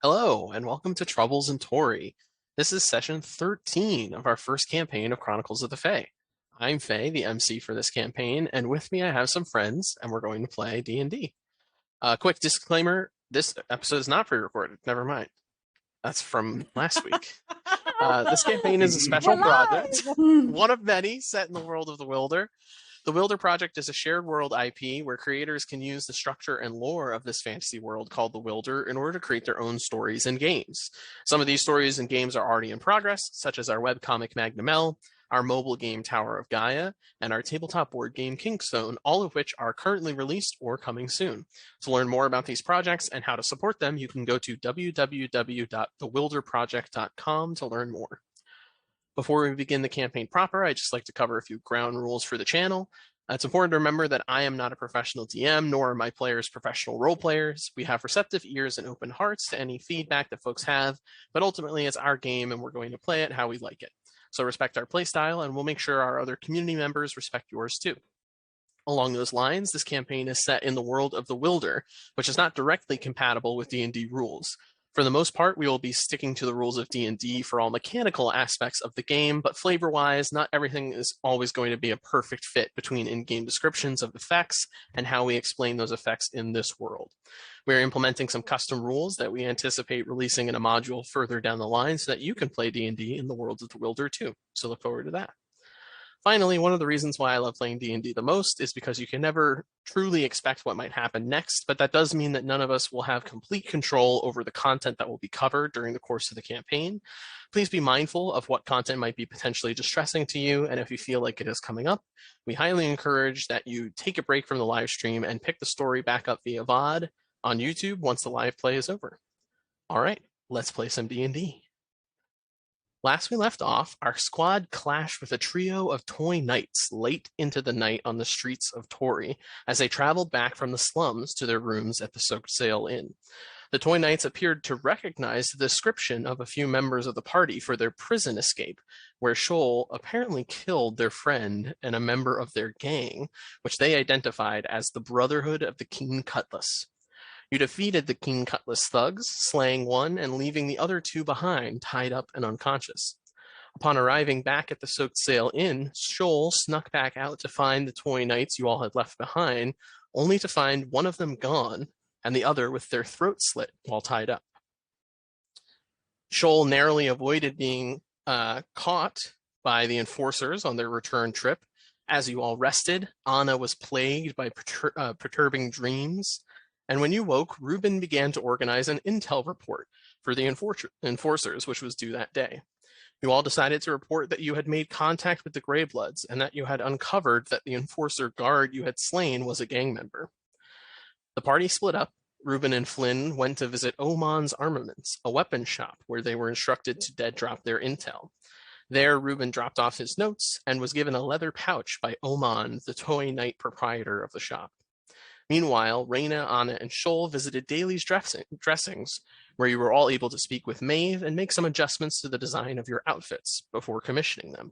Hello, and welcome to Troubles in Toraigh. This is session 13 of our first campaign of Chronicles of the Fae. I'm Faye, the MC for this campaign, and with me I have some friends, and we're going to play D&D. Quick disclaimer, this episode is not pre-recorded. Never mind. That's from last week. This campaign is a special project, one of many set in the world of the Wilder. The Wilder Project is a shared world IP where creators can use the structure and lore of this fantasy world called the Wilder in order to create their own stories and games. Some of these stories and games are already in progress, such as our webcomic Magnum L, our mobile game Tower of Gaia, and our tabletop board game Kingstone, all of which are currently released or coming soon. To learn more about these projects and how to support them, you can go to www.thewilderproject.com to learn more. Before we begin the campaign proper, I'd just like to cover a few ground rules for the channel. It's important to remember that I am not a professional DM, nor are my players professional role players. We have receptive ears and open hearts to any feedback that folks have, but ultimately it's our game and we're going to play it how we like it. So respect our playstyle, and we'll make sure our other community members respect yours too. Along those lines, this campaign is set in the world of the Wilder, which is not directly compatible with D&D rules. For the most part, we will be sticking to the rules of D&D for all mechanical aspects of the game, but flavor-wise, not everything is always going to be a perfect fit between in-game descriptions of effects and how we explain those effects in this world. We're implementing some custom rules that we anticipate releasing in a module further down the line so that you can play D&D in the world of the Wilder too. So look forward to that. Finally, one of the reasons why I love playing D&D the most is because you can never truly expect what might happen next, but that does mean that none of us will have complete control over the content that will be covered during the course of the campaign. Please be mindful of what content might be potentially distressing to you, and if you feel like it is coming up, we highly encourage that you take a break from the live stream and pick the story back up via VOD on YouTube once the live play is over. All right, let's play some D&D. Last we left off, our squad clashed with a trio of toy knights late into the night on the streets of Toraigh as they traveled back from the slums to their rooms at the Soaked Sail Inn. The toy knights appeared to recognize the description of a few members of the party for their prison escape, where Shoal apparently killed their friend and a member of their gang, which they identified as the Brotherhood of the Keen Cutlass. You defeated the Keen Cutlass thugs, slaying one and leaving the other two behind, tied up and unconscious. Upon arriving back at the Soaked Sail Inn, Shoal snuck back out to find the toy knights you all had left behind, only to find one of them gone and the other with their throat slit while tied up. Shoal narrowly avoided being caught by the enforcers on their return trip. As you all rested, Anna was plagued by perturbing dreams. And when you woke, Reuben began to organize an intel report for the enforcers, which was due that day. You all decided to report that you had made contact with the Greybloods and that you had uncovered that the enforcer guard you had slain was a gang member. The party split up. Reuben and Flynn went to visit Oman's Armaments, a weapons shop where they were instructed to dead drop their intel. There, Reuben dropped off his notes and was given a leather pouch by Oman, the toy knight proprietor of the shop. Meanwhile, Raina, Anna, and Shoal visited Daly's dressings, where you were all able to speak with Maeve and make some adjustments to the design of your outfits before commissioning them.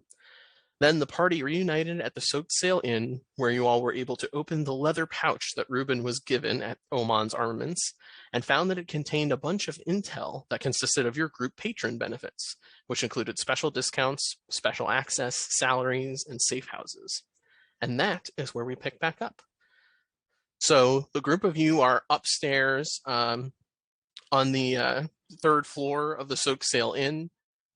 Then the party reunited at the Soaked Sail Inn, where you all were able to open the leather pouch that Reuben was given at Oman's Armaments, and found that it contained a bunch of intel that consisted of your group patron benefits, which included special discounts, special access, salaries, and safe houses. And that is where we pick back up. So the group of you are upstairs on the third floor of the Soaked Sail Inn,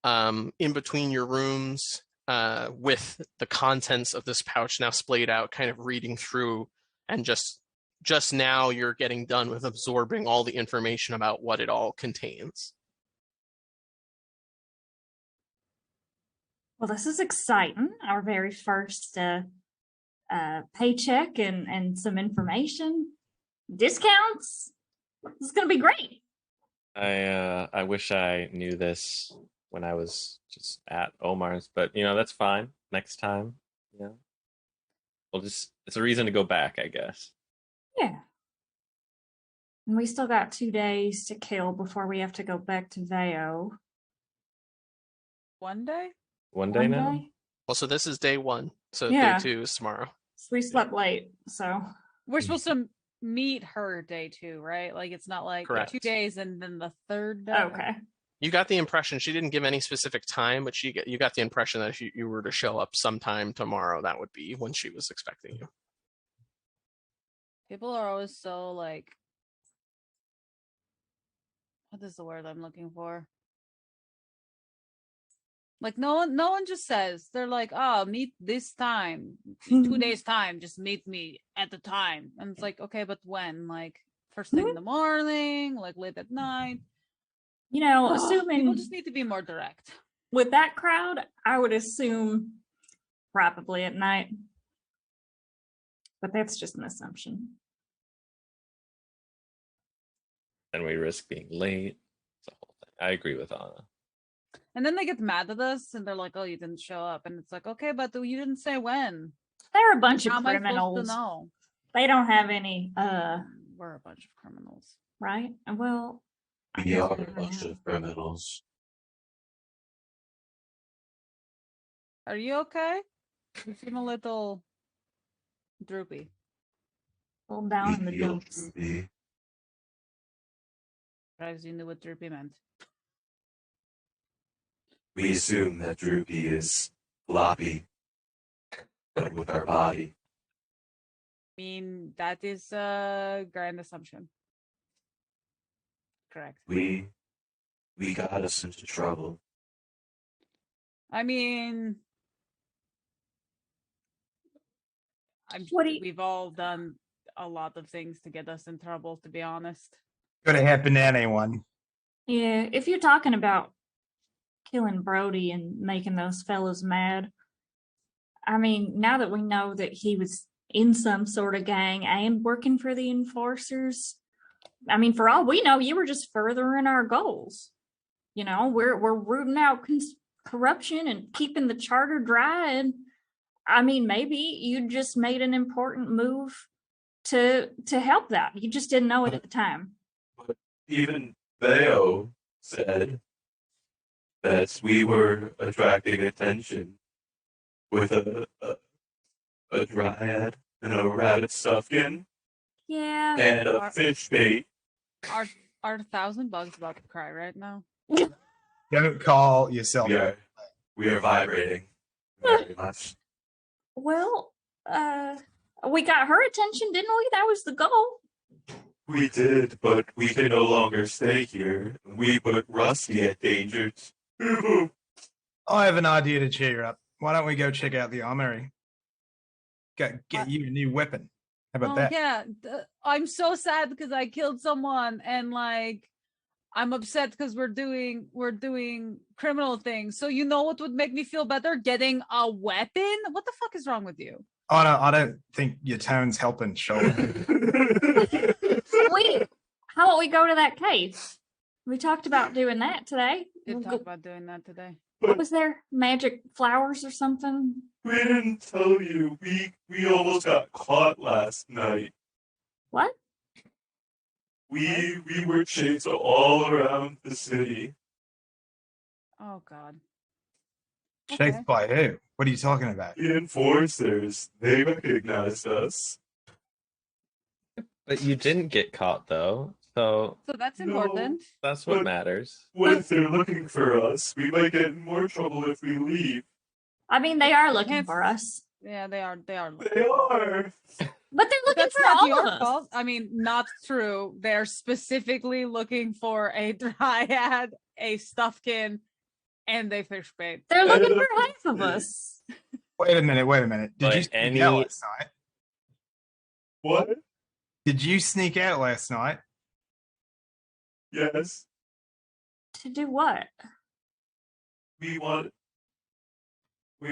in between your rooms, with the contents of this pouch now splayed out, kind of reading through, and just now you're getting done with absorbing all the information about what it all contains. Well, this is exciting. Our very first paycheck and some information, discounts. This is going to be great. I wish I knew this when I was just at Omar's, but that's fine. Next time, it's a reason to go back, I guess. Yeah. And we still got 2 days to kill before we have to go back to Veo. 1 day? One day now? Well, so this is day one. So day 2 is tomorrow. So we slept late, so. We're supposed to meet her day 2, right? Like it's not like Correct. 2 days and then the third day. Okay. You got the impression she didn't give any specific time, but you got the impression that if you were to show up sometime tomorrow, that would be when she was expecting you. People are always so like, what is the word I'm looking for? Like no one just says, they're like, oh, meet this time, 2 days time, just meet me at the time. And it's like, okay, but when? Like first thing in the morning, like late at night. You know, People assuming just need to be more direct. with that crowd, I would assume probably at night. But that's just an assumption. And we risk being late. It's a whole thing. I agree with Anna. And then they get mad at us and they're like, oh, you didn't show up. And it's like, okay, but you didn't say when. They're a bunch How of am I supposed criminals. to know? They don't have any We're a bunch of criminals. right? Well, I We guess are we a don't bunch have. of criminals. Are you okay? You seem a little droopy. Pulled down in the We feel dumps. droopy. Guys, you knew what droopy meant. We assume that droopy is floppy, but with our body. I mean, that is a grand assumption. Correct. We got us into trouble. I mean, What do you- we've all done a lot of things to get us in trouble, to be honest. Could have happened to anyone. Yeah, if you're talking about killing Brody and making those fellows mad, I mean, now that we know that he was in some sort of gang and working for the enforcers, I mean, for all we know, you were just furthering our goals. You know, we're rooting out corruption and keeping the charter dry. And I mean, maybe you just made an important move to help that. You just didn't know it at the time. Even Theo said that we were attracting attention with a dryad and a rabbit stuffkin Yeah. and a fish bait. Are 1,000 bugs about to cry right now? Don't call yourself. We are vibrating very much. Well, we got her attention, didn't we? That was the goal. We did, but we can no longer stay here. We put Rusty at danger. I have an idea to cheer you up. Why don't we go check out the armory? Get you a new weapon. How about that? Yeah, I'm so sad because I killed someone, and like I'm upset because we're doing criminal things. So you know what would make me feel better? Getting a weapon? What the fuck is wrong with you? Oh, no, I don't think your tone's helping, Shoal. Wait, how about we go to that cave? We talked about doing that today. Did talk about doing that today. What was there? Magic flowers or something? We didn't tell you. We almost got caught last night. What? We were chased all around the city. Oh God. Chased Okay. by who? What are you talking about? The enforcers, they recognized us. But you didn't get caught though, so So that's No. important. that's what But- matters. What if they're looking for us? We might get in more trouble if we leave. I mean, they are looking Can't- for us, Yeah, they are. They are. but they're looking That's for not all your of us. fault. I mean, not true. They're specifically looking for a dryad, a stuffkin, and a fish bait. They're looking for half of us. Wait a minute. Did Like you sneak any- out last night? What? Did you sneak out last night? Yes. To do what? We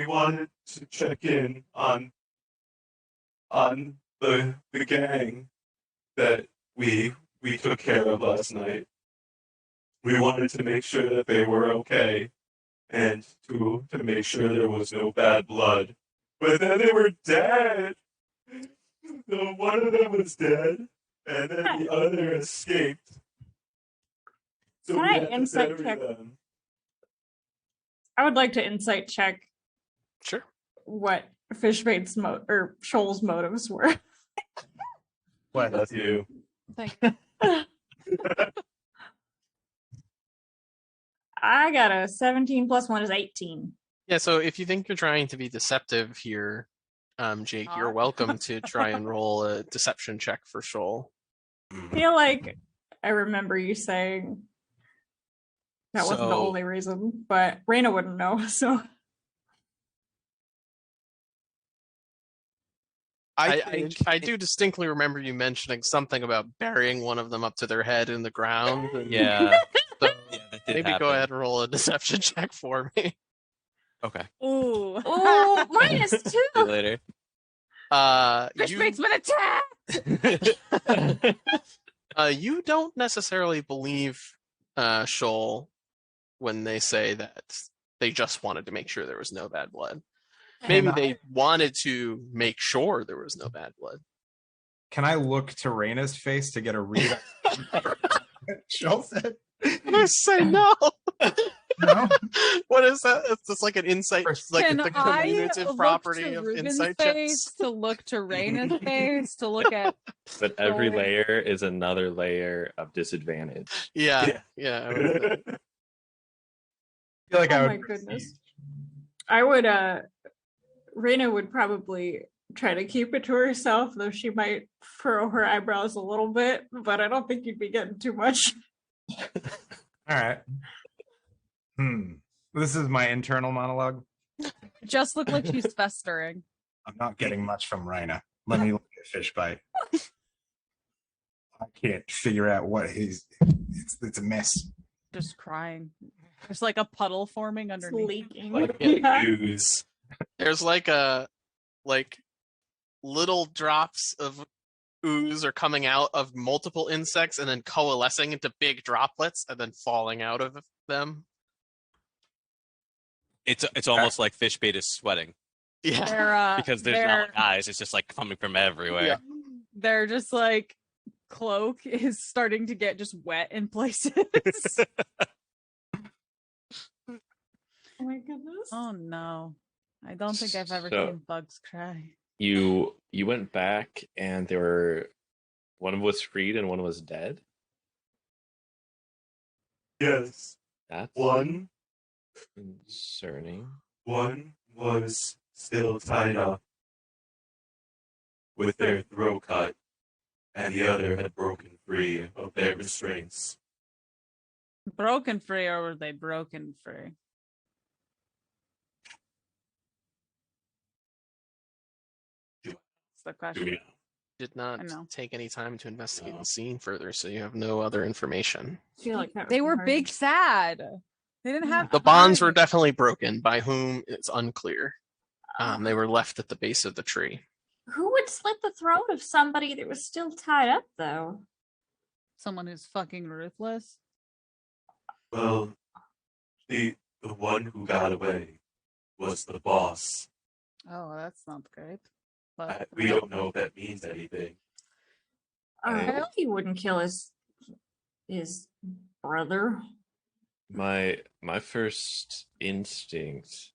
wanted to check in on the gang that we took care of last night. We wanted to make sure that they were okay and to make sure there was no bad blood. But then they were dead. So one of them was dead and then the other escaped. So Can we I had to insight bury check? them. I would like to insight check Sure. what Fishbait's or Shoal's motives were. What? That's you. Thank you. I got a 17 plus 1 is 18. Yeah, so if you think you're trying to be deceptive here, Jake, you're Not. welcome to try and roll a deception check for Shoal. I feel like I remember you saying that wasn't the So- only reason, but Raina wouldn't know, so I do distinctly remember you mentioning something about burying one of them up to their head in the ground. And Yeah. so Yeah, that did maybe happen. go ahead and roll a deception check for me. Okay. Ooh. oh, minus See you 2. later. Fish You bait's been attacked. you don't necessarily believe Shoal when they say that they just wanted to make sure there was no bad blood. Maybe Can I- they wanted to make sure there was no bad blood. Can I look to Raina's face to get a read? Joel said, I say no. no. What is that? It's just like an insight, like Can the I cumulative look property to of Ruben's insight face, checks. to look to Raina's face, to look at But every Shoal? layer is another layer of disadvantage. Yeah, yeah. I would say. I feel like I Oh would my goodness. I would Raina would probably try to keep it to herself, though she might furrow her eyebrows a little bit, but I don't think you'd be getting too much. All right. This is my internal monologue. just look like she's festering. I'm not getting much from Raina. Let me look at fish bite. I can't figure out what he's. It's a mess. Just crying. There's like a puddle forming It's underneath. leaking. Like Yeah. ooze. There's like little drops of ooze are coming out of multiple insects and then coalescing into big droplets and then falling out of them. It's almost like fish bait is sweating Yeah. They're, because there's not like eyes. It's just like coming from everywhere. Yeah. they're just like cloak is starting to get just wet in places. Oh my goodness. Oh no. I don't think I've ever So- seen bugs cry. You went back and there were one was freed and one was dead. Yes. That's One concerning. was still tied up with their throat cut, and the other had broken free of their restraints. Broken free, or were they broken free? That's the Do question. we know? Did not I know. take any time to investigate the scene further, so you have no other information. I feel like that would They be were hard. big sad. They didn't have The bonds were time. definitely broken. By whom, it's unclear. They were left at the base of the tree. Who would slit the throat of somebody that was still tied up, though? Someone who's fucking ruthless. Well, the one who got away was the boss. Oh, that's not great. But We don't know if that means anything. I know he wouldn't kill his brother. My first instinct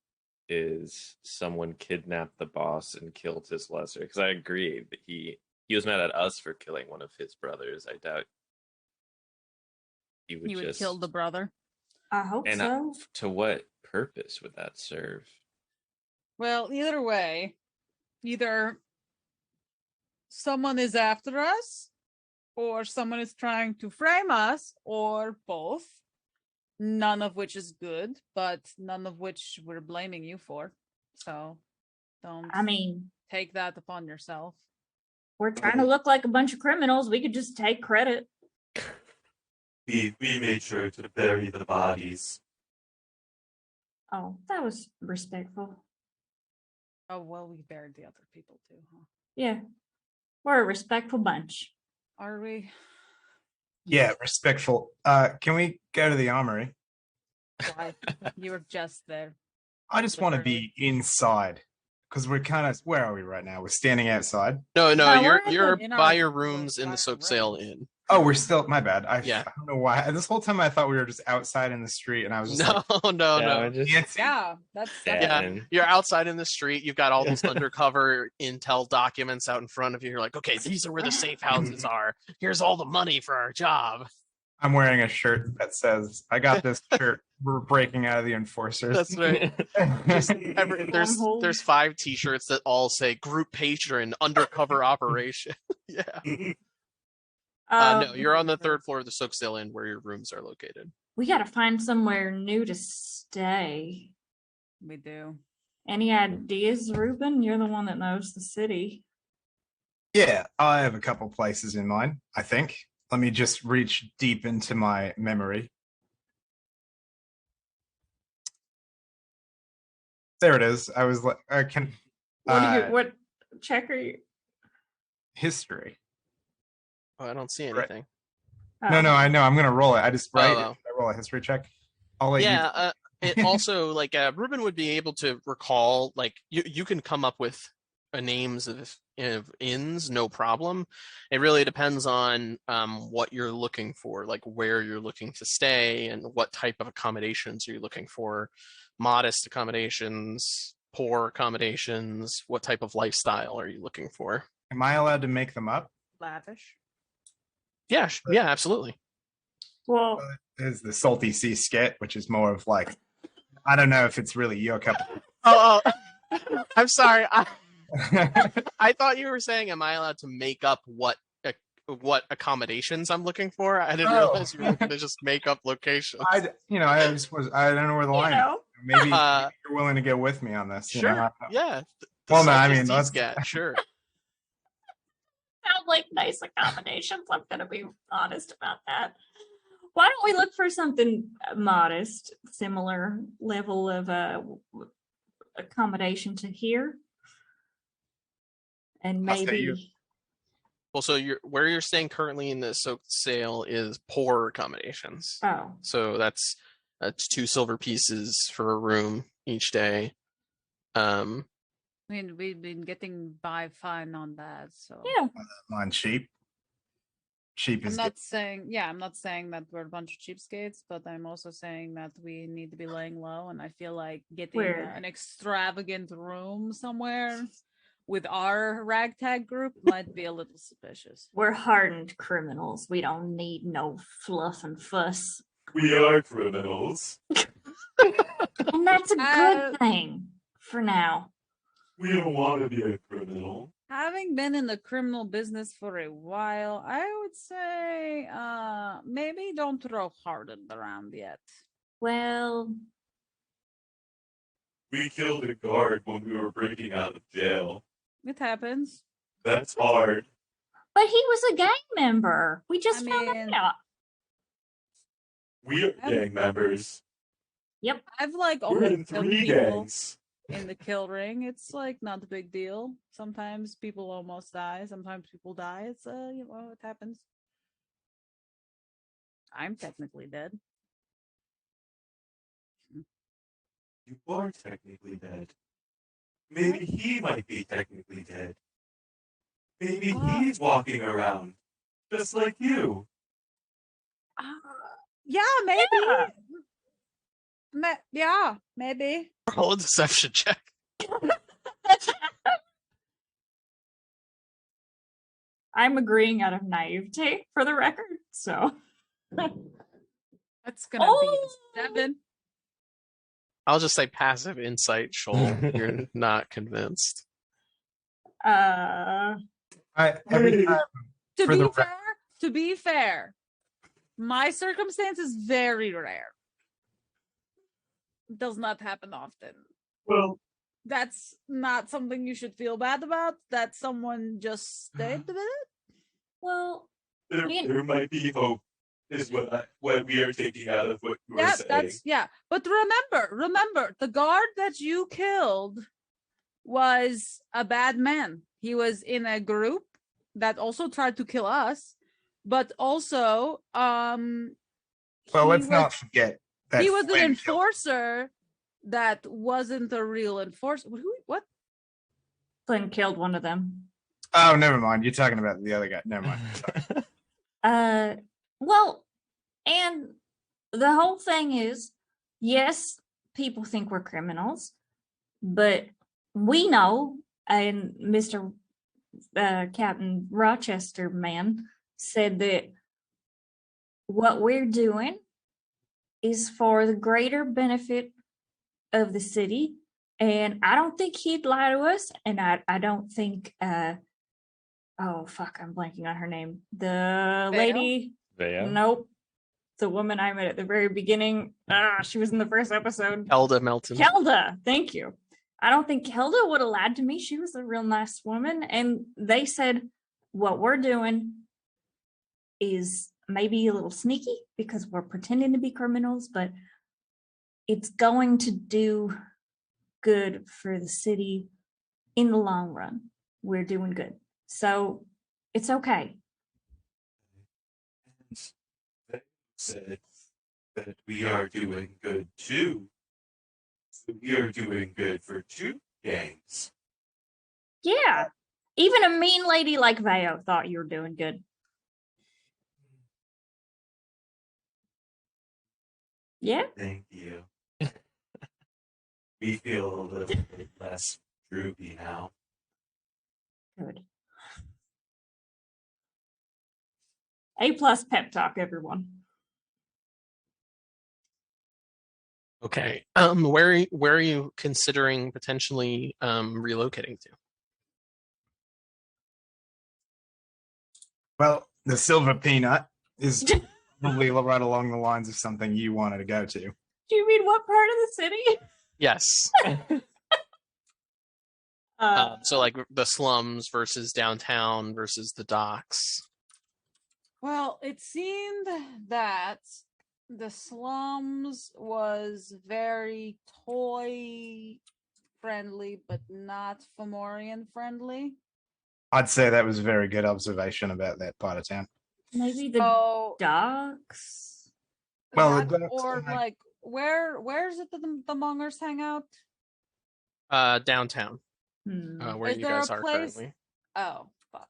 is someone kidnapped the boss and killed his lesser, because I agree that he was mad at us for killing one of his brothers. I doubt he would you would just kill the brother. I hope And so. to what purpose would that serve? Well, either way, either someone is after us, or someone is trying to frame us, or both. None of which is good, but none of which we're blaming you for. So don't I mean, take that upon yourself. we're trying to look like a bunch of criminals. We could just take credit. We made sure to bury the bodies. Oh, that was respectful. Oh, well, we buried the other people too, huh? Yeah. We're a respectful bunch. Are we? Yeah, respectful. Can we go to the armory? Why? You were just there. I just want to be inside because we're kind of. Where are we right now? We're standing outside. No, No, you're we're you're in by our your rooms in the our Soak Sail rooms. Inn. Oh, we're still. My bad. Yeah. I don't know why. This whole time I thought we were just outside in the street, and I was just No, like, no. Nancy. Yeah, that's Yeah. You're outside in the street. You've got all these undercover intel documents out in front of you. You're like, okay, these are where the safe houses are. Here's all the money for our job. I'm wearing a shirt that says, "I got this shirt. We're breaking out of the enforcers." That's right. There's 5 T-shirts that all say "Group Patron Undercover Operation." Yeah. No, you're on the 3rd floor of the Sooksail Inn, where your rooms are located. We got to find somewhere new to stay. we do. Any ideas, Ruben? You're the one that knows the city. Yeah, I have a couple places in mind, I think. Let me just reach deep into my memory. There it is. I was like, I can. What check are you? History. Oh, I don't see Right. anything. No, I know. I'm going to roll it. I just Oh. I roll a history check. I'll let you. Yeah. It also like Ruben would be able to recall. Like you can come up with names of inns, no problem. It really depends on what you're looking for, like where you're looking to stay and what type of accommodations you're looking for. Modest accommodations, poor accommodations. What type of lifestyle are you looking for? Am I allowed to make them up? Lavish. Yeah, yeah, absolutely. Well, There's the Salty Sea skit, which is more of like, I don't know if it's really your cup. Oh, I'm sorry. I thought you were saying, am I allowed to make up what accommodations I'm looking for? I didn't realize you were going to just make up locations. I don't know where the line is. Maybe you're willing to get with me on this. Sure. You know? Yeah. Well, no, I Salty mean, Seas let's get sure. sound like nice accommodations. I'm gonna be honest about that. Why don't we look for something modest, similar level of accommodation to here, and I'll say you. maybe Well, so where you're staying currently in the Soaksail is poor accommodations. So that's 2 silver pieces for a room each day. I mean, we've been getting by fine on that, so yeah. On cheap. Cheap I'm is not saying that we're a bunch of cheapskates, but I'm also saying that we need to be laying low, and I feel like getting an extravagant room somewhere with our ragtag group might be a little suspicious. We're hardened criminals. We don't need no fluff and fuss. We are criminals. And that's a good thing for now. We don't want to be a criminal. Having been in the criminal business for a while, I would say maybe don't throw hardened around yet. Well, We killed a guard when we were breaking out of jail. It happens. That's hard. but he was a gang member. We just I found mean- that out. We are gang members. Yep. I've like We're already in killed 3 people gangs. in the kill ring. It's like not a big deal. Sometimes people almost die. Sometimes people die. It's it happens. I'm technically dead. You are technically dead. Maybe he might be technically dead. Maybe he's walking around, just like you. Yeah, maybe. Yeah. Yeah, maybe. Roll a deception check. I'm agreeing out of naivete for the record. So That's gonna be 7. I'll just say passive insight, Shoal. You're not convinced. every time To For be the fair, to be fair, my circumstance is very rare. It does not happen often. Well, That's not something you should feel bad about. That someone just stayed with it. well, there might be hope, is what we are taking out of what you are Yeah, saying. But remember, the guard that you killed was a bad man. He was in a group that also tried to kill us, but also let's not forget that he was an Flynn killed- enforcer that wasn't a real enforcer. What? Flynn killed one of them. Oh, never mind. You're talking about the other guy. Never mind. Well, and the whole thing is, yes, people think we're criminals, but we know, and Mr. Captain Rochester man said that what we're doing is for the greater benefit of the city. And I don't think he'd lie to us. And I don't think, oh, fuck, I'm blanking on her name. The lady, Veo? nope. The woman I met at the very beginning. She was in the first episode. Elda Melton. Kelda, thank you. I don't think Kelda would have lied to me. She was a real nice woman. And they said, what we're doing is maybe a little sneaky because we're pretending to be criminals, but it's going to do good for the city in the long run. We're doing good. So it's okay. And they said that we are doing good too. So we are doing good for 2 gangs. Yeah. Even a mean lady like Veo thought you were doing good. Yeah. Thank you. We feel a little bit less droopy now. Good. A+ pep talk, everyone. Okay. Where are you considering potentially relocating to? Well, the Silver Peanut is probably right along the lines of something you wanted to go to. Do you mean what part of the city? Yes. So like the slums versus downtown versus the docks. Well, it seemed that the slums was very toy friendly, but not Fomorian friendly. I'd say that was a very good observation about that part of town. Maybe the So docks? Well, that, the docks or are like- like where's it that the mongers hang out? Downtown, Hmm. where Is you there guys a are place- currently. Oh, fuck.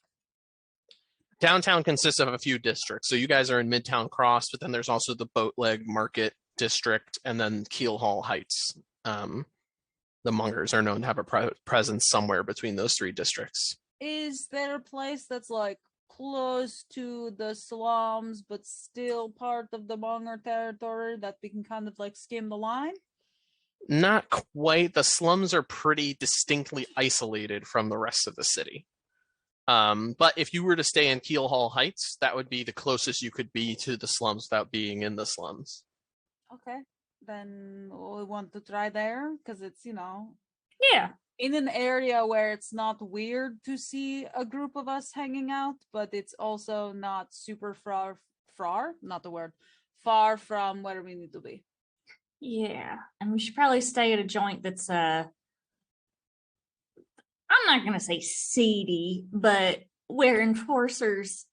Downtown consists of a few districts. So you guys are in Midtown Cross, but then there's also the Boatleg Market District and then Keel Hall Heights. The Mongers are known to have a presence somewhere between those 3 districts. Is there a place that's like close to the slums but still part of the monger territory that we can kind of like skim the line? Not quite. The slums are pretty distinctly isolated from the rest of the city. But if you were to stay in Keel Hall Heights, that would be the closest you could be to the slums without being in the slums. Okay, then we want to try there because it's, you know, Yeah. in an area where it's not weird to see a group of us hanging out, but it's also not super far, not the word, far from where we need to be. Yeah. And we should probably stay at a joint that's I'm not gonna say seedy, but where enforcers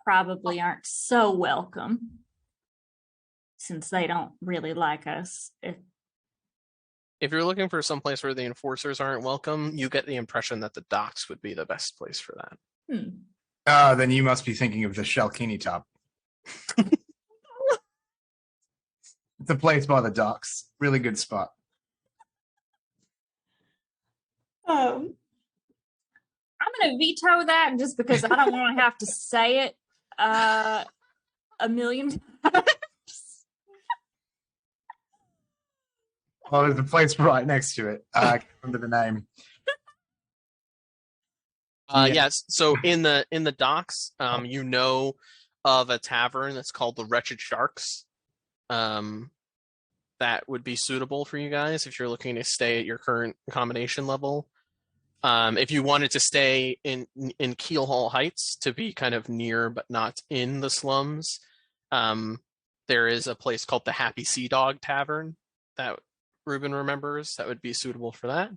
probably aren't so welcome since they don't really like us. If you're looking for some place where the enforcers aren't welcome, you get the impression that the docks would be the best place for that. Then you must be thinking of the Shalkini top. It's a place by the docks. Really good spot. I'm gonna veto that just because I don't want to have to say it a million times. Well, there's a place right next to it. I can't remember the name. Yes. So in the docks, you know of a tavern that's called the Wretched Sharks. That would be suitable for you guys if you're looking to stay at your current accommodation level. If you wanted to stay in Keel Hall Heights to be kind of near but not in the slums, there is a place called the Happy Sea Dog Tavern that Ruben remembers that would be suitable for that.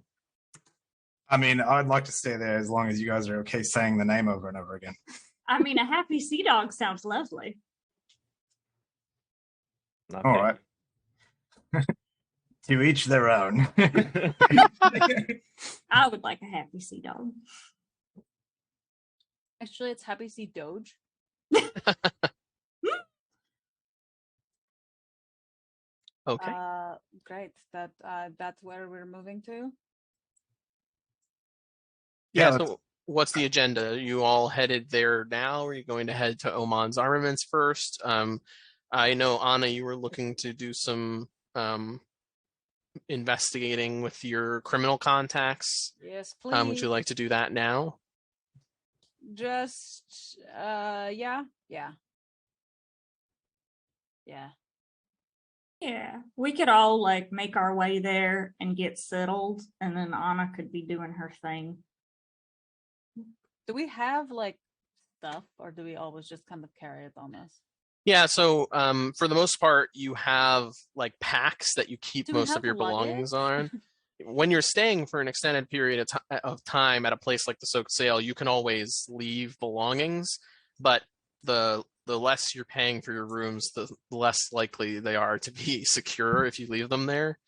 I mean, I'd like to stay there as long as you guys are okay saying the name over and over again. I mean, a happy sea dog sounds lovely. Not All picky. right. To each their own. I would like a happy sea dog. Actually, it's Happy Sea Doge. Okay. Great. That's where we're moving to. Yeah, let's- so what's the agenda? Are you all headed there now? Or are you going to head to Oman's armaments first? I know, Anna, you were looking to do some investigating with your criminal contacts. Yes, please. Would you like to do that now? Just yeah. Yeah, we could all like make our way there and get settled, and then Anna could be doing her thing. Do we have like stuff, or do we always just kind of carry it on us? Yeah, so for the most part, you have like packs that you keep Do we most have of your belongings luggage? on. When you're staying for an extended period of time at a place like the Soak Sail, you can always leave belongings, but the less you're paying for your rooms, the less likely they are to be secure if you leave them there.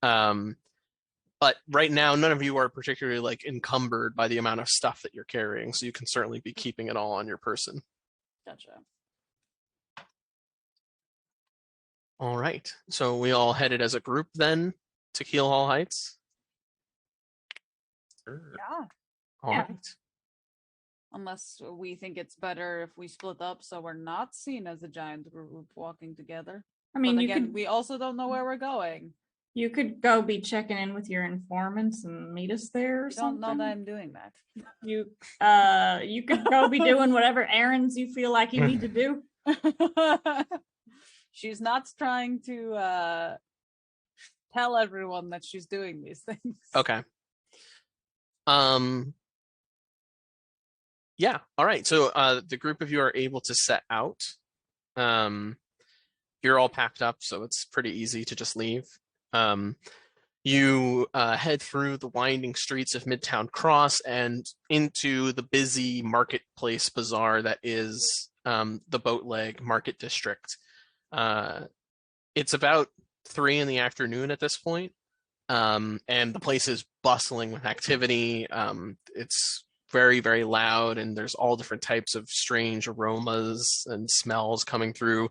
But right now, none of you are particularly like encumbered by the amount of stuff that you're carrying, so you can certainly be keeping it all on your person. Gotcha. All right, so we all headed as a group then to Keel Hall Heights. Sure. Yeah. All Yeah. right. Unless we think it's better if we split up so we're not seen as a giant group walking together. I mean, But you again, could we also don't know where we're going. go be checking in with your informants and meet us there or I don't something. know that I'm doing that. You could go be doing whatever errands you feel like you need to do. She's not trying to tell everyone that she's doing these things. Okay. Yeah. All right. So the group of you are able to set out. You're all packed up, so it's pretty easy to just leave. You head through the winding streets of Midtown Cross and into the busy marketplace bazaar that is the Boatleg Market District. It's about 3 in the afternoon at this point, and the place is bustling with activity. It's very, very loud, and there's all different types of strange aromas and smells coming through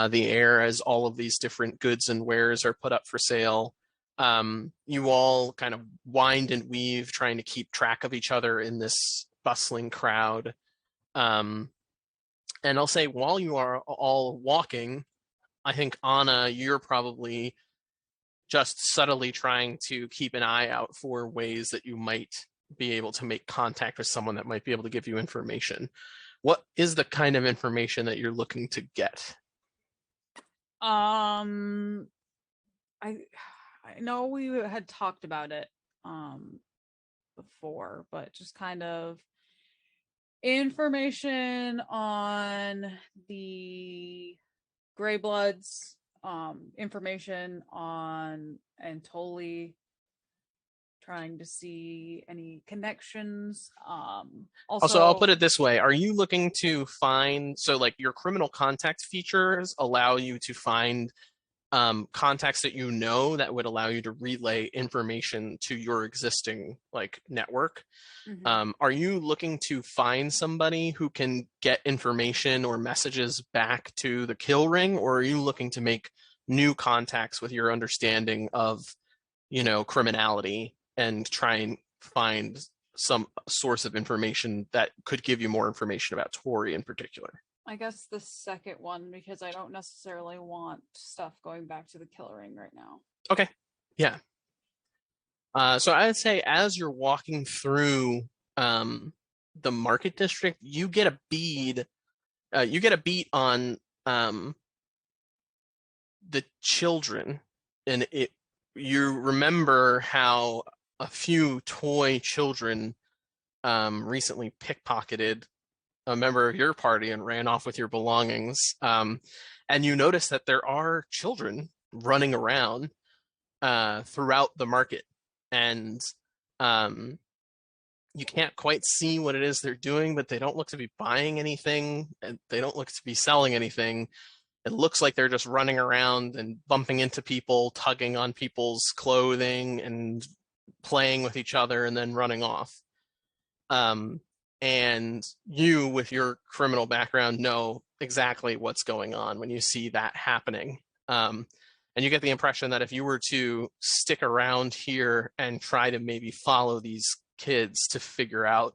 the air as all of these different goods and wares are put up for sale. You all kind of wind and weave, trying to keep track of each other in this bustling crowd. And I'll say, while you are all walking, I think, Anna, you're probably just subtly trying to keep an eye out for ways that you might be able to make contact with someone that might be able to give you information. What is the kind of information that you're looking to get? I know we had talked about it before, but just kind of information on the Grey Bloods, information on Antoli, trying to see any connections. Also, I'll put it this way. Are you looking to find, so like your criminal contact features allow you to find contacts that you know that would allow you to relay information to your existing like network. Are you looking to find somebody who can get information or messages back to the kill ring, or are you looking to make new contacts with your understanding of, criminality and try and find some source of information that could give you more information about Toraigh in particular? I guess the second one, because I don't necessarily want stuff going back to the kill ring right now. Okay. Yeah. So I'd say as you're walking through the market district, you get a bead. You get a beat on the children, and you remember how a few toy children recently pickpocketed a member of your party and ran off with your belongings. And you notice that there are children running around throughout the market, and you can't quite see what it is they're doing, but they don't look to be buying anything, and they don't look to be selling anything. It looks like they're just running around and bumping into people, tugging on people's clothing and playing with each other and then running off. And you, with your criminal background, know exactly what's going on when you see that happening. And you get the impression that if you were to stick around here and try to maybe follow these kids to figure out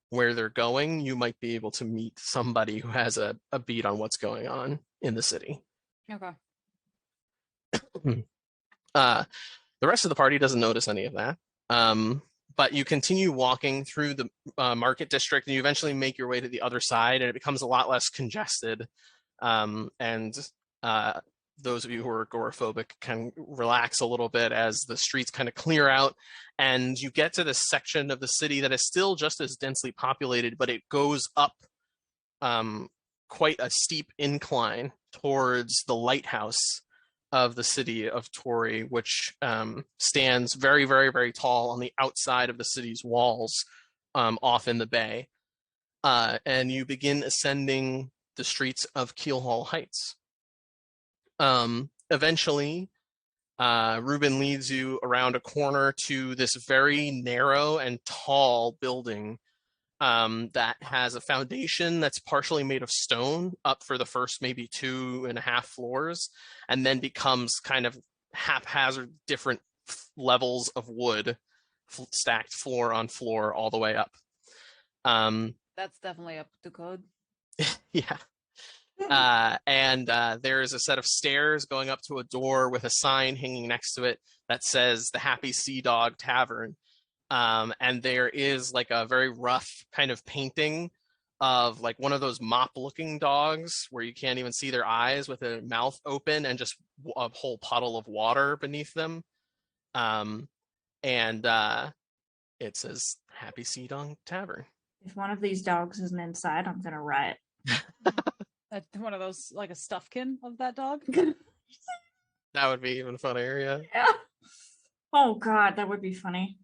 where they're going, you might be able to meet somebody who has a beat on what's going on in the city. Okay. The rest of the party doesn't notice any of that. But you continue walking through the market district, and you eventually make your way to the other side, and it becomes a lot less congested. And those of you who are agoraphobic can relax a little bit as the streets kind of clear out, and you get to this section of the city that is still just as densely populated, but it goes up quite a steep incline towards the lighthouse of the city of Toraigh, which stands very, very, very tall on the outside of the city's walls off in the bay. And you begin ascending the streets of Keelhall Heights. Eventually, Ruben leads you around a corner to this very narrow and tall building that has a foundation that's partially made of stone up for the first maybe 2.5 floors, and then becomes kind of haphazard different levels of wood stacked floor on floor all the way up. That's definitely up to code. Yeah. And there is a set of stairs going up to a door with a sign hanging next to it that says the Happy Sea Dog Tavern. And there is like a very rough kind of painting of like one of those mop-looking dogs where you can't even see their eyes, with a mouth open and just a whole puddle of water beneath them. And it says Happy Sea Dog Tavern. If one of these dogs isn't inside, I'm gonna riot. One of those, like a stuffkin of that dog. That would be even funnier, yeah. Yeah. Oh God, that would be funny.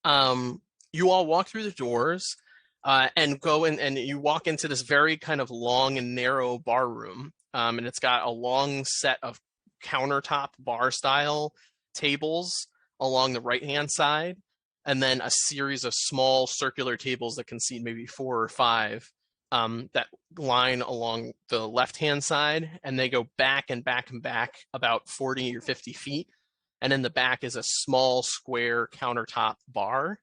You all walk through the doors and go in, and you walk into this very kind of long and narrow bar room. And it's got a long set of countertop bar style tables along the right hand side, and then a series of small circular tables that can seat maybe 4 or 5 that line along the left hand side, and they go back and back and back about 40 or 50 feet. And in the back is a small square countertop bar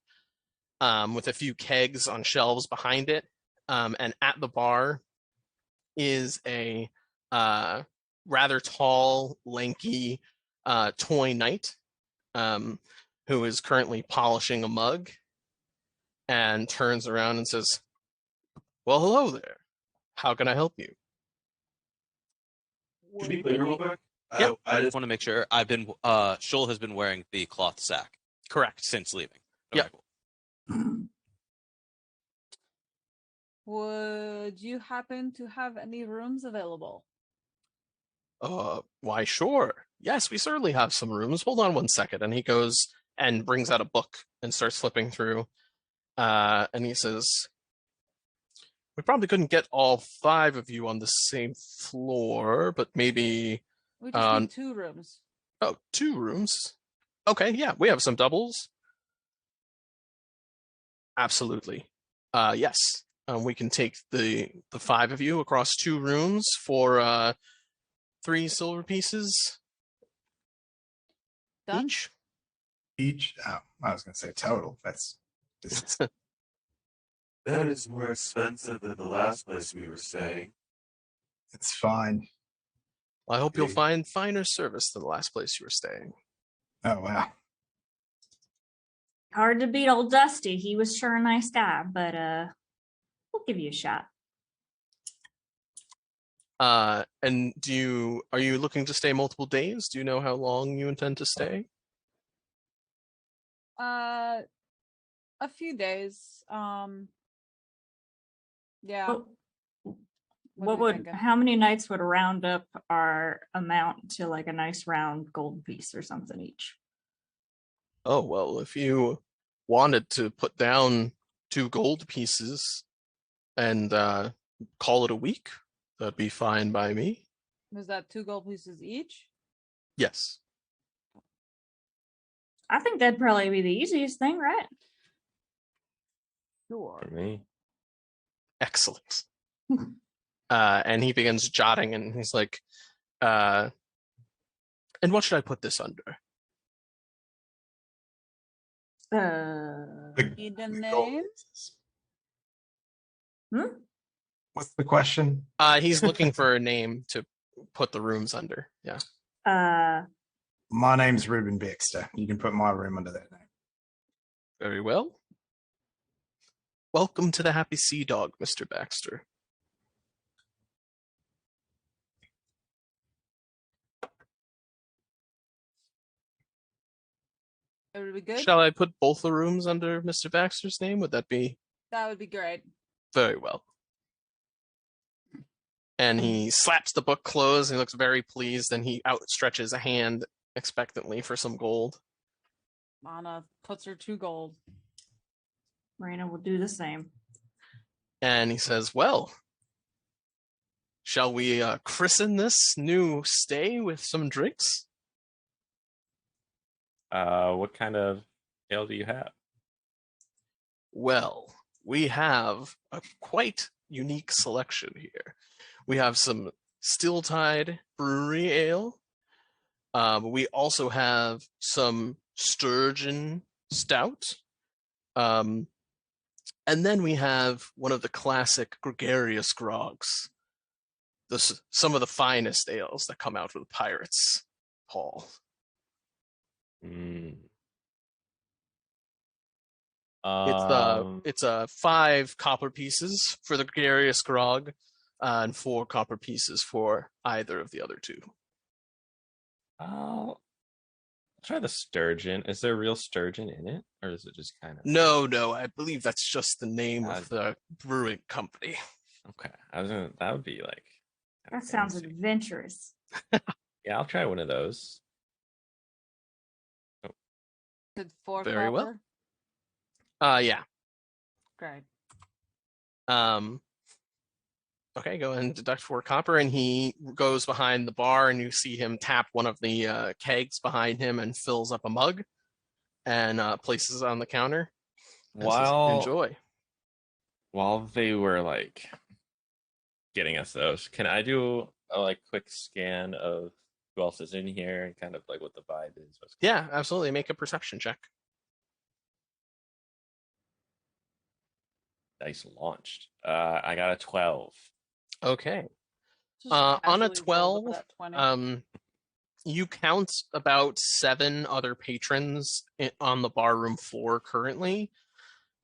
with a few kegs on shelves behind it. And at the bar is a rather tall, lanky toy knight who is currently polishing a mug, and turns around and says, "Well, hello there. How can I help you?" To be clear, real quick, Yep. I just want to make sure. Shul has been wearing the cloth sack Correct. since leaving. Yep. Cool. Would you happen to have any rooms available? Why, sure. Yes, we certainly have some rooms. Hold on one second. And he goes and brings out a book and starts flipping through. And he says, "We probably couldn't get all 5 of you on the same floor, but maybe, We just need 2 rooms. 2 rooms. Okay, yeah, we have some doubles. Absolutely. Yes. We can take the 5 of you across 2 rooms for 3 silver pieces Done? each." Each? Oh, I was going to say total. That's That is more expensive than the last place we were staying. it's fine. I hope you'll Okay. find finer service than the last place you were staying. Oh wow. Hard to beat old Dusty. He was sure a nice guy, but we'll give you a shot. And are you looking to stay multiple days? Do you know how long you intend to stay? A few days. Yeah. What, What are you thinking? how many nights would round up our amount to like a nice round gold piece or something each? Oh, well, if you wanted to put down 2 gold pieces and call it a week, that'd be fine by me. Was that 2 gold pieces each? Yes. I think that'd probably be the easiest thing, right? Sure. For me, Excellent. And he begins jotting, and he's like, and what should I put this under? Need a gold name? pieces. Hmm? What's the question? He's looking for a name to put the rooms under. Yeah. My name's Ruben Baxter. You can put my room under that name. Very well. Welcome to the Happy Sea Dog, Mr. Baxter. That would be good. Shall I put both the rooms under Mr. Baxter's name? Would that be That would be great. very well? And he slaps the book closed. And he looks very pleased, and he outstretches a hand expectantly for some gold. Mana puts her 2 gold. Raina will do the same. And he says, well, shall we christen this new stay with some drinks? What kind of ale do you have? Well, we have a quite unique selection here. We have some Still-Tide Brewery Ale. We also have some Sturgeon Stout. And then we have one of the classic gregarious grogs. Some of the finest ales that come out of the Pirates Hall. It's 5 copper pieces for the gregarious grog, and 4 copper pieces for either of the other 2. I'll try the sturgeon. Is there real sturgeon in it, or is it just kind of? No, I believe that's just the name of the brewing company. Okay, that would be like. That sounds fancy. adventurous. Yeah, I'll try one of those. Did 4 Very well. copper? Yeah. Great. Okay, go ahead and deduct 4 copper, and he goes behind the bar, and you see him tap one of the kegs behind him and fills up a mug and places it on the counter. And says, enjoy. While they were like getting us those, can I do a like quick scan of who else is in here and kind of like what the vibe is? Yeah, absolutely. Make a perception check. Dice launched. I got a 12. Okay. Just On a casually rolled 12, up that 20. you count about 7 other patrons on the barroom floor currently.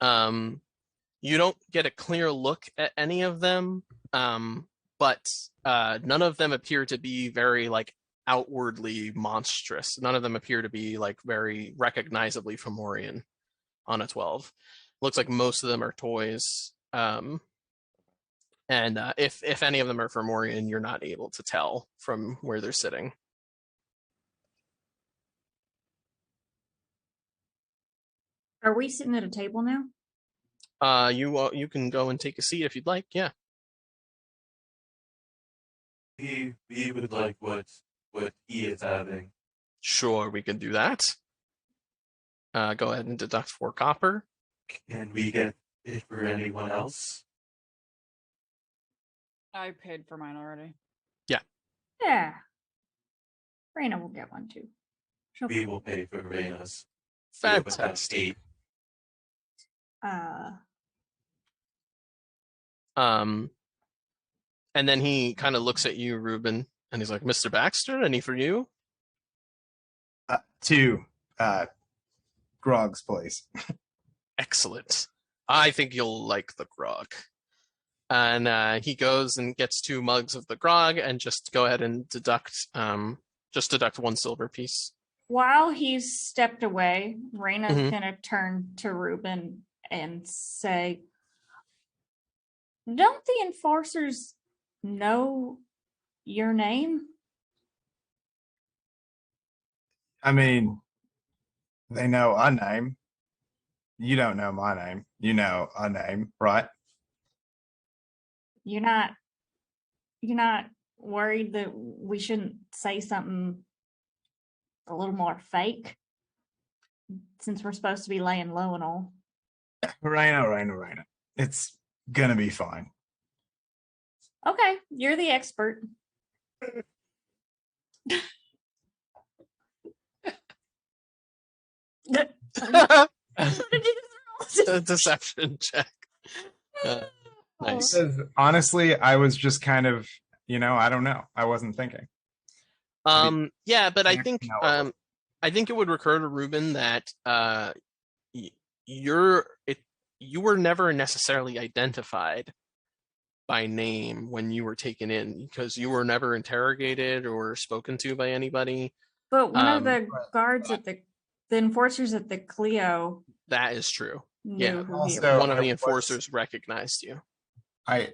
You don't get a clear look at any of them, but none of them appear to be very like outwardly monstrous. None of them appear to be like very recognizably Fomorian on a 12. Looks like most of them are toys. And if any of them are Fomorian, you're not able to tell from where they're sitting. Are we sitting at a table now? You can go and take a seat if you'd like. Yeah. We would like what he is having. Sure, we can do that. Go ahead and deduct 4 copper. Can we get it for anyone else? I paid for mine already. Yeah. Raina will get one too. We will pay for Reina's. Fantastic. And then he kind of looks at you, Ruben, and he's like, Mr. Baxter, any for you? 2 grogs, please. Excellent. I think you'll like the grog. And he goes and gets 2 mugs of the grog, and just go ahead and deduct 1 silver piece. While he's stepped away, Raina's Mhm. gonna turn to Ruben and say, don't the enforcers know your name? I mean, they know a name. You don't know my name. You know a name, right? You're not worried that we shouldn't say something a little more fake since we're supposed to be laying low and all? Raina. It's gonna be fine. Okay, you're the expert. A deception check. Nice. Because honestly, I was just kind of, I don't know. I wasn't thinking. Yeah, but I Yeah, think no, it wasn't. I think it would recur to Ruben that you were never necessarily identified by name when you were taken in because you were never interrogated or spoken to by anybody. But one of the right. guards at the enforcers at the Clio That is true. knew Yeah. who he Also, was. One of I the was- enforcers recognized you. I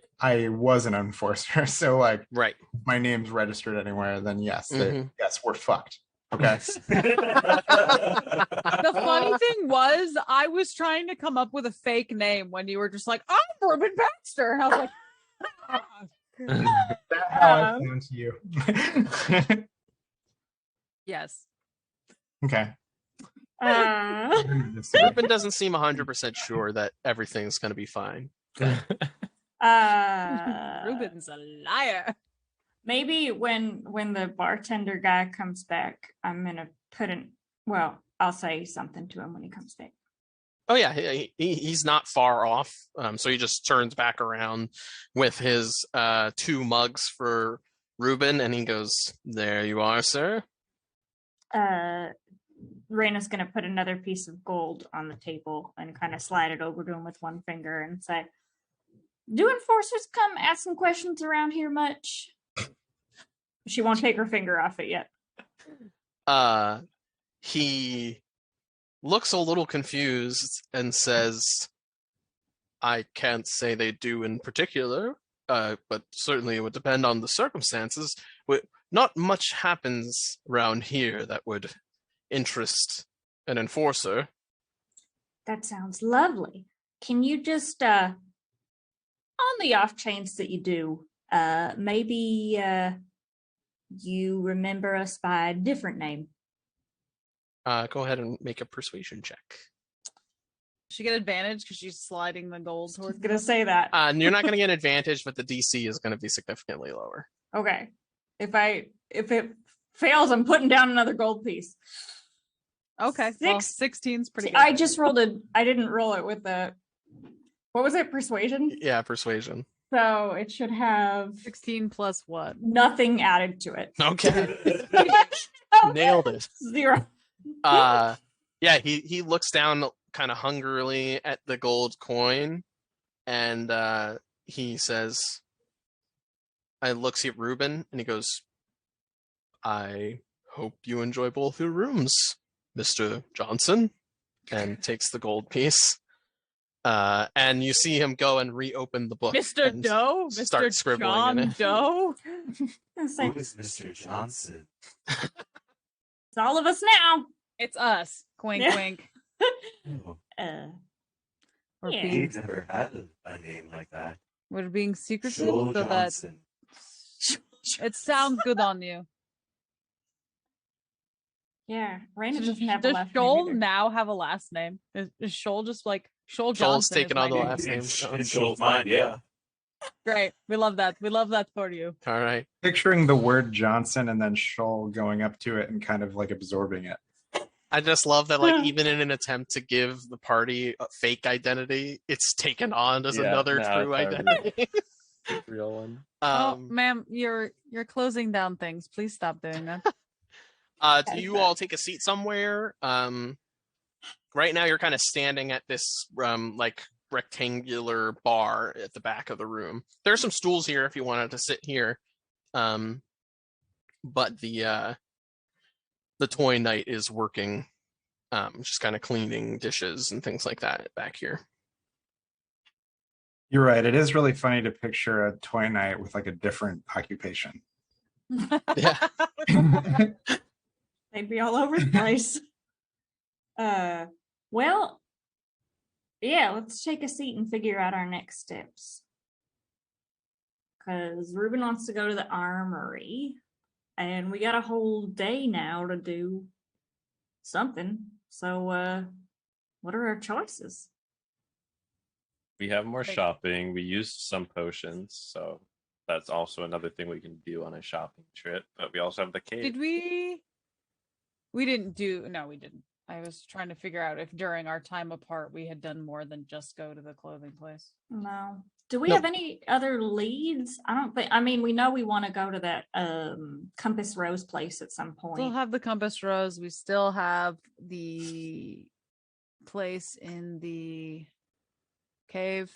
was an enforcer, so like Right. my name's registered anywhere, then yes, Mhm. yes, we're fucked. Okay. The funny thing was, I was trying to come up with a fake name when you were just like, "I'm Ruben Baxter," and I was like, That's how I Um, sound to you. "Yes." Okay. Ruben doesn't seem 100% sure that everything's going to be fine. Ruben's a liar. Maybe when the bartender guy comes back, I'm gonna I'll say something to him when he comes back. Oh yeah, he's not far off. So he just turns back around with his 2 mugs for Ruben, and he goes, "There you are, sir." Raina's gonna put another piece of gold on the table and kind of slide it over to him with one finger and say, "Do enforcers come asking questions around here much?" She won't take her finger off it yet. He looks a little confused and says, "I can't say they do in particular, but certainly it would depend on the circumstances. Not much happens around here that would interest an enforcer." That sounds lovely. Can you just, on the off chance that you do, maybe you remember us by a different name? Go ahead and make a persuasion check. She get advantage because she's sliding the gold I was towards. gonna say that. You're not going to get an advantage, but the DC is going to be significantly lower. Okay. If it fails, I'm putting down another gold piece. Okay, well, 16's pretty See, good. I just rolled I didn't roll it with the, what was it, persuasion? Yeah, persuasion. So it should have 16 plus what? nothing added to it. Okay. Nailed it. 0. Yeah, he looks down kind of hungrily at the gold coin, and he says, I looks at Ruben, and he goes, "I hope you enjoy both your rooms, Mr. Johnson," and takes the gold piece. And you see him go and reopen the book. Mr. and Doe? start Mr. scribbling John in it. Doe? It's Who is Mr. Johnson? all of us now. It's us. Quink, Yeah. quink. Oh, We're, Yeah. being, we've never had a name like that. we're being secretive Joel so that Johnson. it sounds good on you. Yeah, Raina Does, doesn't have a does last Shoal name either. now have a last name? Is Shoal just like Shoal Shoal's Johnson? taking is on my the name. last name. In Joel's mind, yeah. Great. We love that. We love that for you. All right. Picturing the word Johnson and then Shoal going up to it and kind of like absorbing it. I just love that, like, even in an attempt to give the party a fake identity, it's taken on as Yeah, another no, true it's identity. Real one. Oh, ma'am, you're closing down things. Please stop doing that. Do you all take a seat somewhere? Right now you're kind of standing at this like rectangular bar at the back of the room. There are some stools here if you wanted to sit here. But the toy knight is working, just kind of cleaning dishes and things like that back here. You're right. It is really funny to picture a toy knight with like a different occupation. Yeah. They'd be all over the place. Well, yeah, let's take a seat and figure out our next steps. Because Ruben wants to go to the armory, and we got a whole day now to do something. So, what are our choices? We have more Like- shopping. We used some potions, so that's also another thing we can do on a shopping trip. But we also have the cave. Did we? We didn't do. No, we didn't. I was trying to figure out if during our time apart we had done more than just go to the clothing place. No. Do we Nope. have any other leads? I don't think. I mean, we know we want to go to that Compass Rose place at some Still point. have the Compass Rose. We still have the place in the cave.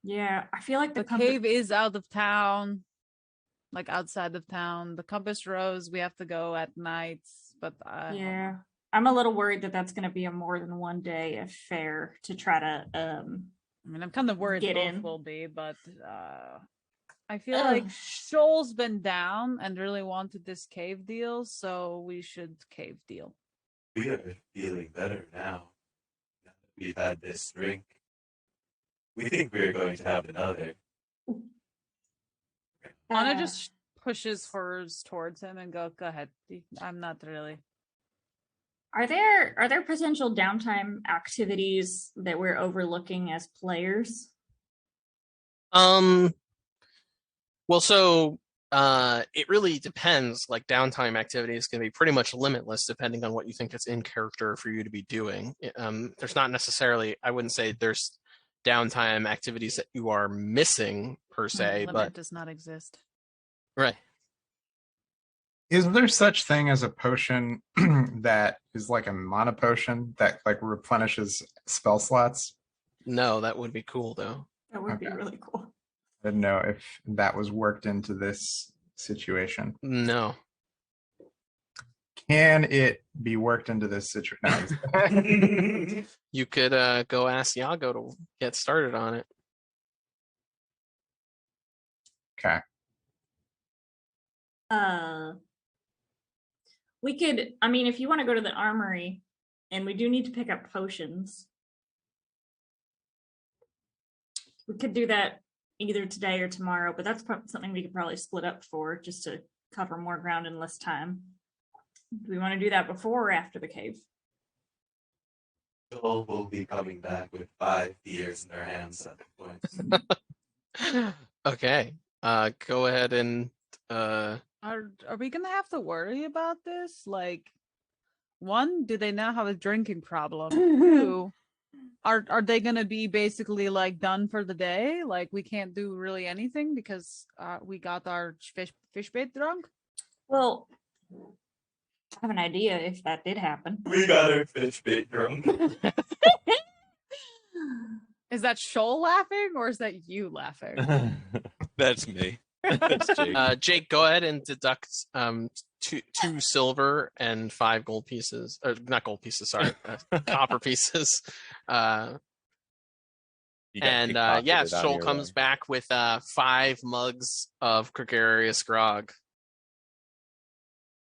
Yeah, I feel like The Compass. cave is out of town, like outside of town. The Compass Rose, we have to go at nights, but I don't know. Yeah, I'm a little worried that that's going to be a more than one day affair to try to. I mean, I'm kind of worried Get both in. will be, but I feel like Ugh. Shoal's been down and really wanted this cave deal, so we should cave deal. We are feeling better now. Now that we've had this drink. We think we're going to have another. Anna uh, just pushes hers towards him and go ahead. I'm not really. Are there potential downtime activities that we're overlooking as players? Well, so it really depends. Like downtime activities can be pretty much limitless depending on what you think is in character for you to be doing. There's not necessarily, I wouldn't say there's downtime activities that you are missing per se, Limit but does not exist. right. Is there such thing as a potion that is like a mana potion that like replenishes spell slots? No, that would be cool though. That would be Okay. really cool. I didn't know if that was worked into this situation. No. Can it be worked into this situation? You could go ask Yago to get started on it. Okay. We could, I mean, if you want to go to the armory, and we do need to pick up potions, we could do that either today or tomorrow, but that's something we could probably split up for just to cover more ground in less time. Do we want to do that before or after the cave? Joel will be coming back with 5 beers in their hands at the point. Okay. Go ahead and Are we gonna have to worry about this? Like, one, do they now have a drinking problem? Two, are they gonna be basically like done for the day? Like we can't do really anything because we got our fish bait drunk? Well, I have an idea if that did happen. We got our fish bait drunk. Is that Shoal laughing or is that you laughing? That's me. That's Jake. Jake, go ahead and deduct two silver and 5 gold pieces, or not gold pieces, sorry, copper pieces. You got And pickpocketed yeah, on Shoal your comes way. back with 5 mugs of gregarious grog.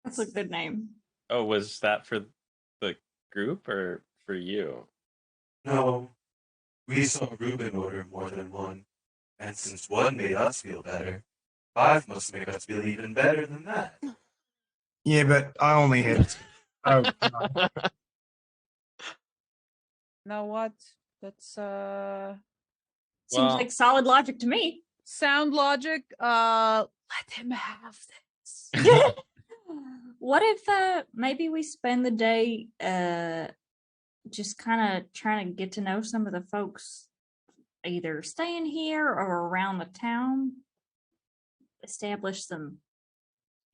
That's a good name. Oh, was that for the group or for you? No, we saw Ruben order more than one. And since one made us feel better, 5 must make us feel even better than that. Yeah, but I only hit. Oh, God. Know what? That's Seems Well- like solid logic to me. sound logic. Let him have this. What if maybe we spend the day just kind of trying to get to know some of the folks either staying here or around the town, establish some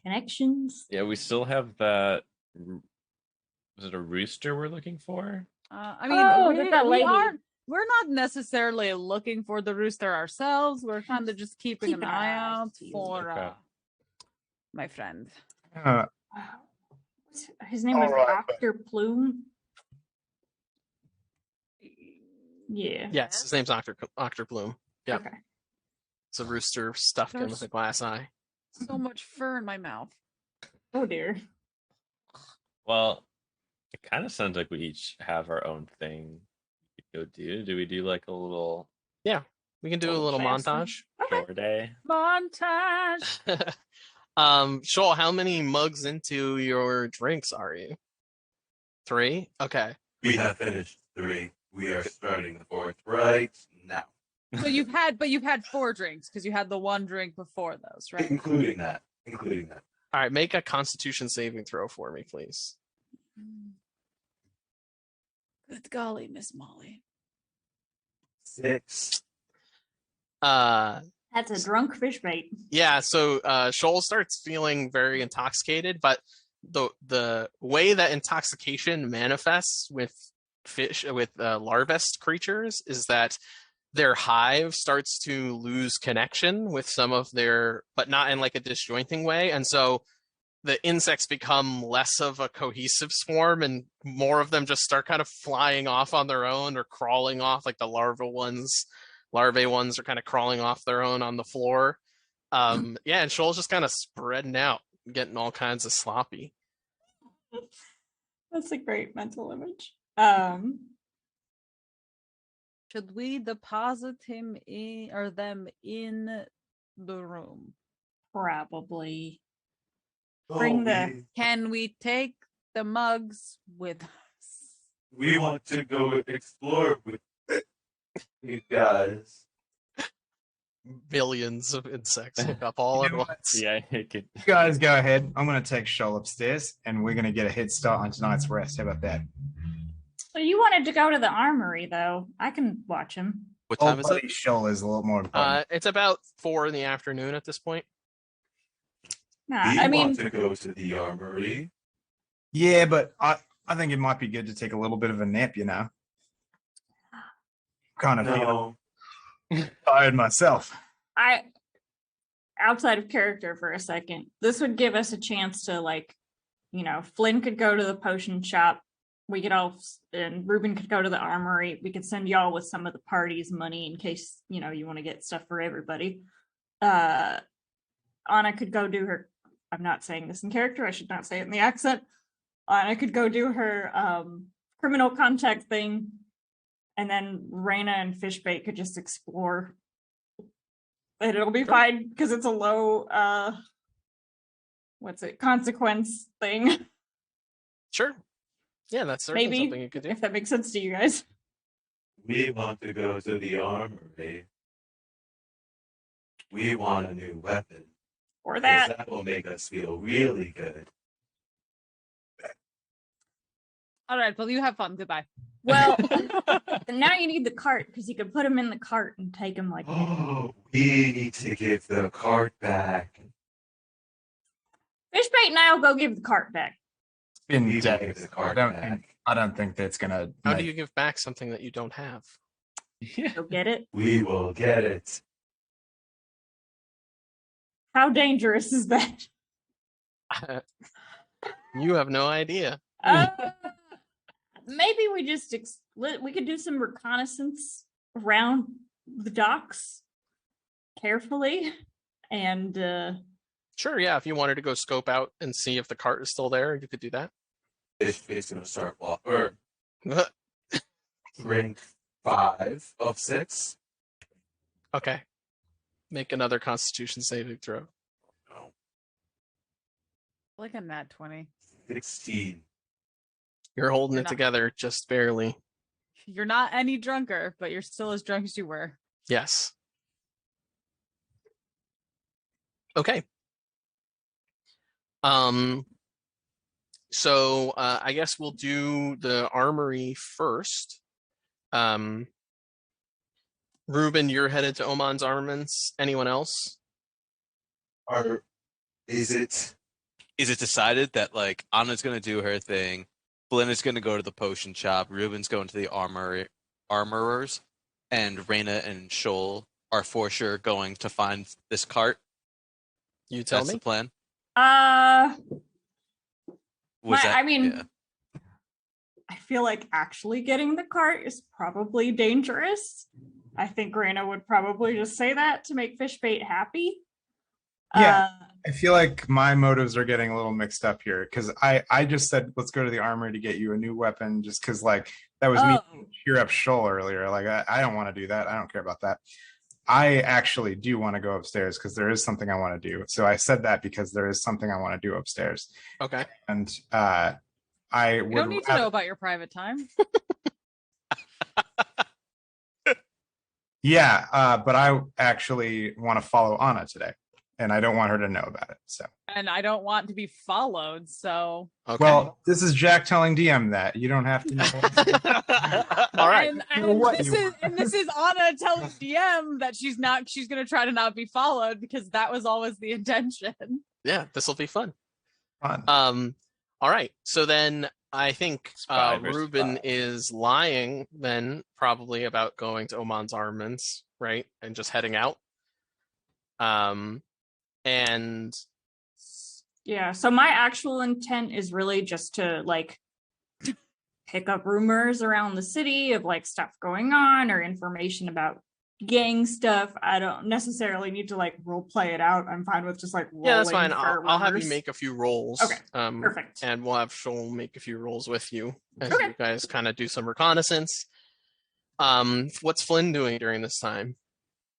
connections. Yeah, we still have that. Was it a rooster we're looking for? I mean, Oh, we, that we lady. aren't. We're not necessarily looking for the rooster ourselves. We're kind of just keeping Keep an an eye eye out to you. for Okay. my friend. His name All was right, Dr. Plume. Yeah. Yes, his name's Octor Bloom. Yep. Okay. It's a rooster stuffed in with There's- a glass eye. So much fur in my mouth. Oh dear. Well, it kind of sounds like we each have our own thing we could go do. Do we do like a little We can do a Little little faster. montage. Okay. shore day? Montage. Shoal, how many mugs into your drinks are you? 3? Okay. We have finished 3. We are starting the fourth right now. So you've had 4 drinks because you had the 1 drink before those, right? Including that. All right, make a Constitution saving throw for me, please. Good golly, Miss Molly. 6. That's a drunk fish bait. Yeah, so Shoal starts feeling very intoxicated, but the way that intoxication manifests with larvest creatures is that their hive starts to lose connection with some of their, but not in like a disjointing way, and so the insects become less of a cohesive swarm, and more of them just start kind of flying off on their own or crawling off, like the larvae ones are kind of crawling off their own on the floor. Yeah, and Shoal's just kind of spreading out, getting all kinds of sloppy. That's a great mental image. Should we deposit him in or them in the room? Probably. Oh, Bring the- Can we take the mugs with us? we want to go explore with you guys. Billions of insects hook up all You at know what? once. Yeah, it could. You guys go ahead. I'm going to take Shoal upstairs, and we're going to get a head start on tonight's rest. How about that? So you wanted to go to the armory, though. I can watch him. What Old time is it? buddy Shoal is a little more important. It's about 4 p.m. at this point. Nah, We I mean, want to go to the armory. Yeah, but I think it might be good to take a little bit of a nap, you know? Kind of No. feeling tired myself. outside of character for a second, this would give us a chance to, like, Flynn could go to the potion shop. We could all, and Ruben could go to the armory. We could send y'all with some of the party's money in case, you want to get stuff for everybody. Anna could go do her, I'm not saying this in character, I should not say it in the accent. Anna could go do her criminal contact thing, and then Raina and Fishbait could just explore. And it'll be fine because it's a low consequence thing. Sure. Yeah, that's certainly Maybe, something you could do. if that makes sense to you guys. We want to go to the armory. We want a new weapon. Or 'cause that. that will make us feel really good. All right, well, you have fun. Goodbye. Well, now you need the cart because you can put him in the cart and take him like. Oh, we need to give the cart back. Fishbait and I'll go give the cart back. Been We need to give days. the cart I back. don't think that's gonna. How do you give back something that you don't have? Yeah. Go get it. We will get it. How dangerous is that? You have no idea. Maybe we just we could do some reconnaissance around the docks carefully, and Sure, yeah. If you wanted to go scope out and see if the cart is still there, you could do that. It's gonna start walking. Drink 5 of 6. Okay. Make another Constitution saving throw. No, Like a nat 20. 16. You're holding You're it not. together just barely. You're not any drunker, but you're still as drunk as you were. Yes. Okay. So I guess we'll do the armory first. Ruben, you're headed to Oman's armaments. Anyone else? Is it? Is it decided that like Anna's gonna do her thing, Flynn is gonna go to the potion shop, Ruben's going to the armorers, and Raina and Shoal are for sure going to find this cart? You tell That's me. the plan. I mean, yeah. I feel like actually getting the cart is probably dangerous. I think Raina would probably just say that to make Fishbait happy. Yeah. I feel like my motives are getting a little mixed up here because I just said let's go to the armory to get you a new weapon just because like that was me cheer up Shoal earlier. Like I don't want to do that. I don't care about that. I actually do want to go upstairs because there is something I want to do. So I said that because there is something I want to do upstairs. Okay. And I You would don't need to know about your private time. Yeah, but I actually want to follow Anna today, and I don't want her to know about it. So. And I don't want to be followed, so. Okay. Well, this is Jack telling DM that you don't have to know. All right. And this is Anna telling DM that she's gonna try to not be followed, because that was always the intention. Yeah, this will be fun. Fun. All right. So then I think Spy versus Ruben spy. is lying then probably about going to Oman's armaments, right? And just heading out. And Yeah, so my actual intent is really just to like pick up rumors around the city of like stuff going on or information about gang stuff. I don't necessarily need to like role play it out. I'm fine with just like rolling. yeah, that's fine. for I'll have you rumors. make a few rolls. Okay, Um, Perfect. and we'll have Shoal make a few rolls with you as Okay. you guys kind of do some reconnaissance. What's Flynn doing during this time?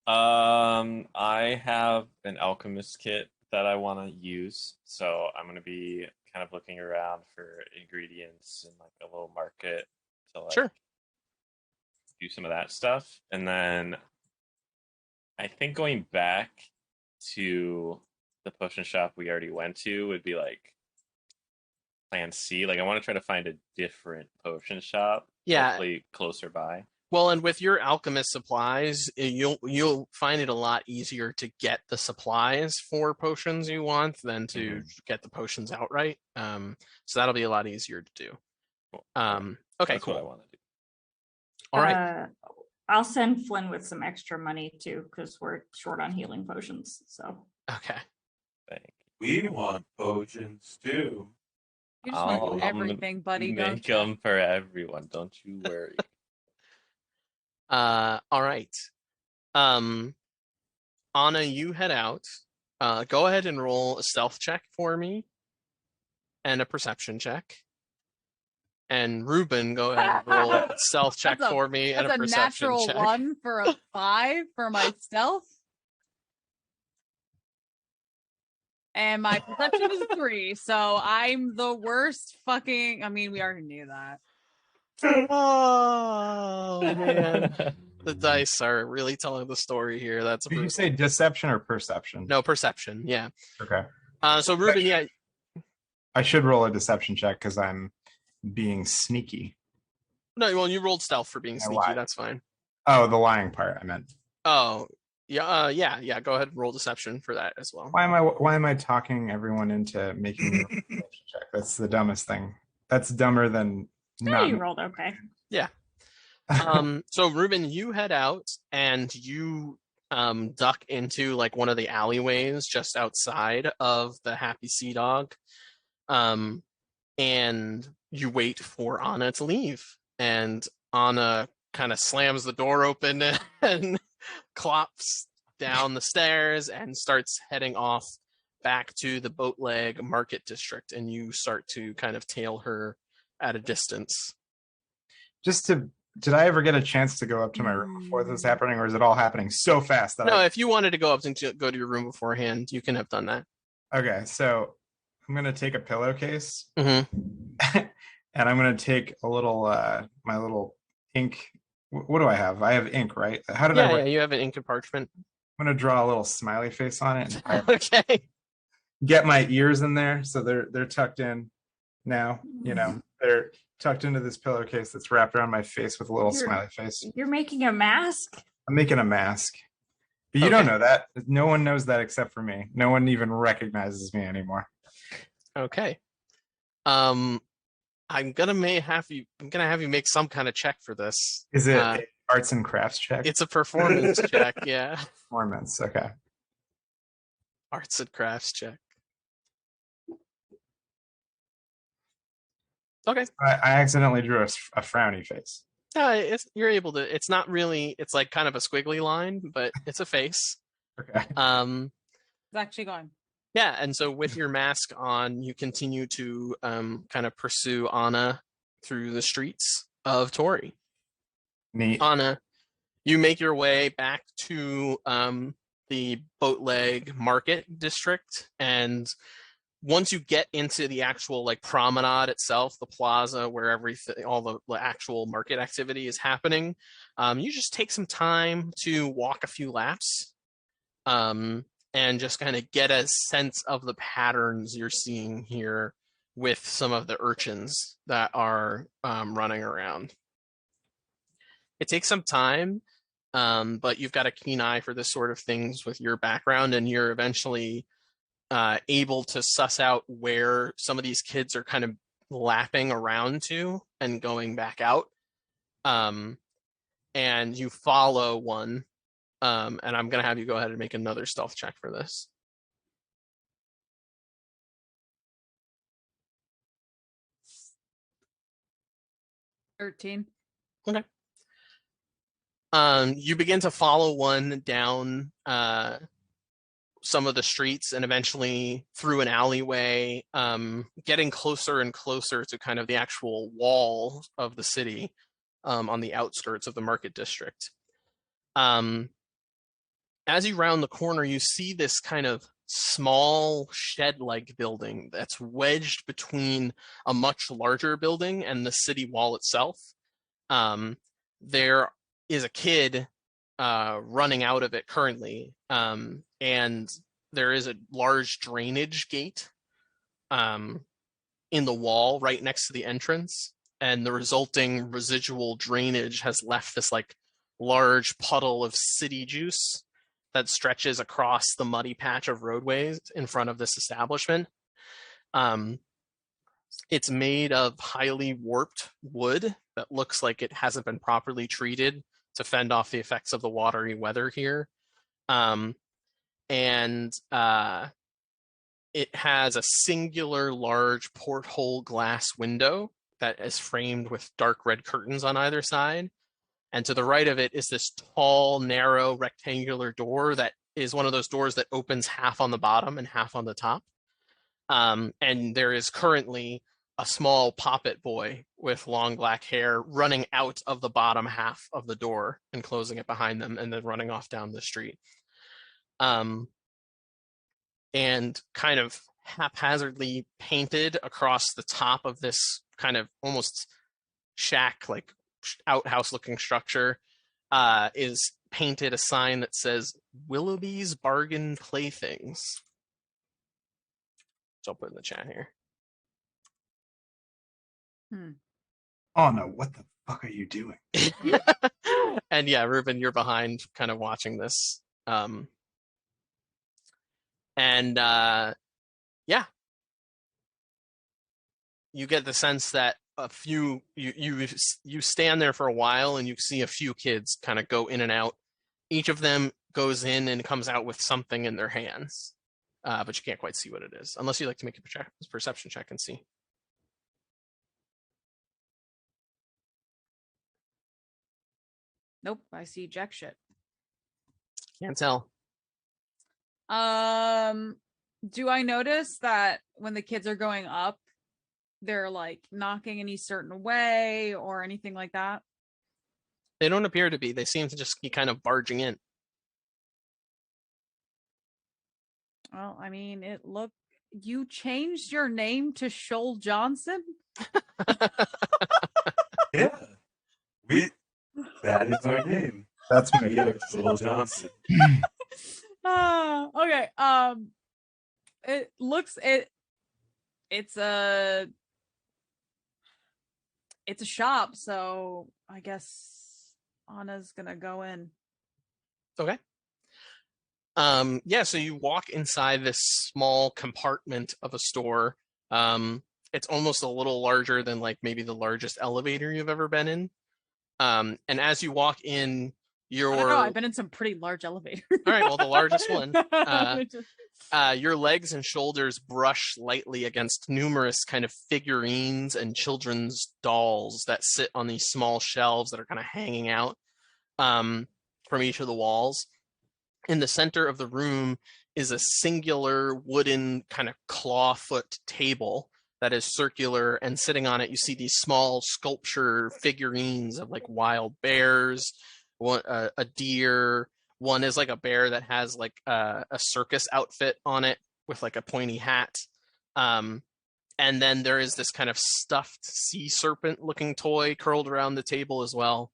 I have an alchemist kit that I want to use, so I'm gonna be kind of looking around for ingredients in like a little market to like Sure. do some of that stuff, and then I think going back to the potion shop we already went to would be like plan C. Like I want to try to find a different potion shop, Yeah. hopefully closer by. Well, and with your alchemist supplies, you'll find it a lot easier to get the supplies for potions you want than to get the potions outright. So that'll be a lot easier to do. Cool. Okay, That's cool. what I want to do. All right. I'll send Flynn with some extra money too, because we're short on healing potions. So Okay. Thank We want potions too. You just want to I'll do everything, buddy. Make Don't you? them for everyone. Don't you worry. All right. Anna, you head out. Go ahead and roll a stealth check for me and a perception check. And Ruben, go ahead and roll a stealth check That's a- for me and a That's a perception natural check. 1 for a 5 for my stealth. And my perception is 3, so I'm the worst fucking. I mean, we already knew that. Oh man, the dice are really telling the story here. That's Did you brutal. say deception or perception? No, perception. Yeah. Okay. So Ruben, yeah, I should roll a deception check because I'm being sneaky. no. Well, you rolled stealth for being I sneaky. lied. That's fine. Oh, the lying part I meant. Oh, yeah. Yeah. Go ahead and roll deception for that as well. Why am I talking everyone into making me roll a deception check? That's the dumbest thing. That's dumber than no, not. you rolled okay. So Ruben, you head out and you duck into like one of the alleyways just outside of the Happy Sea Dog. And you wait for Anna to leave. And Anna kind of slams the door open and clops down the stairs and starts heading off back to the Boatleg Market District. And you start to kind of tail her at a distance. Did I ever get a chance to go up to my room before this was happening, or is it all happening so fast that No, if you wanted to go up and go to your room beforehand, you can have done that. Okay, so I'm gonna take a pillowcase Mm-hmm. and I'm gonna take a little my little ink. What do I have? I have ink, right? How did I Yeah, write? you have an ink and parchment. I'm gonna draw a little smiley face on it and Okay. get my ears in there so they're tucked in now. You know, they're tucked into this pillowcase that's wrapped around my face with a little smiley face. You're making a mask? I'm making a mask. But you don't know that. No one knows that except for me. No one even recognizes me anymore. Okay. I'm gonna have you make some kind of check for this. Is it a arts and crafts check? It's a performance check, yeah. Performance, okay. Arts and crafts check. Okay. I accidentally drew a frowny face. You're able to. It's not really. It's like kind of a squiggly line, but it's a face. Okay. It's actually gone. Yeah, and so with your mask on, you continue to kind of pursue Anna through the streets of Toraigh. Neat. Anna, you make your way back to the Boatleg Market District, and once you get into the actual like promenade itself, the plaza where everything, all the actual market activity is happening, you just take some time to walk a few laps, and just kind of get a sense of the patterns you're seeing here with some of the urchins that are running around. It takes some time, but you've got a keen eye for this sort of things with your background, and you're eventually able to suss out where some of these kids are kind of lapping around to and going back out. And you follow one, and I'm going to have you go ahead and make another stealth check for this. $13. Okay. You begin to follow one down some of the streets and eventually through an alleyway, getting closer and closer to kind of the actual wall of the city, on the outskirts of the market district. As you round the corner, you see this kind of small shed-like building that's wedged between a much larger building and the city wall itself. There is a kid running out of it currently, and there is a large drainage gate in the wall right next to the entrance, and the resulting residual drainage has left this like large puddle of city juice that stretches across the muddy patch of roadways in front of this establishment. It's made of highly warped wood that looks like it hasn't been properly treated to fend off the effects of the watery weather here. And it has a singular large porthole glass window that is framed with dark red curtains on either side. And to the right of it is this tall, narrow, rectangular door that is one of those doors that opens half on the bottom and half on the top. And there is currently a small poppet boy with long black hair running out of the bottom half of the door and closing it behind them and then running off down the street. And kind of haphazardly painted across the top of this kind of almost shack, like outhouse looking structure, is painted a sign that says Willoughby's Bargain Playthings. So I'll put in the chat here. Oh no, what the fuck are you doing? And yeah, Ruben, you're behind kind of watching this. Yeah, you get the sense that you stand there for a while and you see a few kids kind of go in and out. Each of them goes in and comes out with something in their hands, but you can't quite see what it is unless you like to make a perception check and see. Nope, I see jack shit. Can't tell. Do I notice that when the kids are going up, they're like knocking any certain way or anything like that? They don't appear to be. They seem to just be kind of barging in. Well, I mean, you changed your name to Shoal Johnson? Yeah. That is our name. That's my Shoal Johnson. Okay. It's a shop, so I guess Anna's gonna go in. Okay. Yeah, so you walk inside this small compartment of a store. It's almost a little larger than like maybe the largest elevator you've ever been in. And as you walk in, I don't know, I've been in some pretty large elevators. All right, well, the largest one. Your legs and shoulders brush lightly against numerous kind of figurines and children's dolls that sit on these small shelves that are kind of hanging out from each of the walls. In the center of the room is a singular wooden kind of clawfoot table that is circular, and sitting on it you see these small sculpture figurines of like wild bears, a deer. One is like a bear that has like a circus outfit on it with like a pointy hat. And then there is this kind of stuffed sea serpent looking toy curled around the table as well.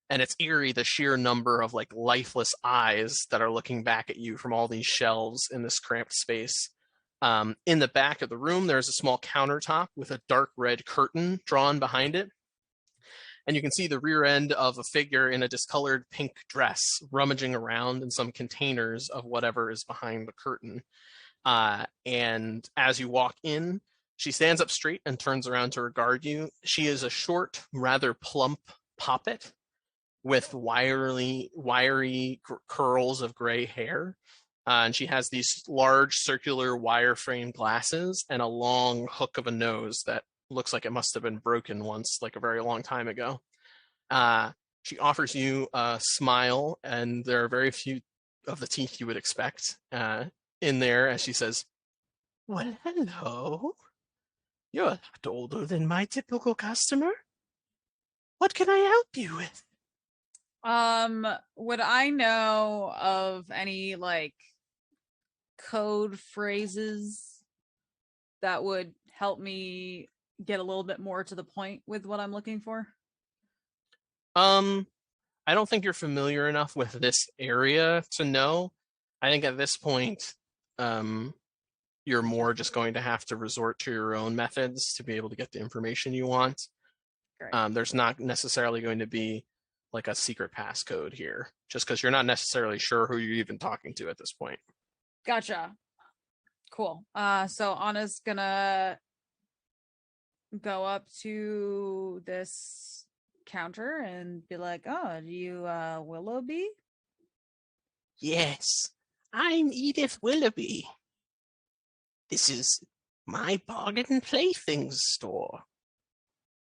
And it's eerie, the sheer number of like lifeless eyes that are looking back at you from all these shelves in this cramped space. In the back of the room, there's a small countertop with a dark red curtain drawn behind it. And you can see the rear end of a figure in a discolored pink dress rummaging around in some containers of whatever is behind the curtain. And as you walk in, she stands up straight and turns around to regard you. She is a short, rather plump poppet with wiry curls of gray hair. And she has these large circular wireframe glasses and a long hook of a nose that looks like it must have been broken once, like a very long time ago. She offers you a smile, and there are very few of the teeth you would expect in there as she says, "Well, hello. You're a lot older than my typical customer. What can I help you with?" Would I know of any like code phrases that would help me get a little bit more to the point with what I'm looking for? I don't think you're familiar enough with this area to know. I think at this point, you're more just going to have to resort to your own methods to be able to get the information you want. Great. There's not necessarily going to be like a secret passcode here, just because you're not necessarily sure who you're even talking to at this point. Gotcha. Cool. So Anna's gonna go up to this counter and be like, "Oh, are you Willoughby?" Yes, I'm Edith Willoughby. This is my bargain and playthings store.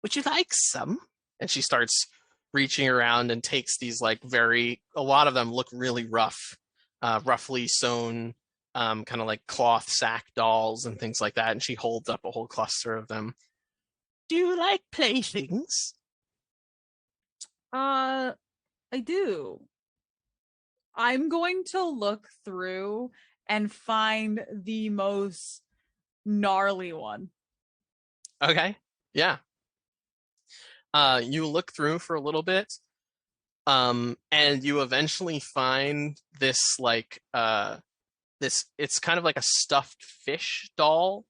Would you like some? And she starts reaching around and takes these like a lot of them look really rough, roughly sewn, kind of like cloth sack dolls and things like that. And she holds up a whole cluster of them. Do you like playthings? I do. I'm going to look through and find the most gnarly one. Okay. Yeah. You look through for a little bit, and you eventually find this like it's kind of like a stuffed fish doll.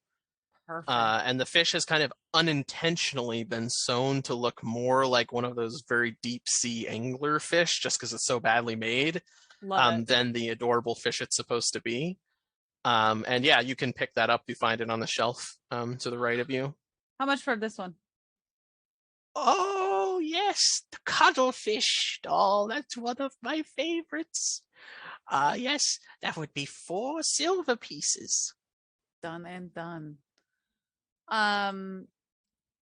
Perfect. And the fish has kind of unintentionally been sewn to look more like one of those very deep sea angler fish, just because it's so badly made, Love it. than the adorable fish it's supposed to be. And yeah, you can pick that up. You find it on the shelf to the right of you. How much for this one? Oh, yes, the cuttlefish doll. That's one of my favorites. Yes, that would be 4 silver pieces. Done and done.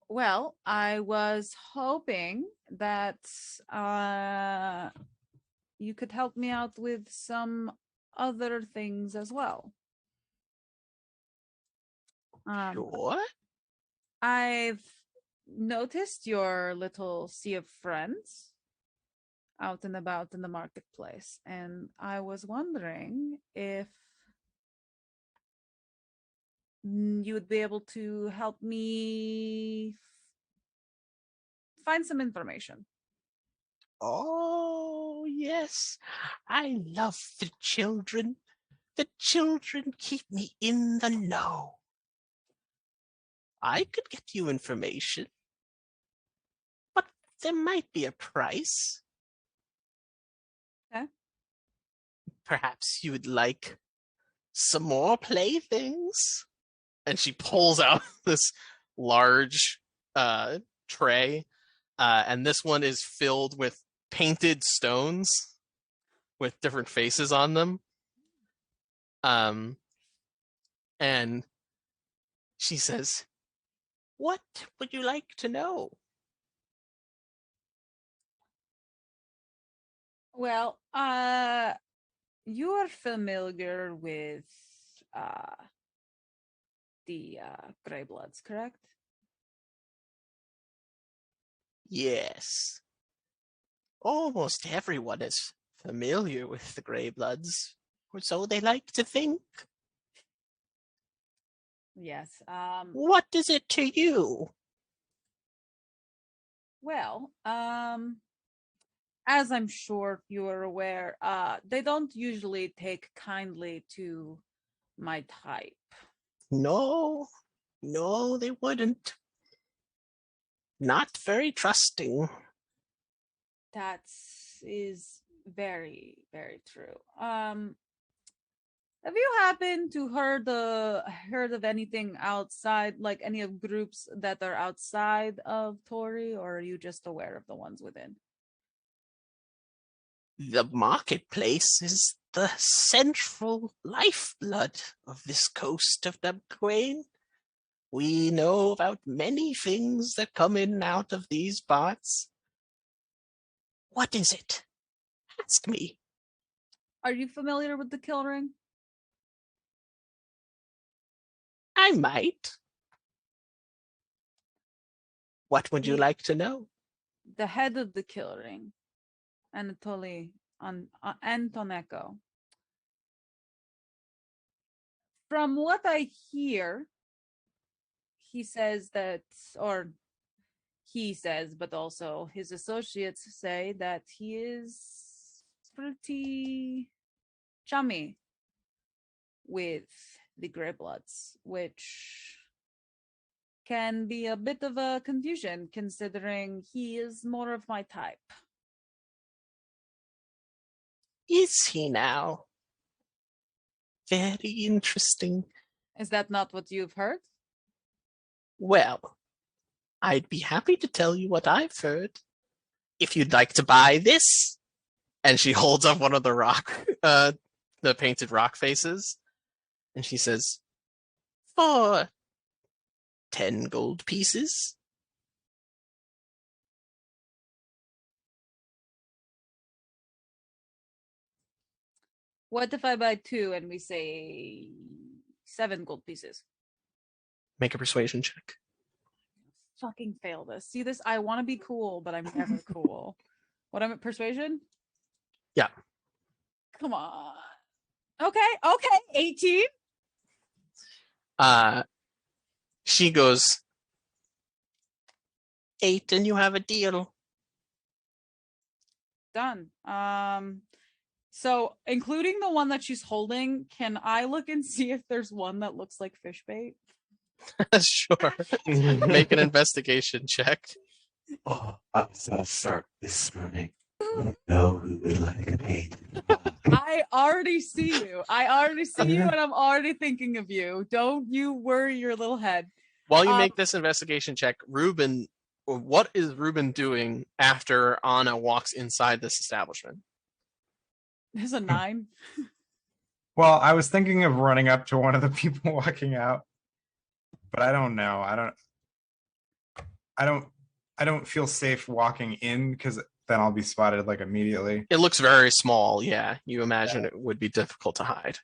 Well, I was hoping that you could help me out with some other things as well. Sure. I've noticed your little sea of friends out and about in the marketplace, and I was wondering if you would be able to help me find some information. Oh, yes. I love the children. The children keep me in the know. I could get you information, but there might be a price. Okay. Perhaps you would like some more playthings? And she pulls out this large tray, and this one is filled with painted stones with different faces on them. And she says, "What would you like to know?" Well, you are familiar with the Greybloods, correct? Yes. Almost everyone is familiar with the Greybloods, or so they like to think. Yes. What is it to you? Well, as I'm sure you are aware, they don't usually take kindly to my type. No, they wouldn't. Not very trusting. That is very, very true. Have you happened to heard of anything outside, like any of groups that are outside of Toraigh, or are you just aware of the ones within? The marketplace is the central lifeblood of this coast of Dubquain. We know about many things that come in and out of these parts. What is it? Ask me. Are you familiar with the Kill Ring? I might. What would you like to know? The head of the Kill Ring, Anatoly Antoneko. From what I hear, he says, but also his associates say that he is pretty chummy with the Greybloods, which can be a bit of a confusion considering he is more of my type. Is he now? Very interesting. Is that not what you've heard? Well, I'd be happy to tell you what I've heard. If you'd like to buy this. And she holds up one of the painted rock faces. And she says, for 10 gold pieces. What if I buy 2 and we say 7 gold pieces? Make a persuasion check. Fucking fail this. See this? I want to be cool, but I'm never cool. What am I? Persuasion? Yeah. Come on. Okay. 18. She goes, 8 and you have a deal. Done. So including the one that she's holding, can I look and see if there's one that looks like fish bait? Sure. Make an investigation check. Oh, I saw a shark this morning. No, who would like a paint? I already see you. And I'm already thinking of you. Don't you worry your little head. While you make this investigation check, Ruben, what is Ruben doing after Anna walks inside this establishment? There's a 9. Well, I was thinking of running up to one of the people walking out, but I don't know. I don't feel safe walking in because then I'll be spotted like immediately. It looks very small. Yeah, you imagine it would be difficult to hide.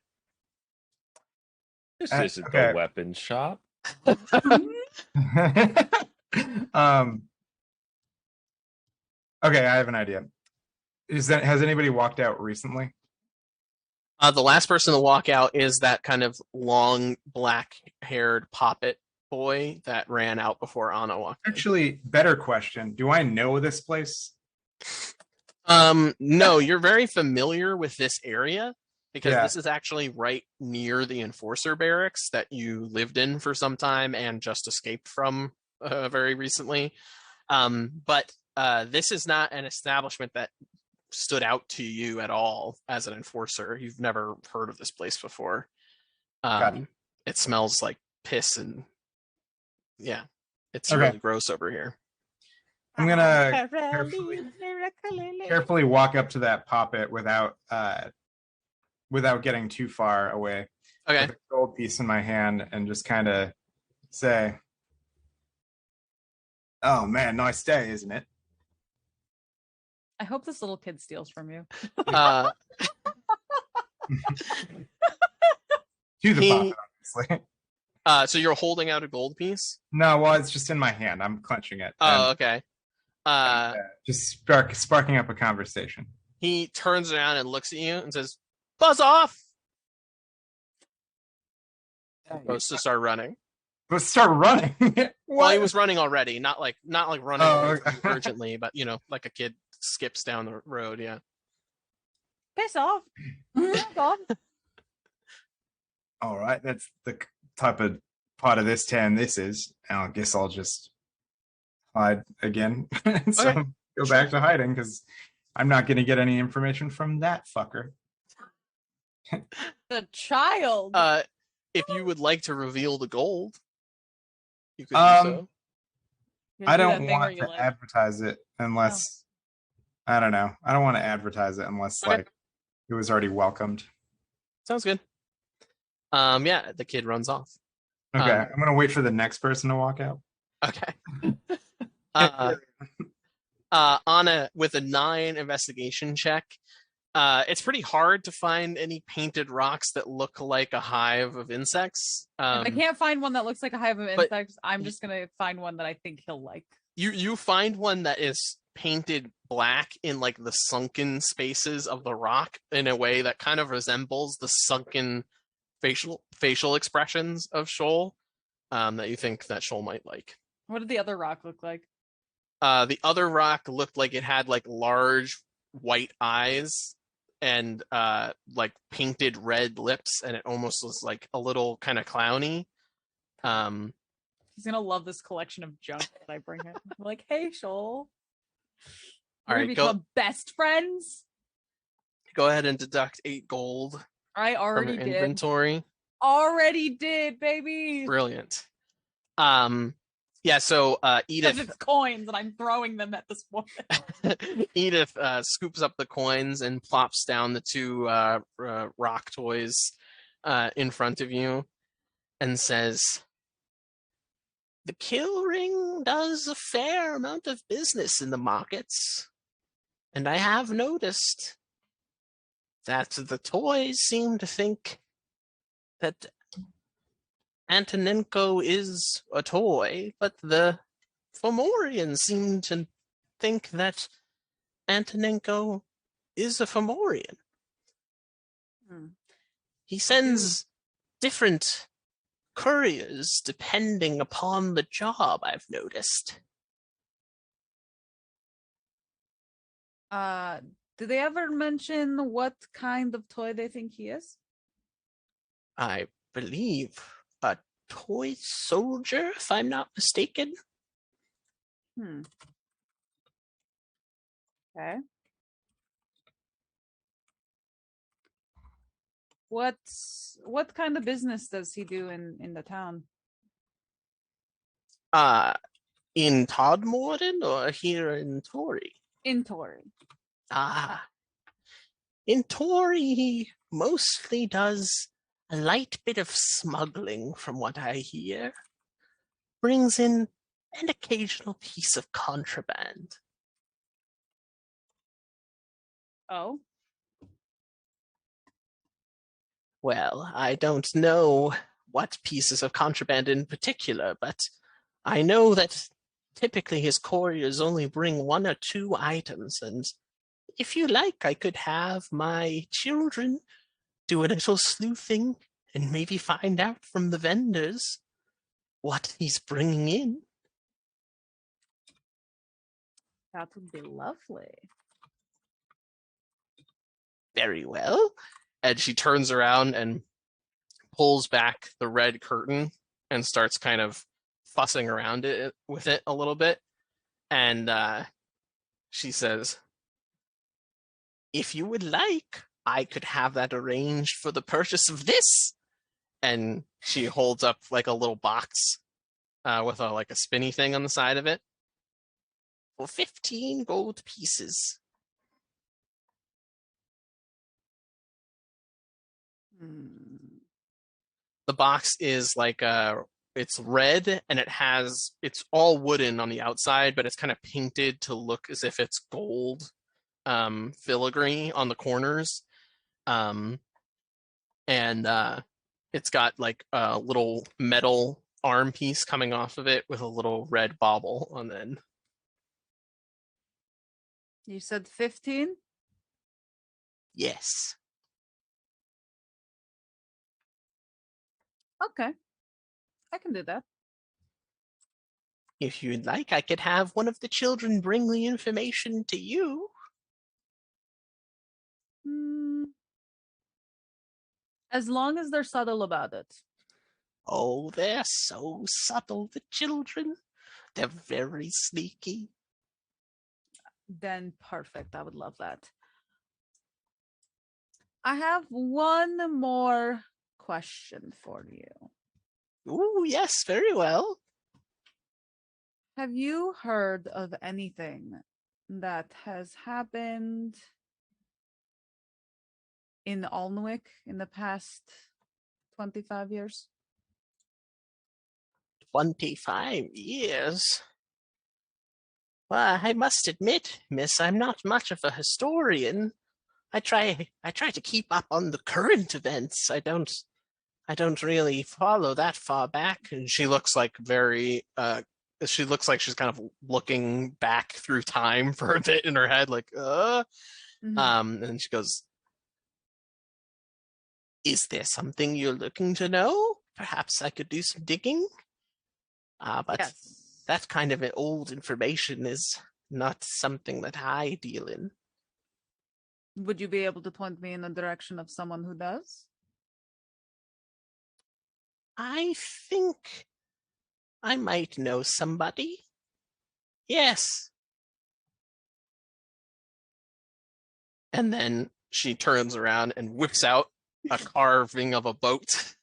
This isn't okay. the weapon shop. Okay, I have an idea. Has anybody walked out recently? The last person to walk out is that kind of long, black-haired poppet boy that ran out before Anna walked in. Actually, better question. Do I know this place? No, you're very familiar with this area because this is actually right near the Enforcer barracks that you lived in for some time and just escaped from very recently. But this is not an establishment that stood out to you at all as an enforcer. You've never heard of this place before. It smells like piss and it's really gross over here. I'm gonna carefully walk up to that poppet without getting too far away. Okay. With a gold piece in my hand and just kind of say, "Oh man, nice day, isn't it?" I hope this little kid steals from you. To the poppet, obviously. So you're holding out a gold piece? No, well, it's just in my hand. I'm clenching it. Oh, okay. Just sparking up a conversation. He turns around and looks at you and says, "Buzz off!" Supposed to start running. Let's start running. Well, he What? was running already, not like running Oh, away from you okay. urgently, but like a kid skips down the road. Yeah. Piss off. Piss off. All right, that's the type of part of this town this is. And I guess I'll just hide again. So Okay, go sure. back to hiding because I'm not going to get any information from that fucker. The child. If you would like to reveal the gold, you could do so. You I do that don't thing where want you, to like- advertise it unless I don't know. I don't want to advertise it unless Okay. like it was already welcomed. Sounds good. Yeah, the kid runs off. Okay, I'm gonna wait for the next person to walk out. Okay. With a 9 investigation check, it's pretty hard to find any painted rocks that look like a hive of insects. If I can't find one that looks like a hive of but- insects, I'm just gonna find one that I think he'll like. You find one that is painted black in like the sunken spaces of the rock in a way that kind of resembles the sunken facial expressions of Shoal, that you think that Shoal might like. What did the other rock look like? The other rock looked like it had like large white eyes and like painted red lips, and it almost was like a little kind of clowny. He's gonna love this collection of junk that I bring him. I'm like, hey, Shoal. All We're right, gonna become best friends. go ahead and deduct 8 gold I from already your did. inventory. Already did, baby. Brilliant. Yeah, so Because Edith it's coins and I'm throwing them at this woman. Edith scoops up the coins and plops down the 2 rock toys in front of you and says, "The kill ring does a fair amount of business in the markets, and I have noticed that the toys seem to think that Antonenko is a toy, but the Fomorians seem to think that Antonenko is a Fomorian. He sends different couriers depending upon the job, I've noticed." Do they ever mention what kind of toy they think he is? I believe a toy soldier, if I'm not mistaken. Okay. What kind of business does he do in the town? In Todmorden or here in Toraigh? In Toraigh. In Toraigh, he mostly does a light bit of smuggling, from what I hear. Brings in an occasional piece of contraband. Oh. Well, I don't know what pieces of contraband in particular, but I know that typically his couriers only bring 1 or 2 items, and if you like, I could have my children do a little sleuthing and maybe find out from the vendors what he's bringing in. That would be lovely. Very well. And she turns around and pulls back the red curtain and starts kind of fussing around with it a little bit. And she says, "If you would like, I could have that arranged for the purchase of this." And she holds up like a little box with a spinny thing on the side of it for 15 gold pieces. The box is like it's red and it's all wooden on the outside, but it's kind of painted to look as if it's gold filigree on the corners. And it's got like a little metal arm piece coming off of it with a little red bauble on the end. You said 15? Yes. Okay. I can do that. If you'd like, I could have one of the children bring the information to you. As long as they're subtle about it. Oh, they're so subtle, the children. They're very sneaky. Then perfect. I would love that. I have one more question for you. Ooh, yes, very well. Have you heard of anything that has happened in Alnwick in the past 25 years? 25 years. Well, I must admit, miss, I'm not much of a historian. I try to keep up on the current events. I don't really follow that far back. And she looks like she looks like she's kind of looking back through time for a bit in her head, like, and she goes, is there something you're looking to know? Perhaps I could do some digging. But Yes. that kind of old information is not something that I deal in. Would you be able to point me in the direction of someone who does? I think I might know somebody. Yes. And then she turns around and whips out a carving of a boat.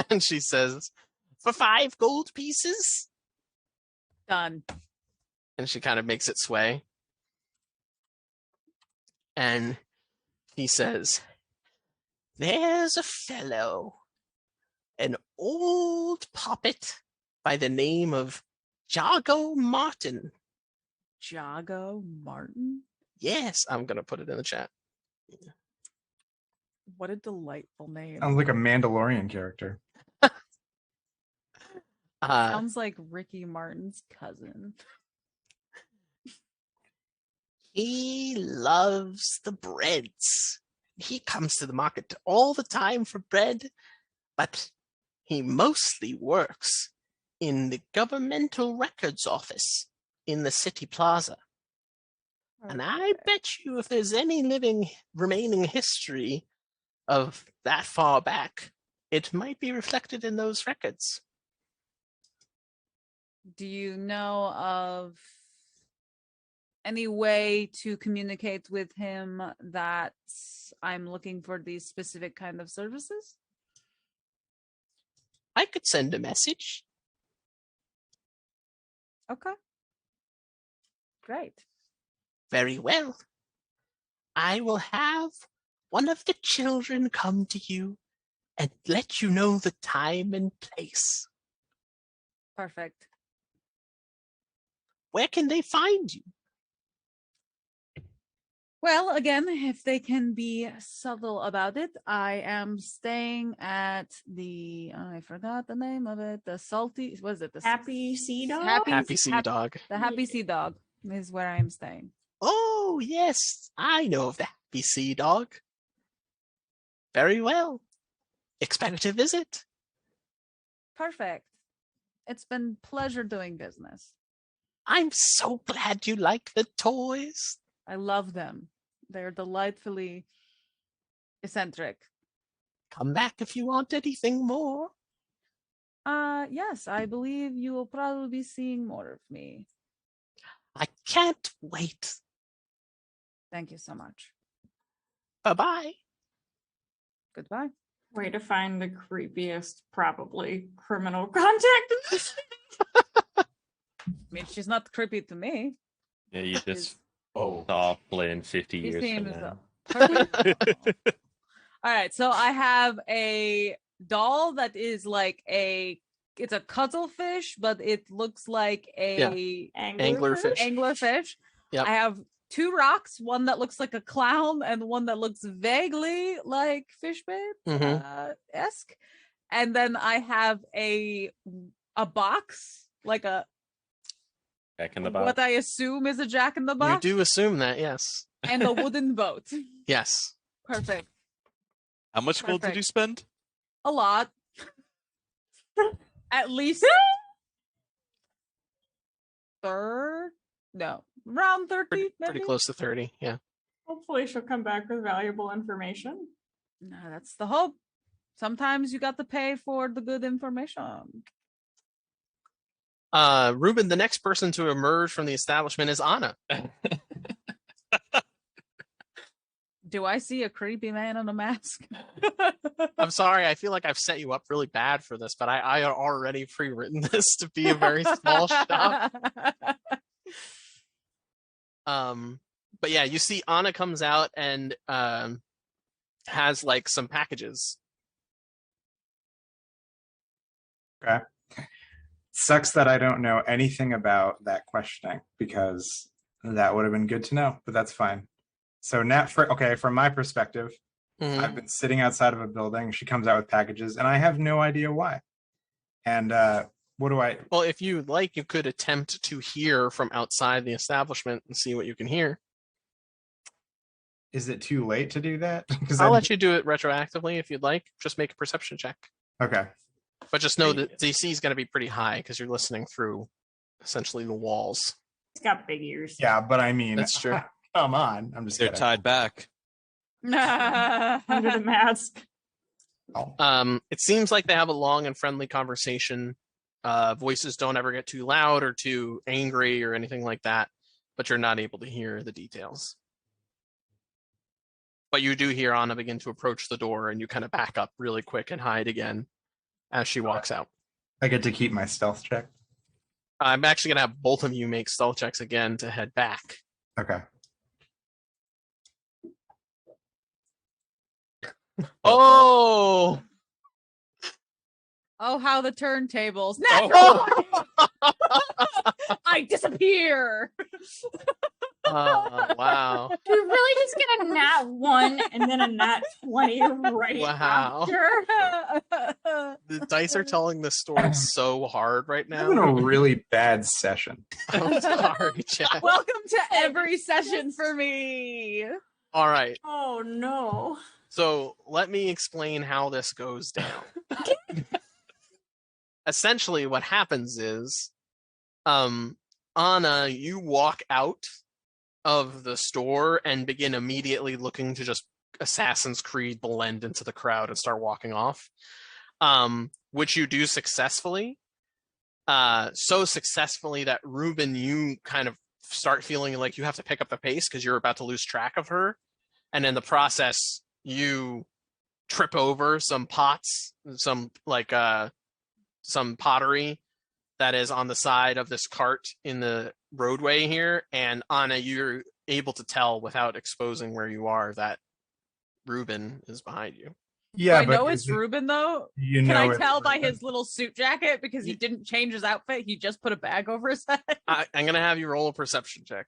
And she says, for 5 gold pieces? Done. And she kind of makes it sway. And he says, there's a fellow, an old puppet by the name of Jago Martin. Jago Martin? Yes, I'm going to put it in the chat. What a delightful name. Sounds like a Mandalorian character. Sounds like Ricky Martin's cousin. He loves the breads. He comes to the market all the time for bread, but he mostly works in the governmental records office in the city plaza. And I bet you if there's any remaining history of that far back, it might be reflected in those records. Do you know of any way to communicate with him that I'm looking for these specific kind of services? I could send a message. Okay. Great. Very well. I will have one of the children come to you and let you know the time and place. Perfect. Where can they find you? Well, again, if they can be subtle about it, I am staying at I forgot the name of it. The salty, what is it? The Happy Sea Dog? Happy Sea Dog. The Happy Sea Dog is where I am staying. Oh, yes, I know of the Happy Sea Dog. Very well. Expect a visit. Perfect. It's been pleasure doing business. I'm so glad you like the toys. I love them. They're delightfully eccentric. Come back if you want anything more. Yes, I believe you will probably be seeing more of me. I can't wait. Thank you so much. Bye-bye. Goodbye. Way to find the creepiest, probably, criminal contact in this. I mean, she's not creepy to me. Yeah, you just Oh, saw Flynn 50 He years seems from now. perfect. All right, so I have a doll that is like it's a cuttlefish, but it looks like a Anglerfish. anglerfish. Yep. I have 2 rocks, one that looks like a clown and one that looks vaguely like fishbait esque. And then I have a box, like a Back in the box. what I assume is a Jack in the You Box, do assume that, yes. and a wooden boat. Yes. Perfect. How much gold did you Perfect. spend? a lot. At least around 30, Pretty maybe. close to 30. Yeah. Hopefully she'll come back with valuable information. No, that's the hope. Sometimes you got to pay for the good information. Ruben, the next person to emerge from the establishment is Anna. Do I see a creepy man in a mask? I'm sorry, I feel like I've set you up really bad for this, but I had already pre-written this to be a very small shop. But yeah, you see Anna comes out and has like some packages. Okay. Sucks that I don't know anything about that questioning, because that would have been good to know, but that's fine. So now, from my perspective, Mhm. I've been sitting outside of a building. She comes out with packages, and I have no idea why. And what do I? Well, if you like, you could attempt to hear from outside the establishment and see what you can hear. Is it too late to do that? Because I'll let you do it retroactively if you'd like. Just make a perception check. Okay. But just know that DC is going to be pretty high because you're listening through essentially the walls. He's got big ears. Yeah, but I mean, That's true. Come on, I'm just They're kidding. tied back. Under the mask. Oh. It seems like they have a long and friendly conversation. Voices don't ever get too loud or too angry or anything like that, but you're not able to hear the details. But you do hear Anna begin to approach the door, and you kind of back up really quick and hide again as she walks out. I get to keep my stealth check. I'm actually going to have both of you make stealth checks again to head back. Okay. Oh! Oh, how the turntables. Oh. I disappear. Wow. You're really just get a nat 1 and then a nat 20 right Wow. after. The dice are telling this story so hard right I'm having now. a really bad session. I'm sorry, Jack. Welcome to every session for me. All right. Oh no. So let me explain how this goes down. Essentially, what happens is, Anna, you walk out of the store and begin immediately looking to just Assassin's Creed blend into the crowd and start walking off, which you do successfully. So successfully that Ruben, you kind of start feeling like you have to pick up the pace because you're about to lose track of her. And in the process, you trip over some pots, some pottery that is on the side of this cart in the roadway here. And Anna, you're able to tell without exposing where you are that Ruben is behind you. Yeah, I but know it's Ruben though. You Can know I it's tell by Ruben. his little suit jacket because he didn't change his outfit? He just put a bag over his head. I'm going to have you roll a perception check.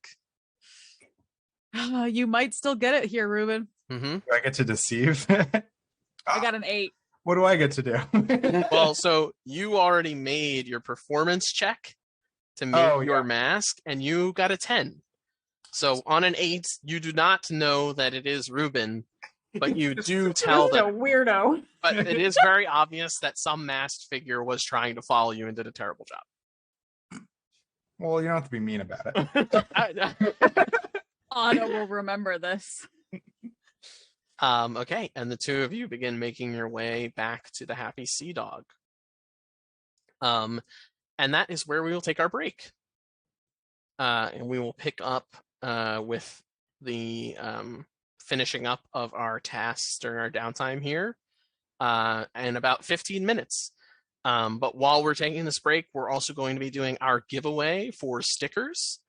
You might still get it here, Ruben. Mm-hmm. Do I get to deceive? I got an 8. What do I get to do? Well, so you already made your performance check to make your mask, and you got a 10. So on an 8, you do not know that it is Ruben, but you do tell Just a that. weirdo. But it is very obvious that some masked figure was trying to follow you and did a terrible job. Well, you don't have to be mean about it. Anna will remember this. Okay, and the two of you begin making your way back to the Happy Sea Dog. And that is where we will take our break. And we will pick up with the finishing up of our tasks during our downtime here in about 15 minutes. But while we're taking this break, we're also going to be doing our giveaway for stickers.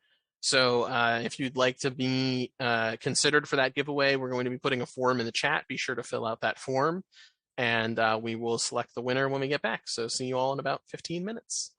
So if you'd like to be considered for that giveaway, we're going to be putting a form in the chat. Be sure to fill out that form, and we will select the winner when we get back. So see you all in about 15 minutes.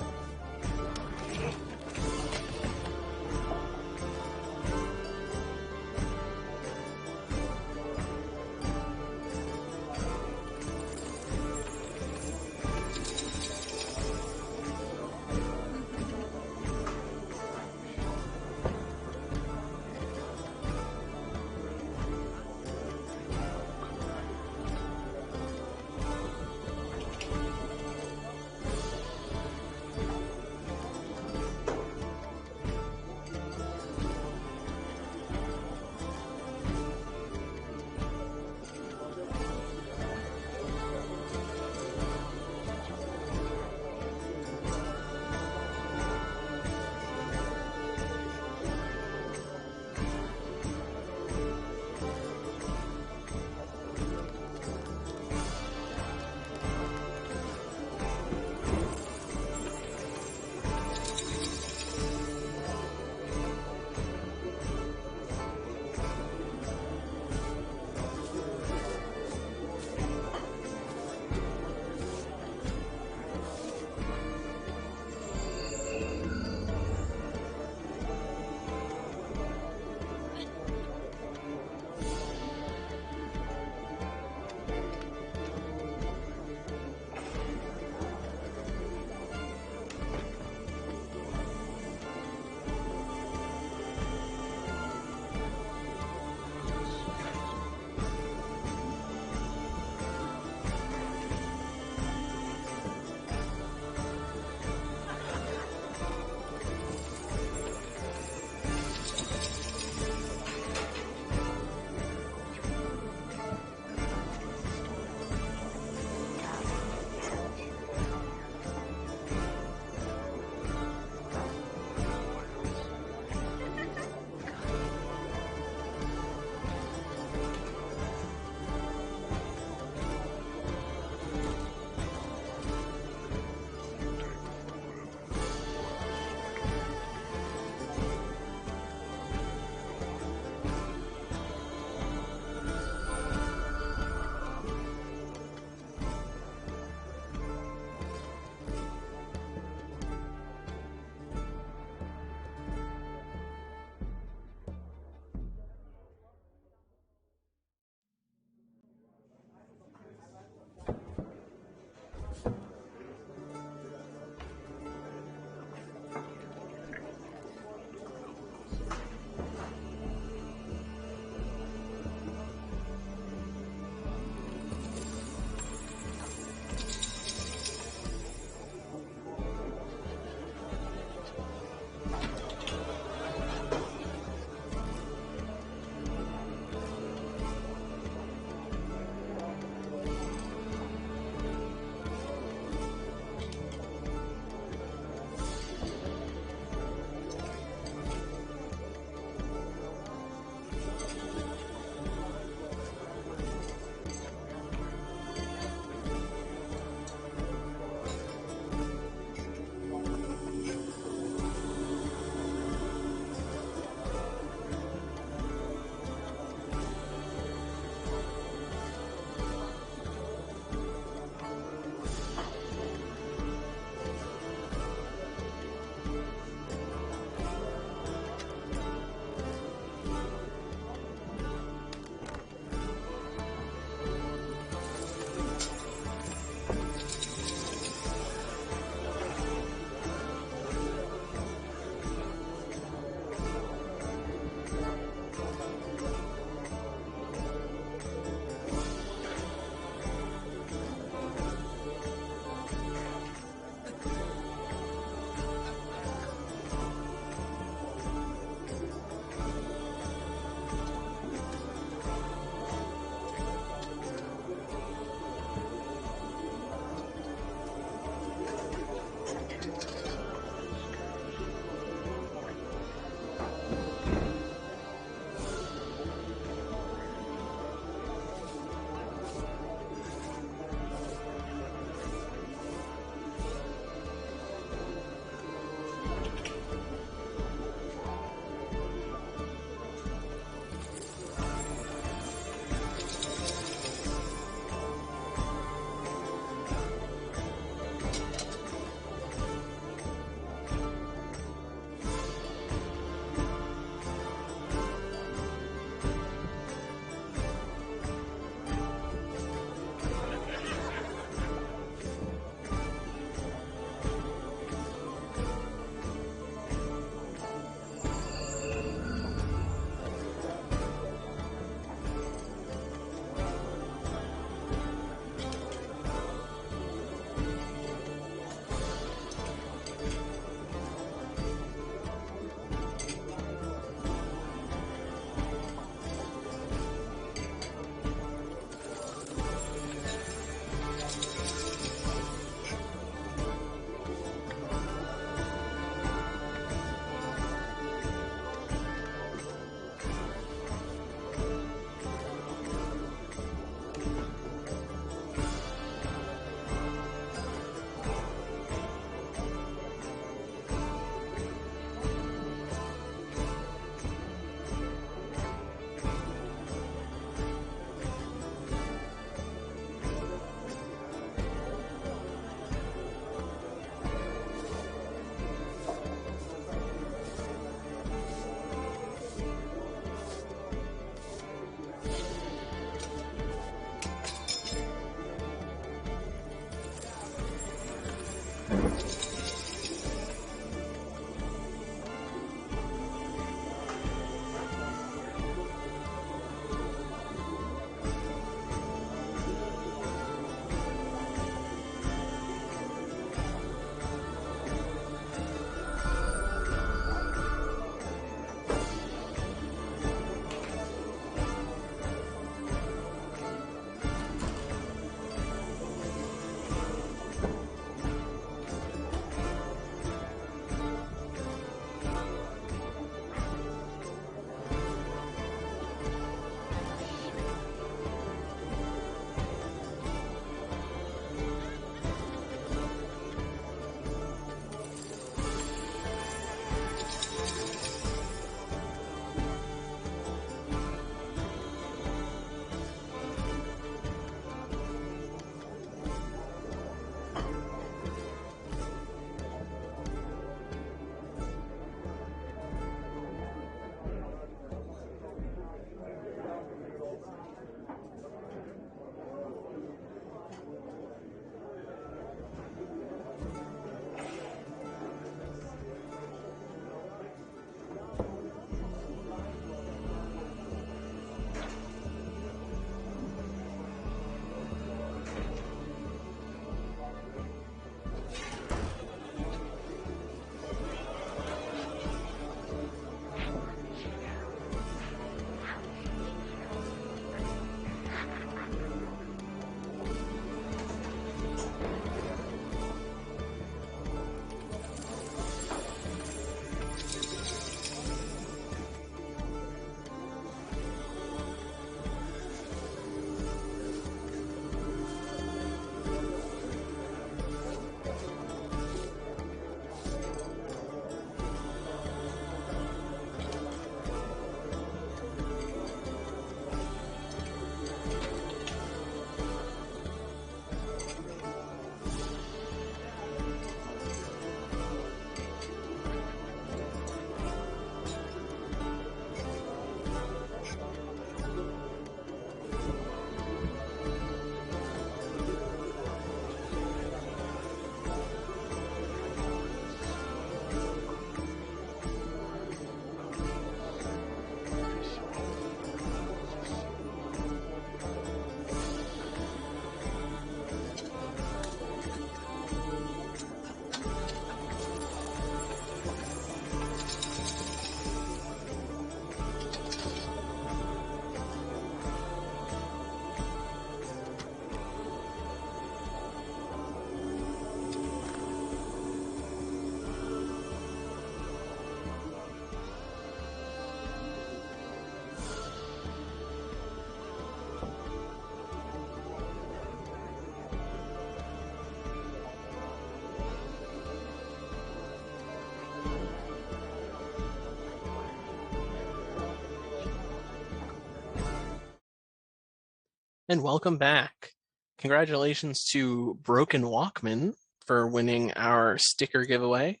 And welcome back. Congratulations to Broken Walkman for winning our sticker giveaway.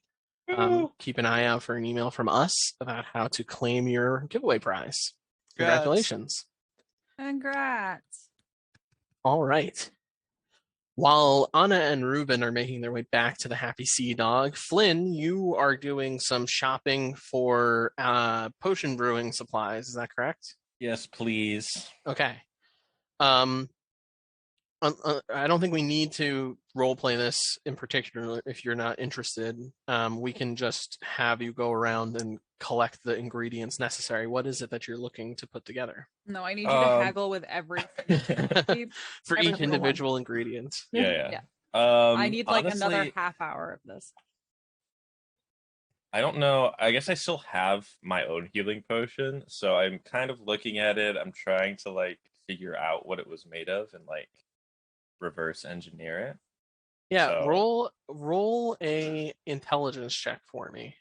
Keep an eye out for an email from us about how to claim your giveaway prize. Congratulations. Congrats. All right. While Anna and Ruben are making their way back to the Happy Sea Dog, Flynn, you are doing some shopping for potion brewing supplies. Is that correct? Yes, please. Okay. I don't think we need to role play this in particular if you're not interested. We can just have you go around and collect the ingredients necessary. What is it that you're looking to put together? No, I need you to haggle with everything. For Every each individual ingredient. Yeah. I need like honestly, another half hour of this. I don't know. I guess I still have my own healing potion, so I'm kind of looking at it. I'm trying to like figure out what it was made of and like reverse engineer it. Yeah, So- roll a intelligence check for me.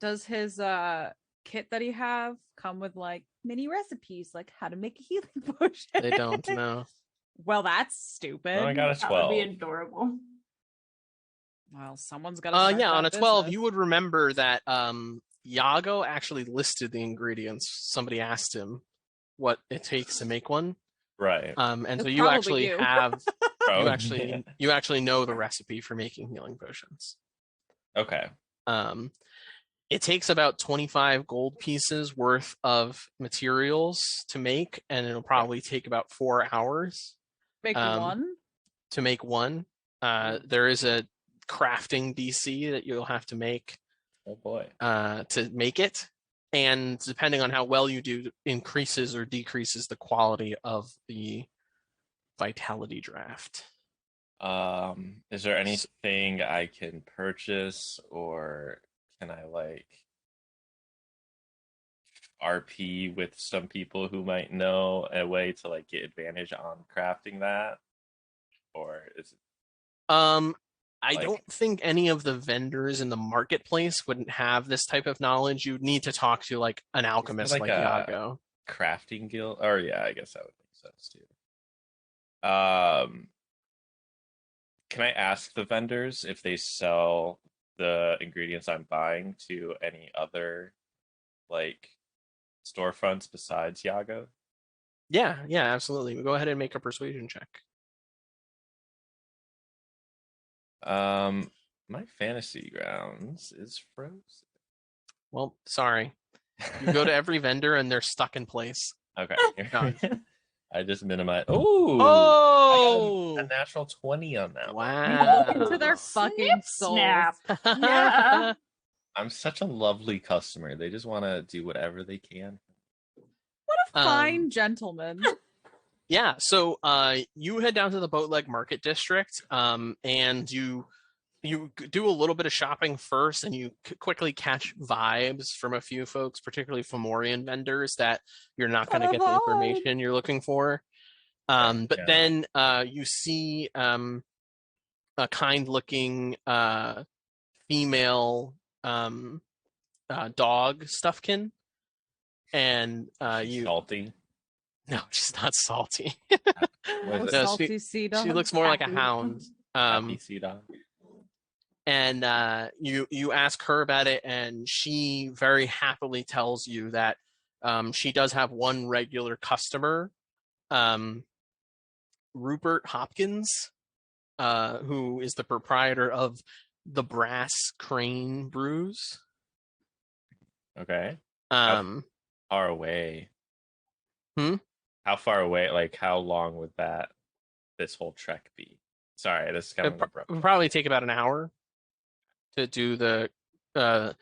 Does his kit that he have come with like mini recipes, like how to make a healing potion? They don't know. Well, that's stupid. Oh, I got a That would 12. be adorable. Well, someone's got to. Yeah, on a 12, you would remember that Iago actually listed the ingredients. Somebody asked him what it takes to make one. Right. And so It's you probably actually you. have Oh, you actually know the recipe for making healing potions. Okay. It takes about 25 gold pieces worth of materials to make, and it'll probably take about 4 hours Make one. to make one. There is a crafting DC that you'll have to make Oh boy. to make it, and depending on how well you do, increases or decreases the quality of the vitality draft. Is there anything I can purchase, or can I like RP with some people who might know a way to like get advantage on crafting that? Or is it I like- don't think any of the vendors in the marketplace wouldn't have this type of knowledge. You'd need to talk to like an alchemist like like a- Yago. crafting guild? Or yeah, I guess that would make sense too. Can I ask the vendors if they sell the ingredients I'm buying to any other like storefronts besides Yago? Yeah, absolutely. Go ahead and make a persuasion check. My fantasy grounds is frozen. Well, sorry. You go to every vendor and they're stuck in place. Okay. No. I just minimize. Ooh. Oh, I got a natural 20 on that one. wow. Into their fucking souls. Snap. Yeah. I'm such a lovely customer. They just want to do whatever they can. What a fine Um, gentleman. Yeah, so you head down to the Boatleg Market District, and you do a little bit of shopping first, and you quickly catch vibes from a few folks, particularly Fomorian vendors, that you're not going to What a get the vibe. information you're looking for. But Yeah. then you see a kind-looking female dog stuffkin, and you Salty. no, she's not salty. What is No, it? Salty sea dog. She looks more like a Happy. hound. Happy sea dog. And you ask her about it, and she very happily tells you that she does have one regular customer, Rupert Hopkins, who is the proprietor of the Brass Crane Brews. Okay. Um, Far away. Hmm? How far away? Like, how long would this whole trek be? Sorry, this is kind it of abrupt. would probably take about an hour to do the to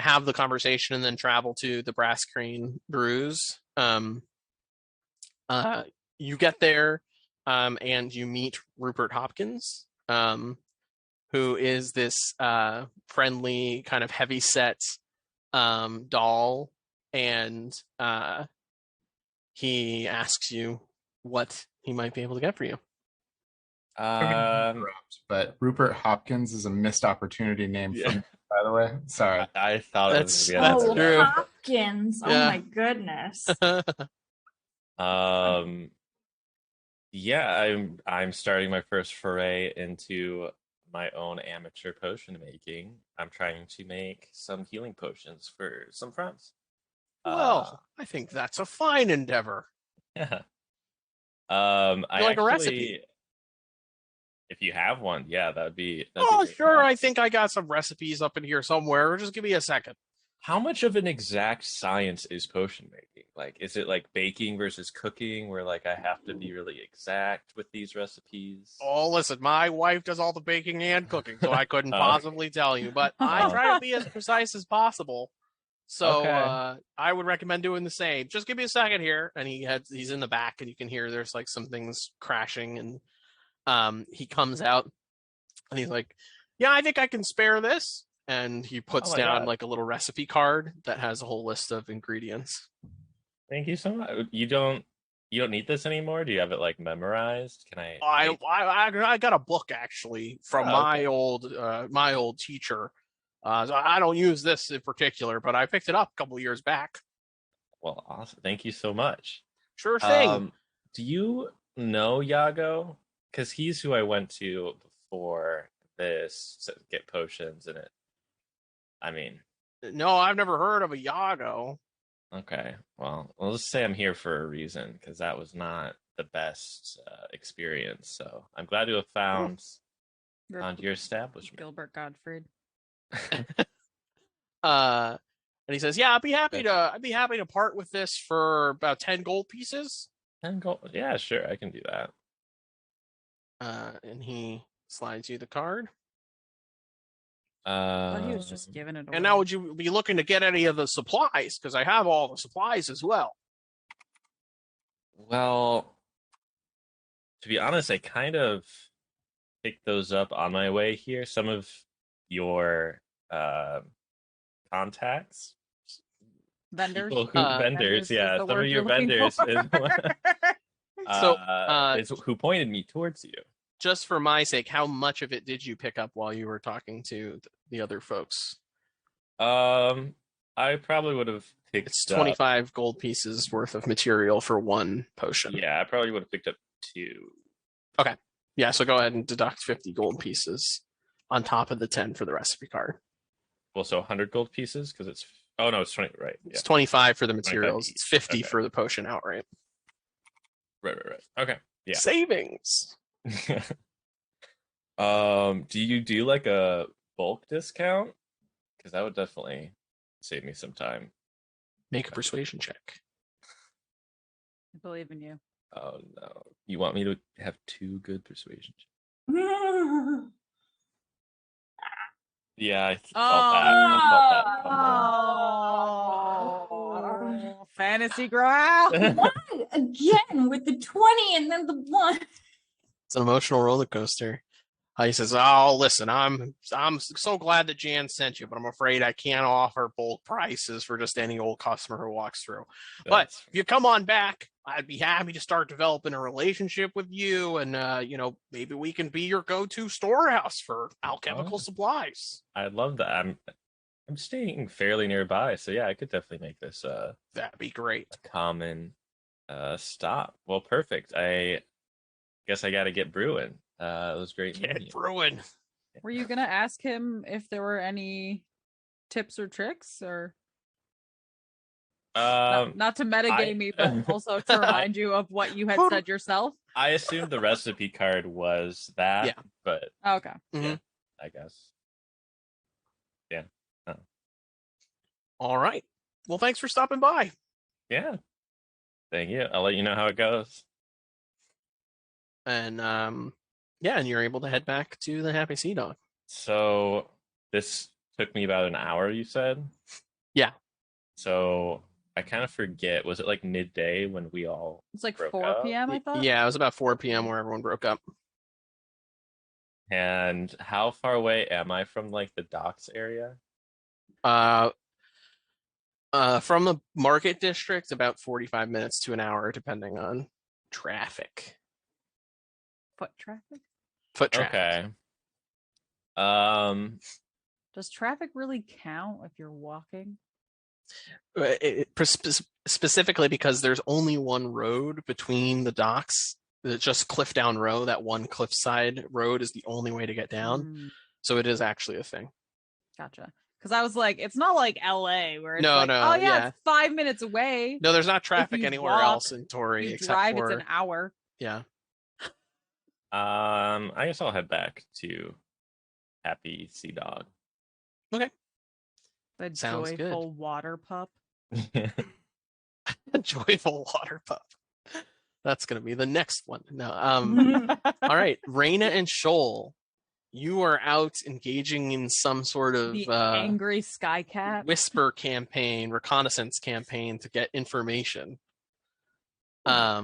have the conversation and then travel to the Brass Crane Brews. You get there, and you meet Rupert Hopkins, who is this friendly, kind of heavy-set doll, and he asks you what he might be able to get for you. But Rupert Hopkins is a missed opportunity name for Yeah. me, by the way. Sorry. I thought it was That's- gonna be that's Oh, another. true. Hopkins. Oh Yeah. my goodness. Yeah, I'm starting my first foray into my own amateur potion making. I'm trying to make some healing potions for some friends. Well, I think that's a fine endeavor. Yeah. You like a recipe? If you have one, yeah, that'd be Oh, great. sure. I think I got some recipes up in here somewhere. Just give me a second. How much of an exact science is potion making? Like, is it like baking versus cooking, where like I have to be really exact with these recipes? Oh, listen, my wife does all the baking and cooking, so I couldn't Oh. possibly tell you, but I Oh. try to be as precise as possible. So Okay. I would recommend doing the same. Just give me a second here. And he's in the back, and you can hear there's like some things crashing, and he comes out and he's like, "Yeah, I think I can spare this." And he puts Oh my down God. like a little recipe card that has a whole list of ingredients. Thank you so much. You don't need this anymore? Do you have it like memorized? Can I? I got a book actually from Oh, okay. my old teacher. So I don't use this in particular, but I picked it up a couple years back. Well, awesome. Thank you so much. Sure thing. Do you know Yago? Because he's who I went to before this to get potions in it. I mean, No, I've never heard of a Yago. okay. Well, I'll just say I'm here for a reason, because that was not the best experience. So I'm glad to have found Rip your establishment. Gilbert Gottfried. And he says, "Yeah, I'd be happy to part with this for about 10 gold pieces." 10 gold. Yeah, sure, I can do that. And he slides you the card. I thought he was just giving it away. And now, would you be looking to get any of the supplies? Because I have all the supplies as well. Well, to be honest, I kind of picked those up on my way here. Some of your contacts, Vendors. vendors, yeah, some of your vendors is who pointed me towards you. Just for my sake, how much of it did you pick up while you were talking to the other folks? I probably would have picked. It's 25 gold pieces worth of material for one potion. Yeah, I probably would have picked up 2. Okay. Yeah, so go ahead and deduct 50 gold pieces on top of the 10 for the recipe card. Well, so 100 gold pieces because it's. Oh no, it's 20. Right. It's 25 for the materials. It's 50 okay. for the potion outright. Right. Okay. Yeah. Savings. Do you do like a bulk discount? Because that would definitely save me some time. Make a persuasion check. I believe in you. Oh no! You want me to have 2 good persuasion checks? Yeah, I felt that. Oh, fantasy growl. Why again with the 20 and then the 1? It's an emotional roller coaster. He says, "Oh, listen, I'm so glad that Jan sent you, but I'm afraid I can't offer bulk prices for just any old customer who walks through. But if you come on back, I'd be happy to start developing a relationship with you, and maybe we can be your go-to storehouse for alchemical supplies." I love that. I'm staying fairly nearby, so yeah, I could definitely make this That'd be great. a common stop. Well, perfect. I guess I got to get brewing. It was great. Get brewing. Were you gonna ask him if there were any tips or tricks, or not to metagame me, but also to remind you of what you had said yourself? I assumed the recipe card was that, Yeah. but Okay. Mm-hmm. I guess. Yeah. All right. Well, thanks for stopping by. Yeah. Thank you. I'll let you know how it goes. And and you're able to head back to the Happy Sea Dog. So this took me about an hour, you said? Yeah. So I kind of forget. Was it like midday when we all It's like broke 4 up? p.m. I thought. Yeah, it was about 4 p.m. where everyone broke up. And how far away am I from like the docks area? From the market district, about 45 minutes to an hour, depending on traffic. Foot traffic. Foot traffic. Okay. Does traffic really count if you're walking? Specifically because there's only one road between the docks. It's just Cliff Down Row. That one cliffside road is the only way to get down. So it is actually a thing. Gotcha. Because I was like, it's not like LA where it's yeah. it's 5 minutes away. No, there's not traffic anywhere else in Toraigh You except drive, for it's an hour. Yeah. I guess I'll head back to Happy Sea Dog. Okay. The Sounds joyful good. water pup. Joyful water pup. That's gonna be the next one. No. All right, Raina and Shoal, you are out engaging in some sort of The angry sky cat. whisper campaign, reconnaissance campaign to get information. I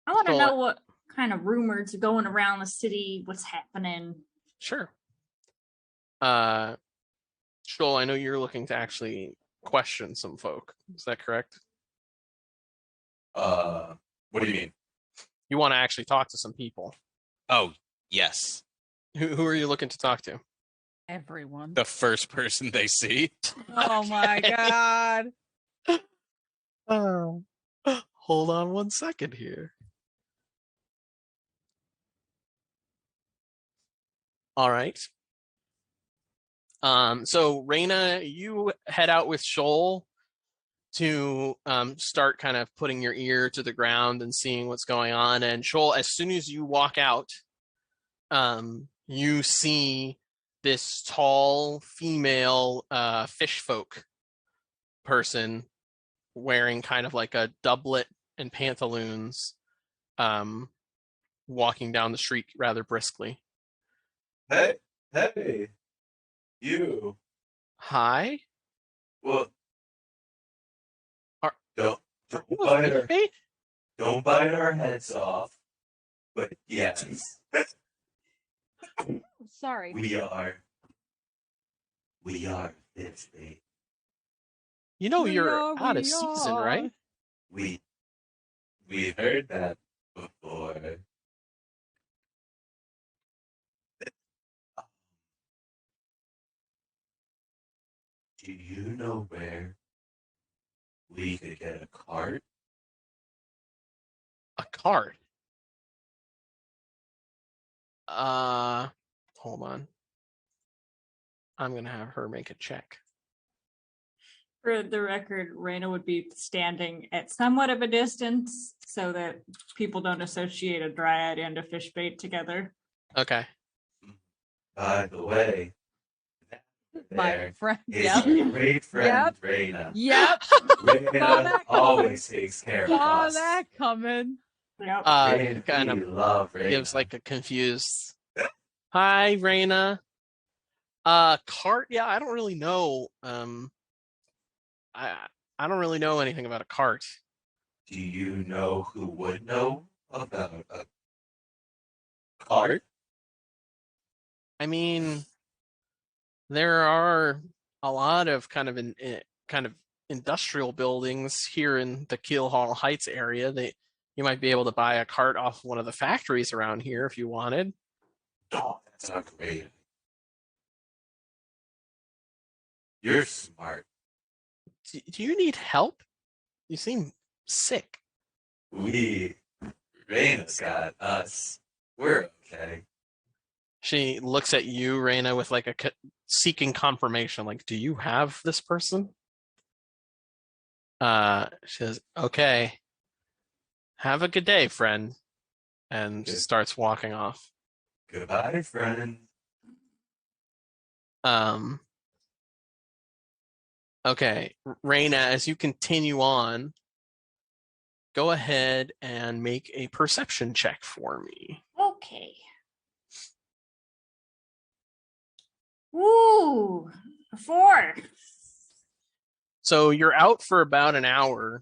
want to know what kind of rumors are going around the city, what's happening. Sure. Shoal, I know you're looking to actually question some folk. Is that correct? What do you mean? You want to actually talk to some people. Oh, yes. Who are you looking to talk to? Everyone. The first person they see. Oh my god. Hold on one second here. All right. So Raina, you head out with Shoal to start kind of putting your ear to the ground and seeing what's going on. And Shoal, as soon as you walk out, you see this tall female fish folk person wearing kind of like a doublet and pantaloons, walking down the street rather briskly. Hey, you. Hi? Well, Are- don't You a bite fish our, bait? don't bite our heads off. But yes, Sorry. we are fish bait. You know We you're are, out of we season, are. right? We heard that before. Do you know where we could get a cart? A card. Hold on. I'm gonna have her make a check. For the record, Raina would be standing at somewhat of a distance so that people don't associate a dryad and a fish bait together. Okay. By the way, that My there friend. is Yep. a great friend, Yep. Raina. Yep. Raina that always takes care of Saw us. that coming. Yep. Raina, Kind we of love Raina. gives like a confused. Hi, Raina. Cart? Yeah, I don't really know. I don't really know anything about a cart. Do you know who would know about a cart? I mean, there are a lot of kind of industrial buildings here in the Keelhall Heights area. You might be able to buy a cart off one of the factories around here if you wanted. Oh, that's not great. You're smart. Do you need help? You seem sick. Raina's got us. We're okay. She looks at you, Raina, with like seeking confirmation. Like, do you have this person? She says, "Okay, have a good day, friend," and Good. starts walking off. Goodbye, friend. Okay, Raina, as you continue on, go ahead and make a perception check for me. Okay. Woo! 4. So you're out for about an hour,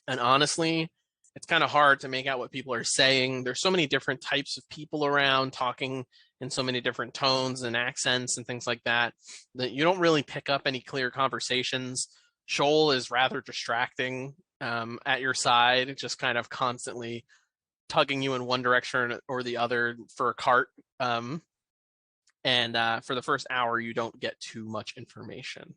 and honestly, it's kind of hard to make out what people are saying. There's so many different types of people around talking in so many different tones and accents and things like that you don't really pick up any clear conversations. Shoal is rather distracting at your side, just kind of constantly tugging you in one direction or the other for a cart. And for the first hour, you don't get too much information.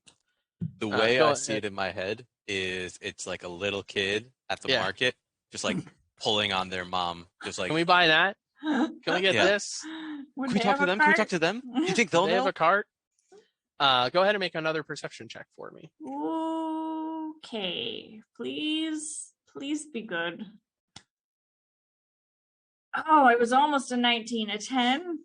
The way go I ahead. see it in my head is it's like a little kid at the Yeah. market, just like pulling on their mom, just like, Can we buy that? Can we get Yeah. this? can we talk to them? Can we talk to them? Do you think Do they'll they have know? a cart? Go ahead and make another perception check for me. Okay. Please be good. Oh, it was almost a 19, a 10.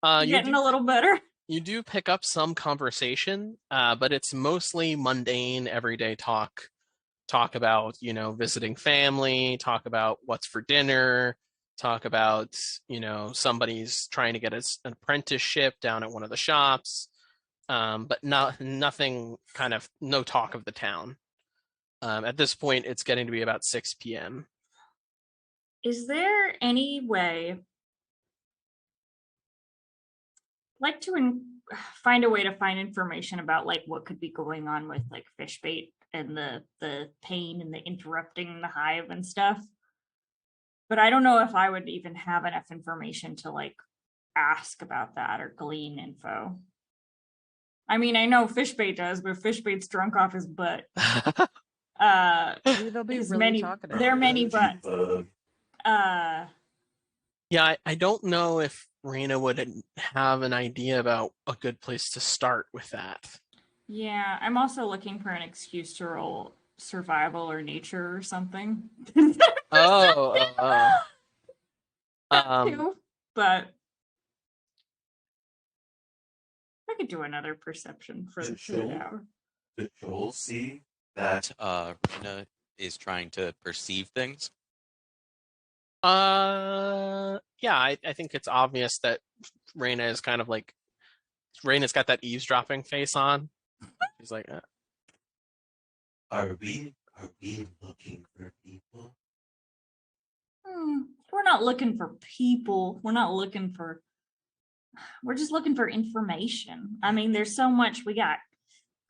Getting a little better. You do pick up some conversation, but it's mostly mundane, everyday talk. Talk about, visiting family, talk about what's for dinner, talk about, somebody's trying to get an apprenticeship down at one of the shops, but nothing no talk of the town. At this point, it's getting to be about 6 p.m. Is there any way, like find a way to find information about like what could be going on with like fish bait and the pain and the interrupting the hive and stuff? But I don't know if I would even have enough information to like ask about that or glean info. I mean, I know Fishbait does, but Fishbait's drunk off his butt. Maybe they'll be There's really many, talkative. there are many butts. Yeah, I don't know if Raina would have an idea about a good place to start with that. Yeah, I'm also looking for an excuse to roll survival or nature or something. Oh. That too, but I could do another perception for the Sure. hour. Did Joel see that? Rena is trying to perceive things. Yeah, I think it's obvious that Reina is kind of like Reina's got that eavesdropping face on. She's like, Are we looking for people? We're not looking for people. We're just looking for information. I mean, there's so much. We got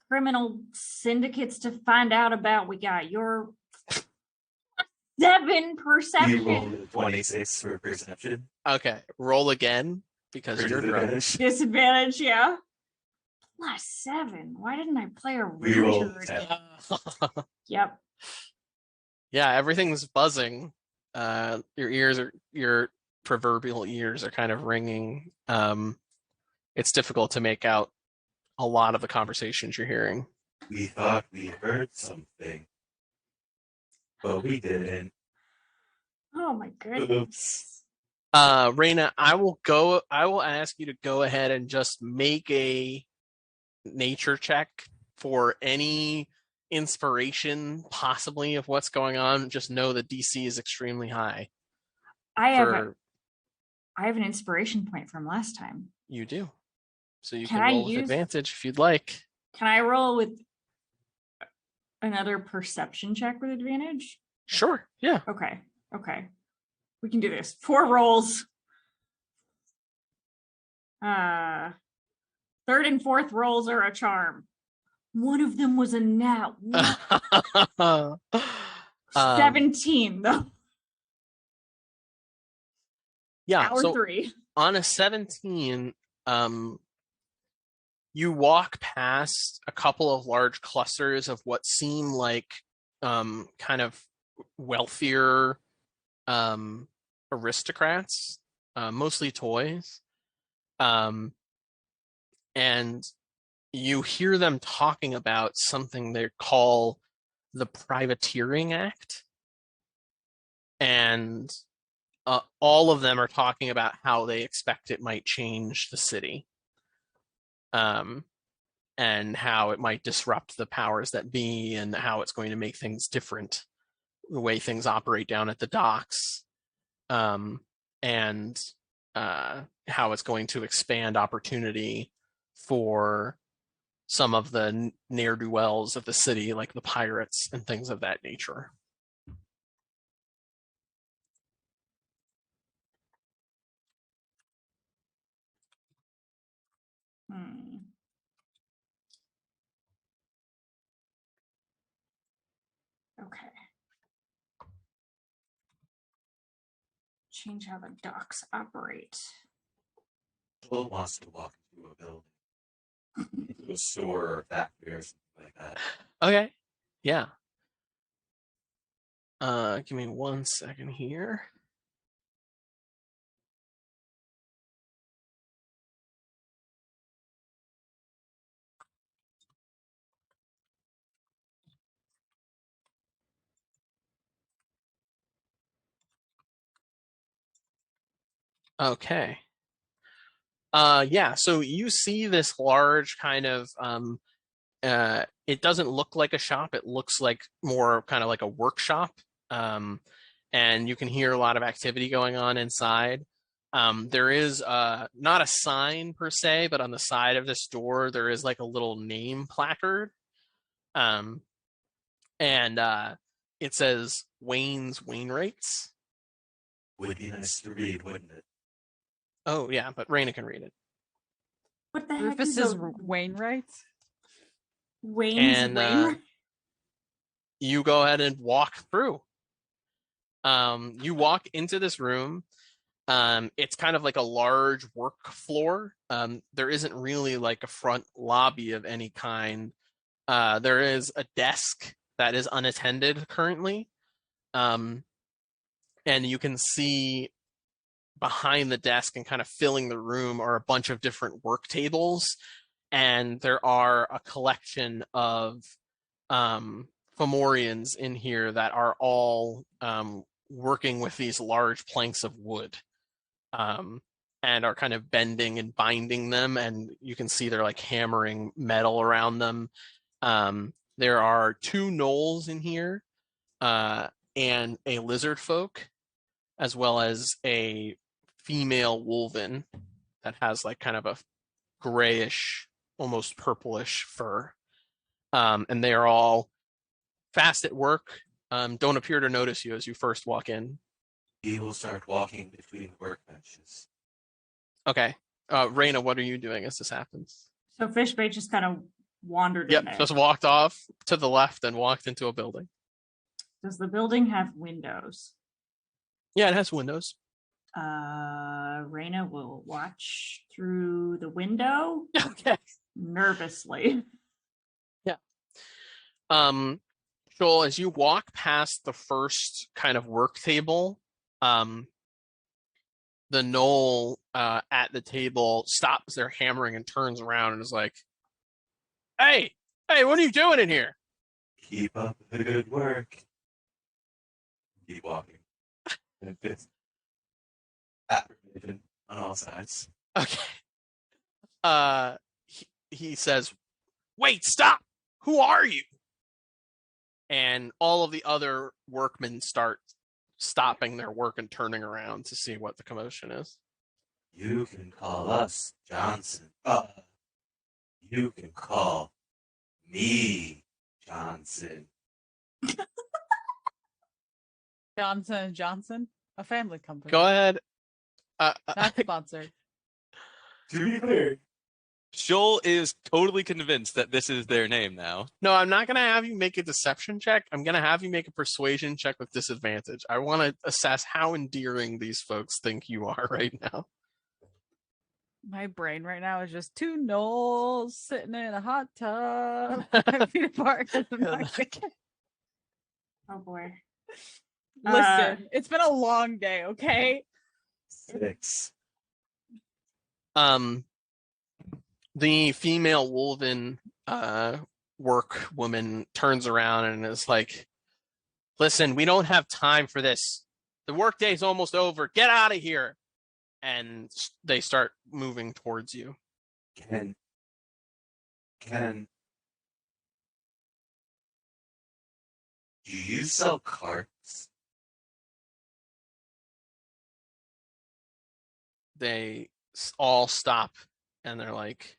criminal syndicates to find out about. We got your 7 We perception. rolled a 26 for perception. okay, roll again because For you're drunk. disadvantage. Disadvantage, yeah. +7. Why didn't I play a We rolled ranger 10. again? Yep. Yeah, everything's buzzing. Your proverbial ears are kind of ringing. It's difficult to make out a lot of the conversations you're hearing. We thought we heard something, but we didn't. Oh my goodness. Oops. Reina, I will ask you to go ahead and just make a nature check for any inspiration possibly of what's going on. Just know the DC is extremely high. I have an inspiration point from last time. You do. So you Can can I roll with use- advantage if you'd like. Can I roll with another perception check with advantage? Sure. Yeah. Okay. We can do this. 4 rolls. 3rd and 4th rolls are a charm. One of them was a nat. What? 17 though. Yeah. Hour So 3. on a 17, you walk past a couple of large clusters of what seem like kind of wealthier aristocrats, mostly toys. And you hear them talking about something they call the Privateering Act. And all of them are talking about how they expect it might change the city. And how it might disrupt the powers that be and how it's going to make things different, the way things operate down at the docks, and how it's going to expand opportunity for some of the ne'er-do-wells of the city, like the pirates and things of that nature. Okay. Change how the docks operate. Joel wants to walk into a building, into a store or factory or something like that. Okay. Yeah. Give me 1 second here. Okay. Yeah, so you see this large kind of it doesn't look like a shop, it looks like more kind of like a workshop. And you can hear a lot of activity going on inside. There is not a sign per se, but on the side of this door there is like a little name placard. And it says Wayne's Wainwrights. Would be nice to read, wouldn't it? Oh yeah, but Raina can read it. What the heck Rufus is is a Wainwright. Wayne's And Wainwright? you go ahead and walk through. You walk into this room. It's kind of like a large work floor. There isn't really like a front lobby of any kind. There is a desk that is unattended currently. And you can see behind the desk and kind of filling the room are a bunch of different work tables. and there are a collection of Fomorians in here that are all working with these large planks of wood, and are kind of bending and binding them, and you can see they're like hammering metal around them. There are 2 gnolls in here, and a lizard folk, as well as a female wolven that has like kind of a grayish, almost purplish fur. And they are all fast at work, don't appear to notice you as you first walk in. We will start walking between workbenches. Okay. Raina, what are you doing as this happens? So Fishbait just kind of wandered in Yep, there. just walked off to the left and walked into a building. Does the building have windows? Yeah, it has windows. Raina will watch through the window Okay. nervously. Joel, as you walk past the first kind of work table, the gnoll at the table stops their hammering and turns around and is like, Hey, what are you doing in here? Keep up the good work. Keep walking. And it's affirmation on all sides. Okay. He says, Wait, stop! Who are you? And all of the other workmen start stopping their work and turning around to see what the commotion is. You can call us Johnson. You can call me Johnson. Johnson & Johnson, a family company. Go ahead. Not sponsored. To be clear, Joel is totally convinced that this is their name now. No, I'm not going to have you make a deception check. I'm going to have you make a persuasion check with disadvantage. I want to assess how endearing these folks think you are right now. My brain right now is just 2 gnolls sitting in a hot tub. 5 feet apart. Oh boy. Listen, it's been a long day, okay? 6. The female wolven work woman turns around and is like, Listen, we don't have time for this. The workday's almost over. Get out of here. And they start moving towards you. Can do you sell carts? They all stop and they're like,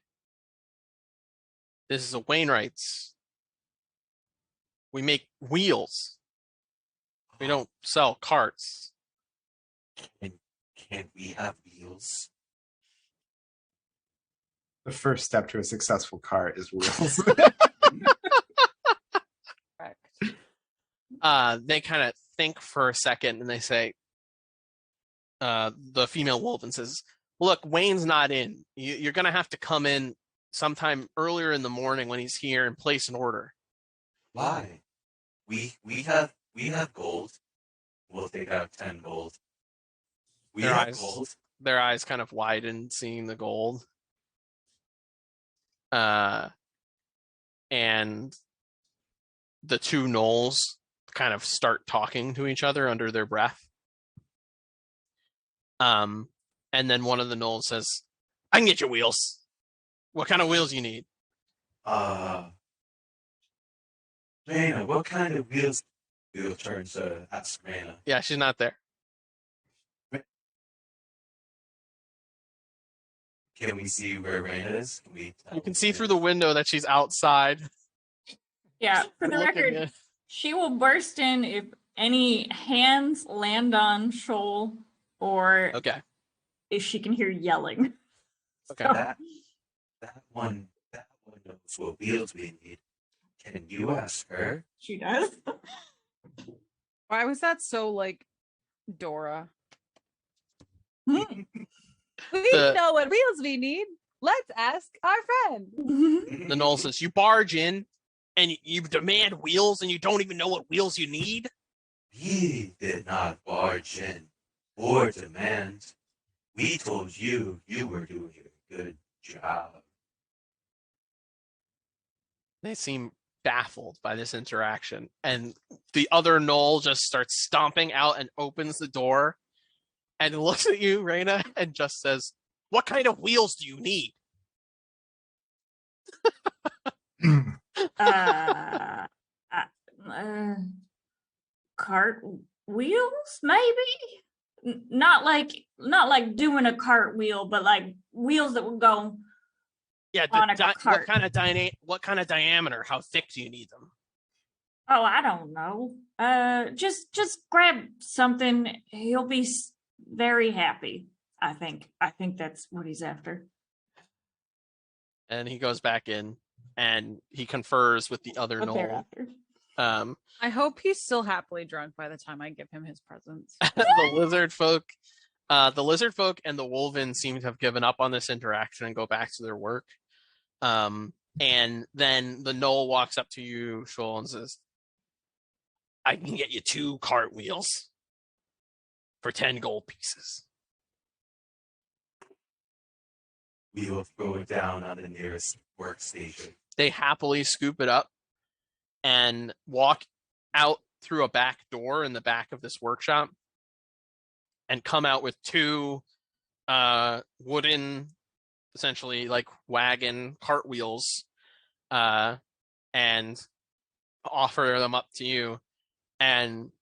This is a Wainwright's. We make wheels. We don't sell carts. Can we have wheels? The first step to a successful car is wheels. They kind of think for a second and they say, the female wolf and says, Look, Wayne's not in. You're going to have to come in sometime earlier in the morning when he's here and place an order. Why? We have gold. We'll take out 10 gold. We Their have eyes- gold. Their eyes kind of widen seeing the gold. And the 2 gnolls kind of start talking to each other under their breath. And then one of the gnolls says, I can get you wheels. What kind of wheels you need? Raina, what kind of wheels? We'll turn to ask Raina. Yeah, she's not there. Can we see where Raina is? You can see through the window that she's outside. Yeah, for the looking record, at- she will burst in if any hands land on Shoal or Okay. if she can hear yelling. Okay. that one knows what wheels we need. Can you ask her? She does. Why was that so like Dora? We know what wheels we need. Let's ask our friend. The gnoll says, You barge in and you demand wheels and you don't even know what wheels you need? We did not barge in or demand. We told you you were doing a good job. They seem baffled by this interaction, and the other Knoll just starts stomping out and opens the door and looks at you, Raina, and just says, "What kind of wheels do you need?" uh, cart wheels, maybe. Not like doing a cartwheel, but like wheels that would go Yeah, on a cart. what kind of diameter? How thick do you need them? Oh, I don't know. Just grab something. He'll be very happy. I think that's what he's after. And he goes back in and he confers with the other What they're Knoll. after. I hope he's still happily drunk by the time I give him his presents. The lizard folk and the Wolven seem to have given up on this interaction and go back to their work. And then the Knoll walks up to you, Shoal, and says, "I can get you 2 cartwheels for 10 gold pieces." We will throw it down on the nearest workstation. They happily scoop it up and walk out through a back door in the back of this workshop and come out with 2 wooden, essentially like wagon cartwheels, and offer them up to you. And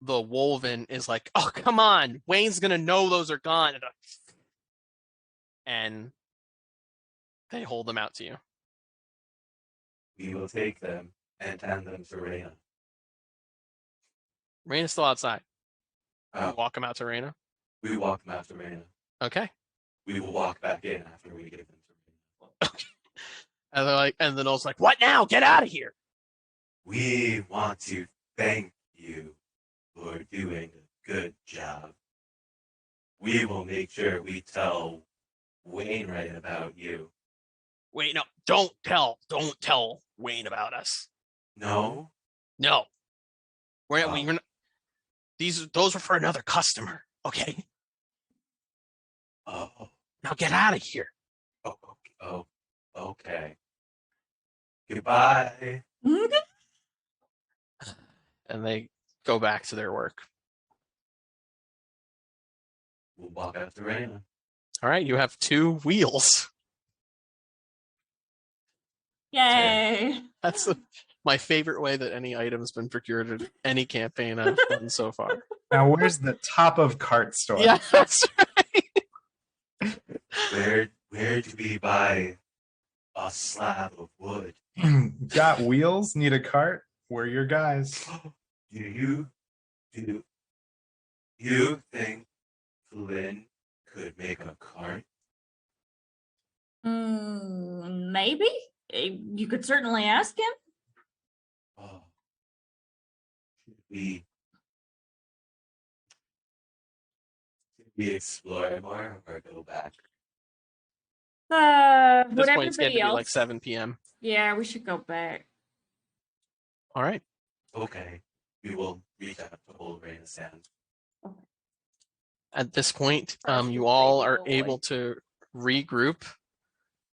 the Wolven is like, "Oh, come on, Wayne's gonna know those are gone." And they hold them out to you. We will take them and hand them to Raina. Raina's still outside. Oh. You walk them out to Raina. We walk them after Raina. Okay. We will walk back in after we give them to Raina. Okay. And they're like, and the Knoll's like, "What now? Get out of here!" We want to thank you for doing a good job. We will make sure we tell Wainwright about you. Wait, no, don't tell Wayne about us. No? No, we're Oh. not. Those were for another customer. Okay, Oh, now get out of here. Okay. Goodbye. And they go back to their work. We'll walk after Raina. All right, you have 2 wheels. Yay! That's my favorite way that any item's been procured in any campaign I've done so far. Now, where's the top of cart store? Yeah, that's right. Where do we buy a slab of wood? Got wheels? Need a cart? We're your guys. Do you think Flynn could make a cart? Maybe. You could certainly ask him. Oh. Should we explore more or go back? At this Would point, it's getting everybody to be else? like 7 p.m. Yeah, we should go back. All right. Okay. We will reach out to old Renaissance. At this point, First you is all baby are boy. able to regroup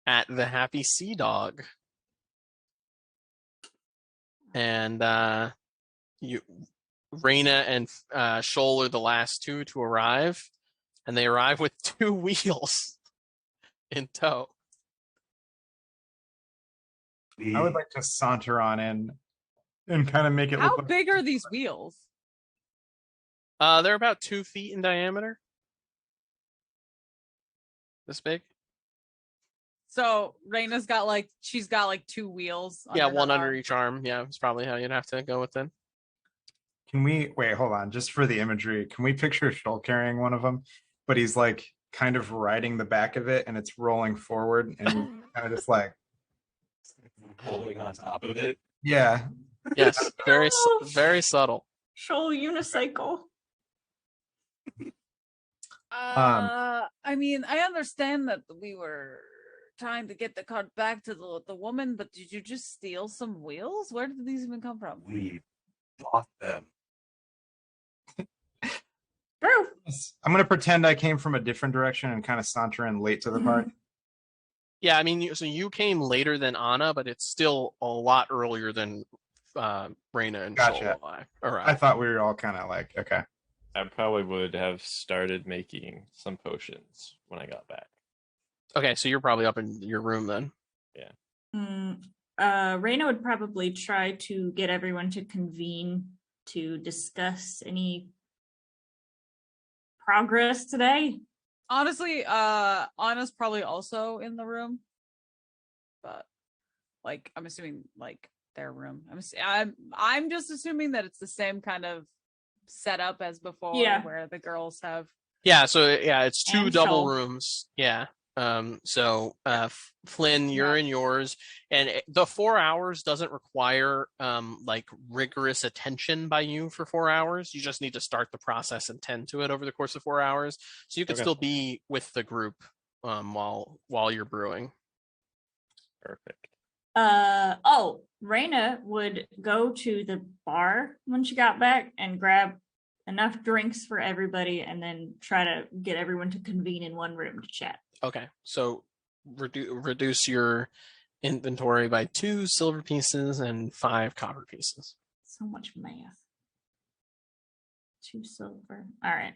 at the Happy Sea Dog. And Raina and Shoal are the last 2 to arrive, and they arrive with 2 wheels in tow. I would like to saunter on in and kind of make it How look like big are these wheels? They're about 2 feet in diameter. This big? So Raina's got like she's got like 2 wheels. Yeah, under one her under arm. each arm. Yeah, it's probably how you'd have to go with them. Can we wait? Hold on, just for the imagery. Can we picture Shoal carrying one of them, but he's like kind of riding the back of it, and it's rolling forward, and kind of just like, holding on top of it. yeah. Yes, very subtle. Shoal unicycle. I mean, I understand that we were trying to get the cart back to the woman, but did you just steal some wheels? Where did these even come from? We bought them. True. I'm gonna pretend I came from a different direction and kind of saunter in late to the part. Yeah, I mean, so you came later than Anna, but it's still a lot earlier than Reyna and Gotcha. Shoal I arrived. thought we were all kind of like, okay. I probably would have started making some potions when I got back. Okay, so you're probably up in your room then. Reyna would probably try to get everyone to convene to discuss any progress today. Honestly, Anna's probably also in the room, but like I'm assuming like their room. I'm just assuming that it's the same kind of setup as before, Yeah. where the girls have. Yeah, so it's two And double Shoal. rooms. Yeah. So Flynn, you're Yeah. in yours, and the 4 hours doesn't require like rigorous attention by you for 4 hours. You just need to start the process and tend to it over the course of 4 hours. So you could Okay. still be with the group while you're brewing. Perfect. Reyna would go to the bar when she got back and grab enough drinks for everybody and then try to get everyone to convene in one room to chat. Okay, so reduce your inventory by 2 silver pieces and 5 copper pieces. So much math. 2 silver. All right.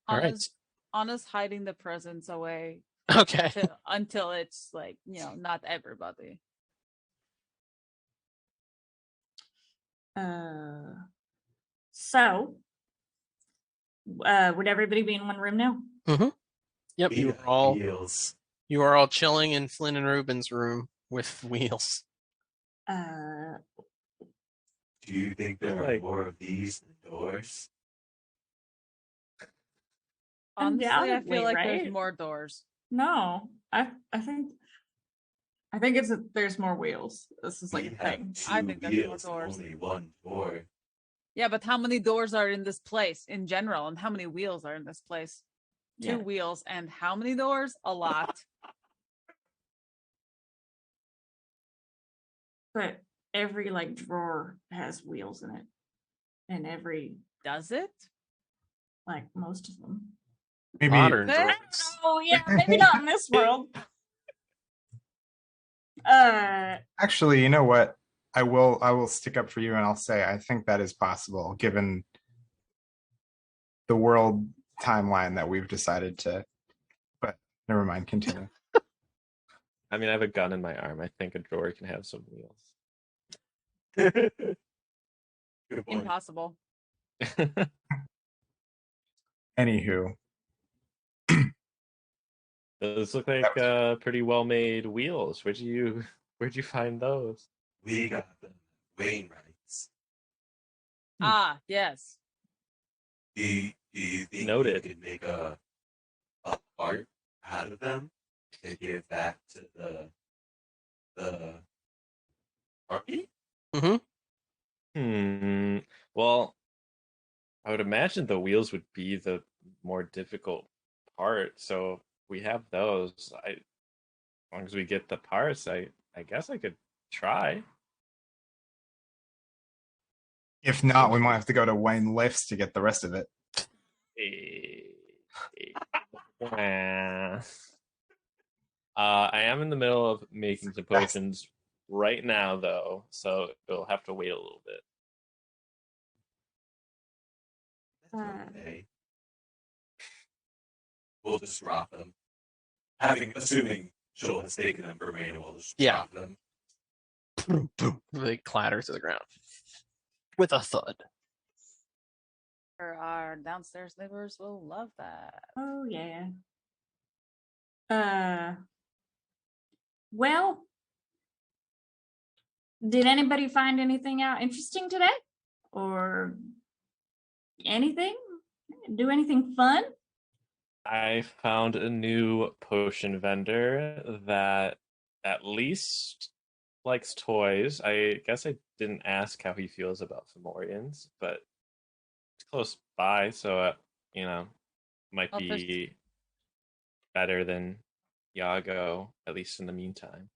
All right. Anna's hiding the presents away Okay. until it's like, not everybody. So would everybody be in one room now? Yep, We you got are all wheels. chilling in Flynn and Ruben's room with wheels. Uh, Do you think there are more of these than doors? Honestly, I Undoubtedly, feel like right? there's more doors. no, I think it's there's more wheels. This is like We a have thing. I two think there's more wheels, doors. only one door. Yeah, but how many doors are in this place in general, and how many wheels are in this place? Yeah. 2 wheels, and how many doors? A lot. But every like drawer has wheels in it, and every Does it? like most of them. Maybe Modern Eh? drawers. Oh yeah, maybe not in this world. actually, you know what? I will stick up for you and I'll say I think that is possible given the world timeline that we've decided to. But never mind, continue. I mean, I have a gun in my arm. I think a drawer can have some wheels. Good point. Impossible. Anywho, Those look like pretty well-made wheels. Where'd you find those? We got them. Wainwrights. Ah, yes. Do you think Noted. you could make a part out of them to give back to the army? Well, I would imagine the wheels would be the more difficult part. So if we have those. As long as we get the parts, I guess I could try. if not, we might have to go to Wayne Lifts to get the rest of it. I am in the middle of making some potions right now, though, so it'll have to wait a little bit. Okay. We'll just drop them. Assuming Joel has taken them for Raina, we'll just Yeah. drop them. Boom, boom. They clatter to the ground with a thud. Our downstairs neighbors will love that. Oh yeah. Well, did anybody find anything out interesting today, or anything? Do anything fun? I found a new potion vendor that at least likes toys. I guess I didn't ask how he feels about Fomorians, but it's close by, so might Oh, be better than Yago, at least in the meantime.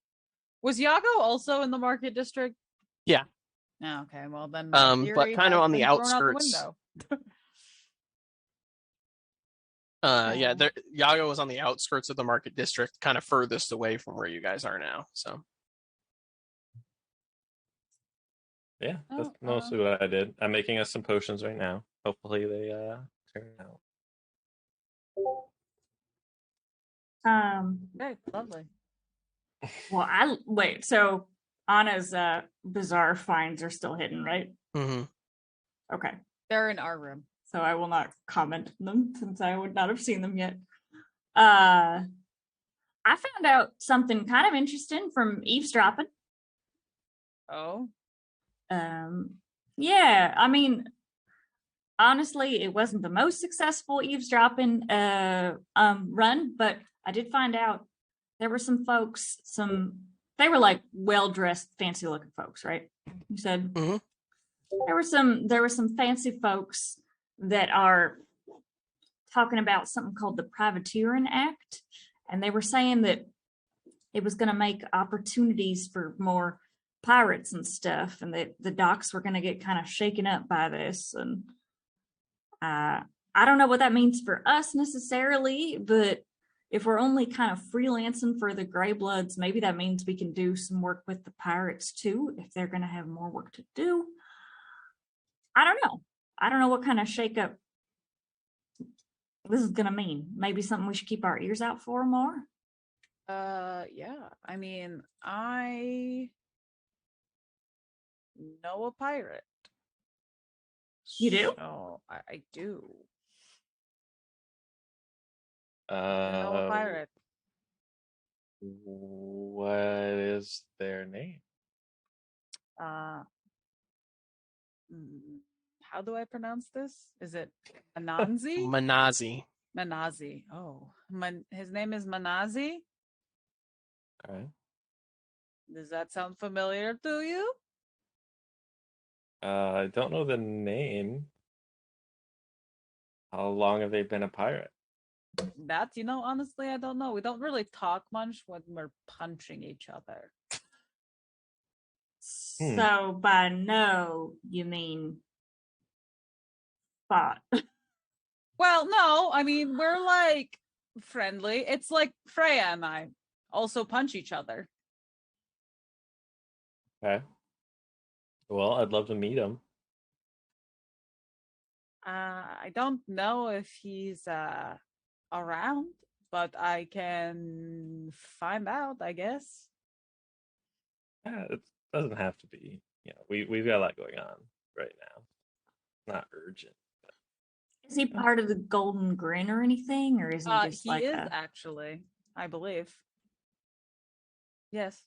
Was Yago also in the market district? Yeah. Oh, okay, well then. But kind of on the outskirts. Yeah, Yago was on the outskirts of the market district, kind of furthest away from where you guys are now. So Yeah, that's Oh, mostly what I did. I'm making us some potions right now. Hopefully they turn out. Okay, lovely. Well, wait. So Anna's bizarre finds are still hidden, right? mm-hmm. Okay. They're in our room. So I will not comment on them since I would not have seen them yet. I found out something kind of interesting from eavesdropping. Oh, Yeah, I mean, honestly, it wasn't the most successful eavesdropping run, but I did find out there were some folks, they were like well-dressed, fancy-looking folks, right? You said Mhm. there were some fancy folks that are talking about something called the Privateering Act, and they were saying that it was going to make opportunities for more pirates and stuff, and that the docks were going to get kind of shaken up by this. And I don't know what that means for us necessarily, but if we're only kind of freelancing for the Grey Bloods, maybe that means we can do some work with the pirates too, if they're going to have more work to do. I don't know. I don't know what kind of shakeup this is going to mean. Maybe something we should keep our ears out for more. yeah. I mean, I know a pirate. You do? Oh, I do. I know a pirate. What is their name? Uh, how do I pronounce this? Is it Ananzi? Manazi. Manazi. Oh, his name is Manazi. All right. Does that sound familiar to you? I don't know the name. How long have they been a pirate? That, honestly, I don't know. We don't really talk much when we're punching each other. So by no, you mean fought. Well, no, I mean, we're like friendly. It's like Freya and I also punch each other. Okay. Well, I'd love to meet him. I don't know if he's around, but I can find out, I guess. Yeah, it doesn't have to be. We've got a lot going on right now. Not urgent. Is he part of the Golden Grin or anything, or is he just he like is actually, I believe. Yes.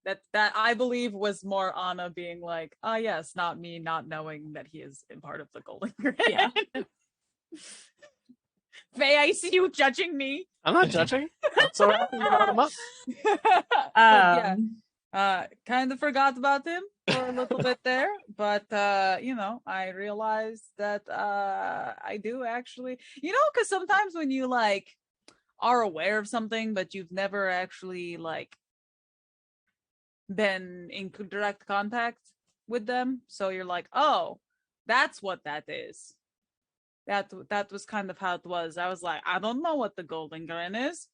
That I believe was more Anna being like, oh yes, not me not knowing that he is in part of the Golden Grin. Yeah. Faye, I see you judging me. I'm not judging. I'm so happy you brought him up. Kind of forgot about him for a little bit there, but I realized that I do actually, because sometimes when you like are aware of something, but you've never actually like been in direct contact with them, so you're like, oh, that's what that is. That was kind of how it was. I was like, I don't know what the Golden Grin is.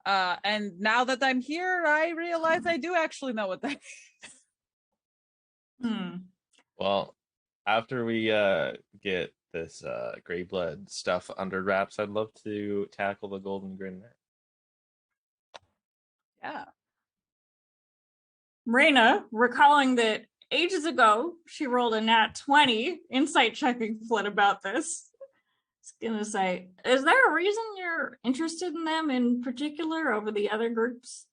And now that I'm here, I realize I do actually know what that is. Well, after we get this Grey Blood stuff under wraps, I'd love to tackle the Golden Grin. Yeah. Raina, recalling that ages ago she rolled a nat 20 insight checking Flynn about this. I was gonna say, is there a reason you're interested in them in particular over the other groups?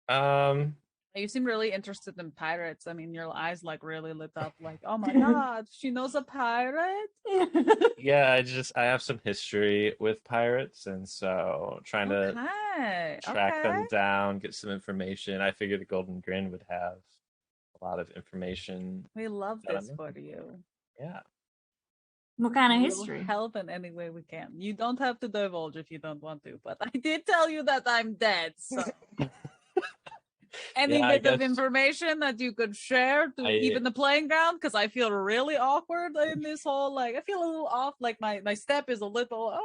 You seem really interested in pirates. I mean, your eyes like really lit up like, oh my god, she knows a pirate. Yeah, I have some history with pirates, and so trying to track them down, get some information. I figured the Golden Grin would have a lot of information. We love this for you. Yeah. What kind of history? We'll help in any way we can. You don't have to divulge if you don't want to, but I did tell you that I'm dead, so Any Yeah, I bit of guess- information that you could share to even the playing ground? Because I feel really awkward in this whole, like, I feel a little off, like my step is a little,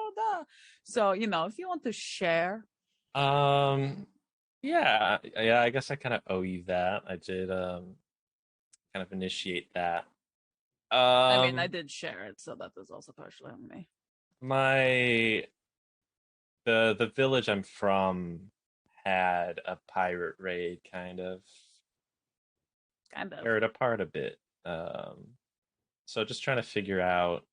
So, if you want to share. Yeah, I guess I kind of owe you that. I did kind of initiate that. I mean, I did share it, so that was also partially on me. The village I'm from had a pirate raid kind of tear it apart a bit. So just trying to figure out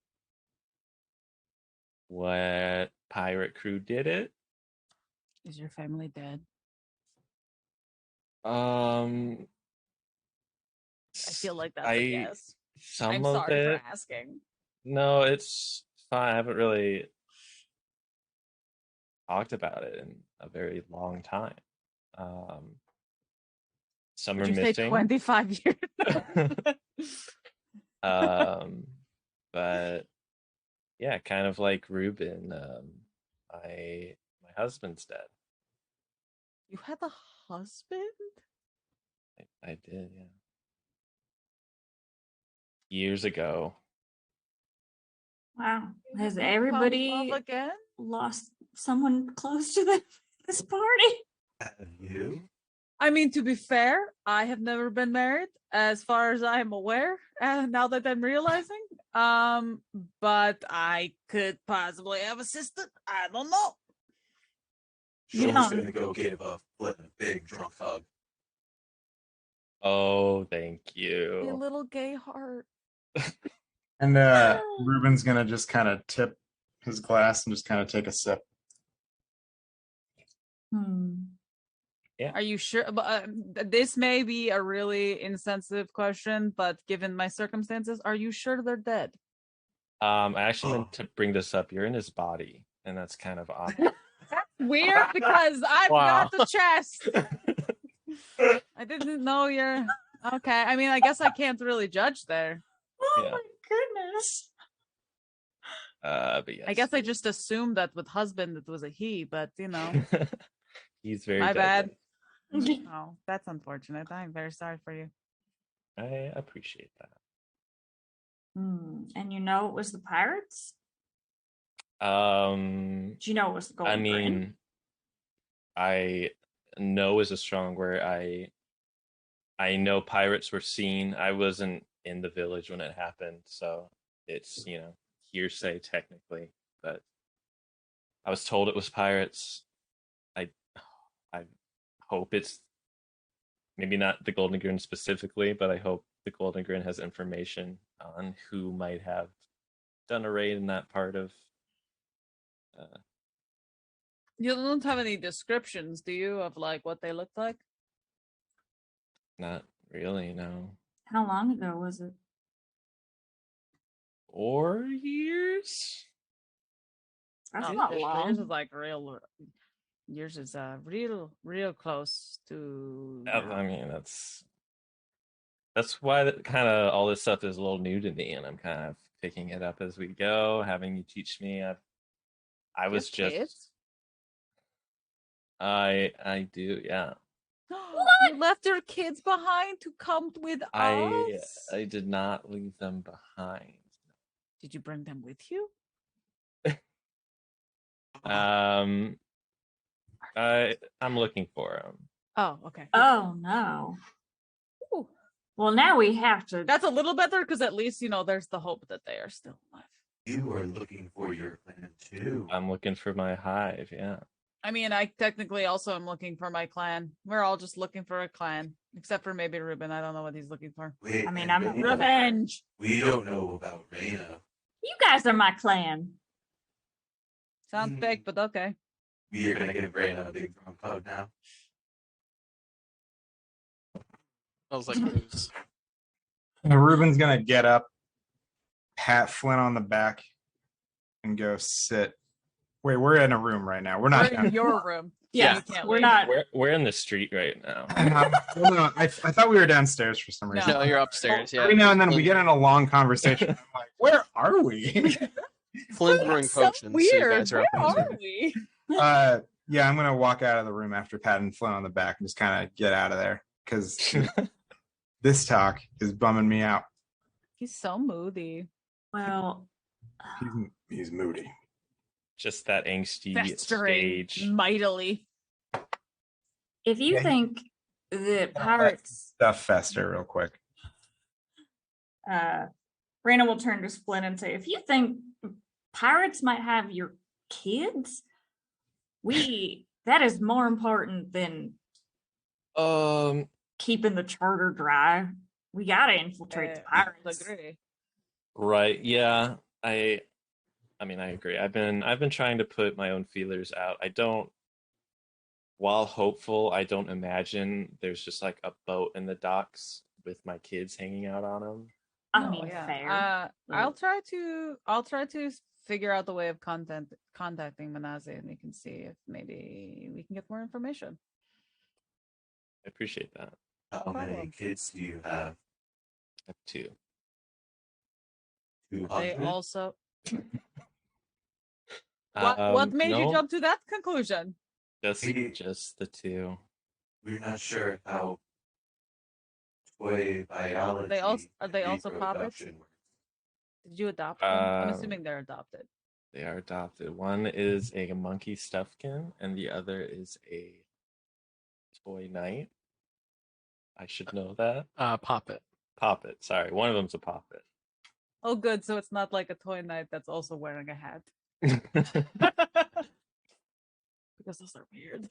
what pirate crew did it. Is your family dead? I I feel like that's a yes. Some I'm of sorry it. for asking. No, it's fine. I haven't really talked about it in a very long time. Some Would are you say missing. 25 years? But yeah, kind of like Ruben. My husband's dead. You had a husband? I did, yeah. Years ago. Wow. Has You come everybody love again? lost someone close to this party? Have you? I mean, to be fair, I have never been married, as far as I am aware. Now that I'm realizing, but I could possibly have a sister. I don't know. She's Yeah. gonna go give a Flynn a big drunk hug. Oh, thank A you. little gay heart. And Ruben's gonna just kind of tip his glass and just kind of take a sip. Are you sure? But this may be a really insensitive question, but given my circumstances, are you sure they're dead? I actually meant to bring this up. You're in his body, and that's kind of odd. Weird, because I've Wow. got the chest. I didn't know you're okay. I mean, I guess I can't really judge there. Oh Yeah. my goodness. But yes. I guess I just assumed that with husband it was a he, but He's very my bad. deadly. Oh, that's unfortunate. I'm very sorry for you. I appreciate that. And you know it was the pirates? Um, Do you know it was the Golden I mean, Grain? I know is a strong word. I know pirates were seen. I wasn't in the village when it happened, so it's hearsay technically. But I was told it was pirates. I hope it's maybe not the Golden Grin specifically, but I hope the Golden Grin has information on who might have done a raid in that part of. You don't have any descriptions, do you, of like what they looked like? Not really, no. How long ago was it? 4 years? That's Oh, not yours long. is like real. Yours is real close to. I mean, that's why kind of all this stuff is a little new to me, and I'm kind of picking it up as we go, having you teach me. I was just. Kids? I do, yeah. You left your kids behind to come with us? I did not leave them behind. Did you bring them with you? I'm looking for them. Oh, okay. Oh no. Ooh. Well, now we have to. That's a little better because at least there's the hope that they are still alive. You are looking for your clan too. I'm looking for my hive, yeah. I mean, I technically also am looking for my clan. We're all just looking for a clan, except for maybe Ruben. I don't know what he's looking for. Wait, I mean, and I'm Raina, Revenge. We don't know about Reina. You guys are my clan. Sounds fake, but okay. We are gonna give Reina a big drunk hug now. I was like, moose. Ruben's gonna get up, pat Flynn on the back, and go sit. Wait, we're in a room right now. We're not We're in your room. Yeah, you can't we're leave. not. We're in the street right now. No, I thought we were downstairs for some reason. No, you're upstairs. Yeah. Every now and then we get in a long conversation. I'm like, where are we? Flynn's brewing So potions. So you weird. guys are Where up in are here. we? Yeah, I'm gonna walk out of the room after patting Flynn on the back and just kind of get out of there because this talk is bumming me out. He's so moody. Well, He's moody. Just that angsty Festering stage. mightily. if you Yeah, think that Yeah, pirates, Stuff fester real quick. Rena will turn to Splint and say, if you think pirates might have your kids, that is more important than keeping the charter dry. We gotta infiltrate the pirates. Agree. Right. Yeah. I mean, I agree. I've been trying to put my own feelers out. While hopeful, I don't imagine there's just like a boat in the docks with my kids hanging out on them. I mean, fair. I'll try to figure out the way of contacting Manasseh, and we can see if maybe we can get more information. I appreciate that. How many kids do you have? I have 2. 200? They also. What made you no, jump to that conclusion? just the 2. We're not sure how toy biology. Are they also puppets? reproduction works. Did you adopt them? I'm assuming they're adopted. They are adopted. One is a monkey stuffkin, and the other is a toy knight. I should know that. Poppet. Poppet. Sorry, one of them's a poppet. Oh, good. So it's not like a toy knight that's also wearing a hat. Because those are weird.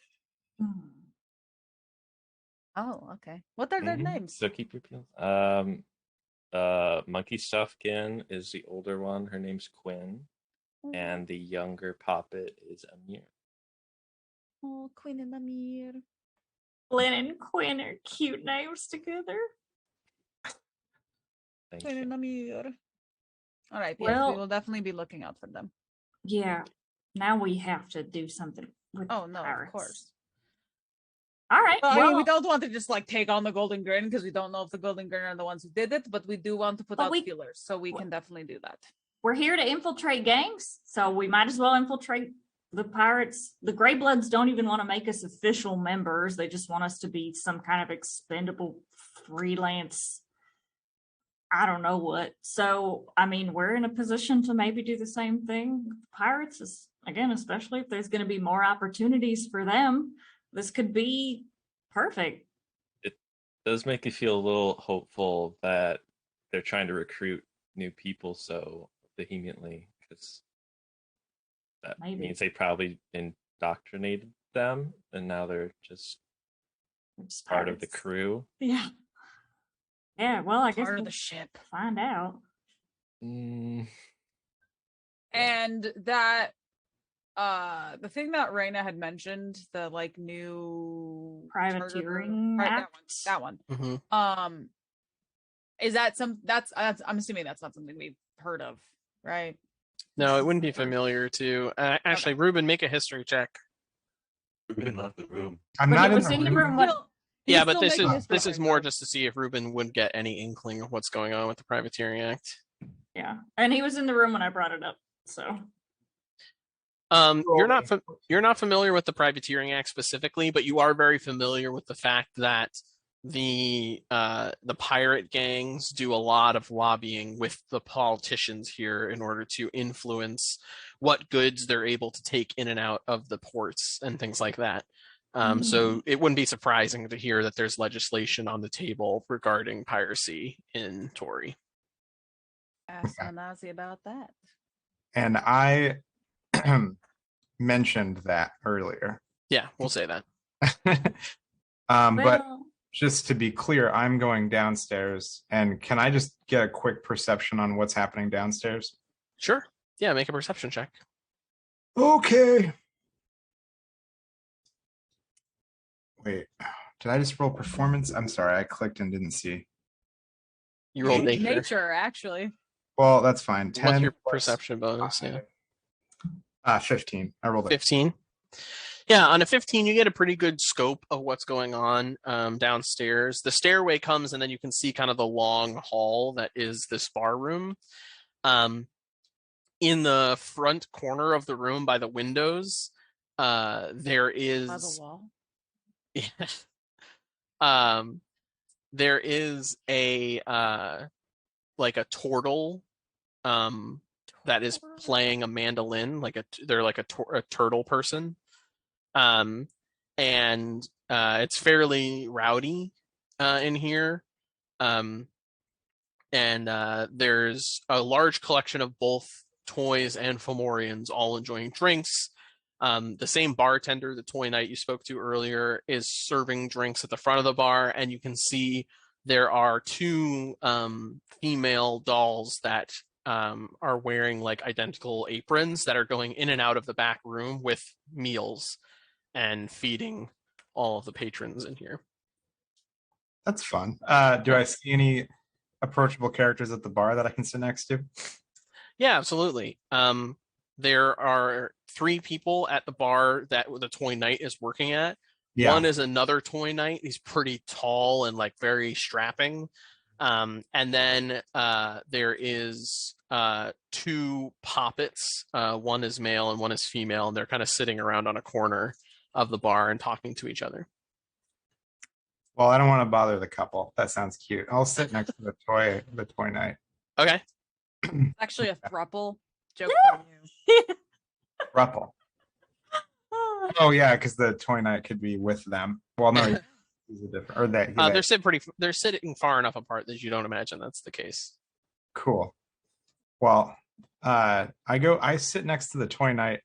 Oh, okay. What are their names? So keep your peels. Monkey Stuffkin is the older one. Her name's Quinn. And the younger poppet is Amir. Oh, Quinn and Amir. Flynn and Quinn are cute names together. Thank Quinn you. and Amir. All right, yes, Well- we will definitely be looking out for them. Yeah. Now we have to do something with Oh the no, pirates. of course. All right. Well, I well, mean, we don't want to just like take on the Golden Grin because we don't know if the Golden Grin are the ones who did it, but we do want to put But out we- feelers, so we can definitely do that. we're here to infiltrate gangs, so we might as well infiltrate the pirates. The Greybloods don't even want to make us official members. They just want us to be some kind of expendable freelance, I don't know what. So, I mean, we're in a position to maybe do the same thing with the pirates, again, especially if there's going to be more opportunities for them. This could be perfect. It does make me feel a little hopeful that they're trying to recruit new people so vehemently, because that Maybe. means they probably indoctrinated them, and now they're just It's part of the pirates. crew. Yeah. Yeah, well, I guess Part of we'll the ship. find out. Mm, And that the thing that Raina had mentioned, the like new charter- Privateering right, Act? that one. Mhm. Is that that's I'm assuming that's not something we've heard of, right? No, it wouldn't be familiar to. Actually, Ruben, make a history check. Ruben left the room. I'm But not he was in in the the room. room when Yeah, He's but still this making is history this is check, more though. just to see if Ruben would get any inkling of what's going on with the Privateering Act. Yeah, and he was in the room when I brought it up. So You're not familiar with the Privateering Act specifically, but you are very familiar with the fact that the pirate gangs do a lot of lobbying with the politicians here in order to influence what goods they're able to take in and out of the ports and things like that. So it wouldn't be surprising to hear that there's legislation on the table regarding piracy in Toraigh. Ask Manasseh about that. And I mentioned that earlier. Yeah, we'll say that. But well, just to be clear, I'm going downstairs. And can I just get a quick perception on what's happening downstairs? Sure. Yeah, make a perception check. Okay. Wait, did I just roll performance? I'm sorry, I clicked and didn't see. You rolled nature. Nature, actually. Well, that's fine. 10 What's your plus perception bonus? Yeah. 15. I rolled it. 15. Yeah, on a 15, you get a pretty good scope of what's going on downstairs. The stairway comes, and then you can see kind of the long hall that is this bar room. In the front corner of the room by the windows, there By the is wall. there is a like a turtle that is playing a mandolin, they're like a turtle person. And it's fairly rowdy in here. And there's a large collection of both toys and Fomorians all enjoying drinks. The same bartender, the toy knight you spoke to earlier, is serving drinks at the front of the bar, and you can see there are two female dolls that are wearing like identical aprons that are going in and out of the back room with meals and feeding all of the patrons in here. That's fun. Do I see any approachable characters at the bar that I can sit next to? Yeah, absolutely. There are 3 people at the bar that the toy knight is working at. Yeah. One is another toy knight. He's pretty tall and like very strapping. And then there is 2 poppets. One is male and one is female, and they're kind of sitting around on a corner of the bar and talking to each other. Well, I don't want to bother the couple. That sounds cute. I'll sit next to the toy knight. Okay. Actually, a throuple. Joke on you. Thruple. Oh yeah, because the toy knight could be with them. Well, no, he's a different. Or they. They're sitting far enough apart that you don't imagine that's the case. Cool. Well, I sit next to the toy knight,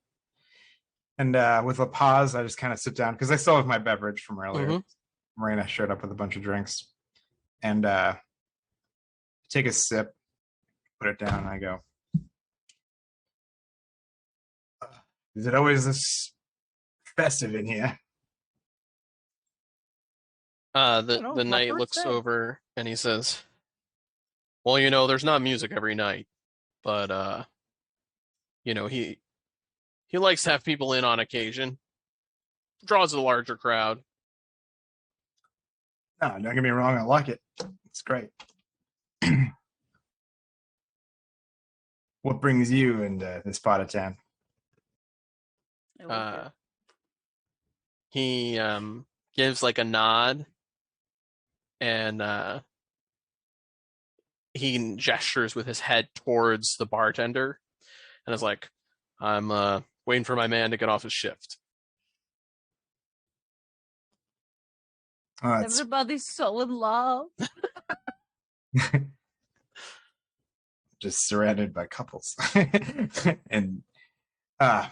and with a pause, I just kind of sit down because I still have my beverage from earlier. Mm-hmm. Marina showed up with a bunch of drinks, and take a sip, put it down, and I go, is it always this festive in here? The knight looks over and he says, well, there's not music every night, but he likes to have people in on occasion. Draws a larger crowd. No, don't get me wrong, I like it. It's great. What brings you into this part of town? He gives like a nod, and he gestures with his head towards the bartender, and is like, I'm waiting for my man to get off his shift. Everybody's so in love. Just surrounded by couples. And well,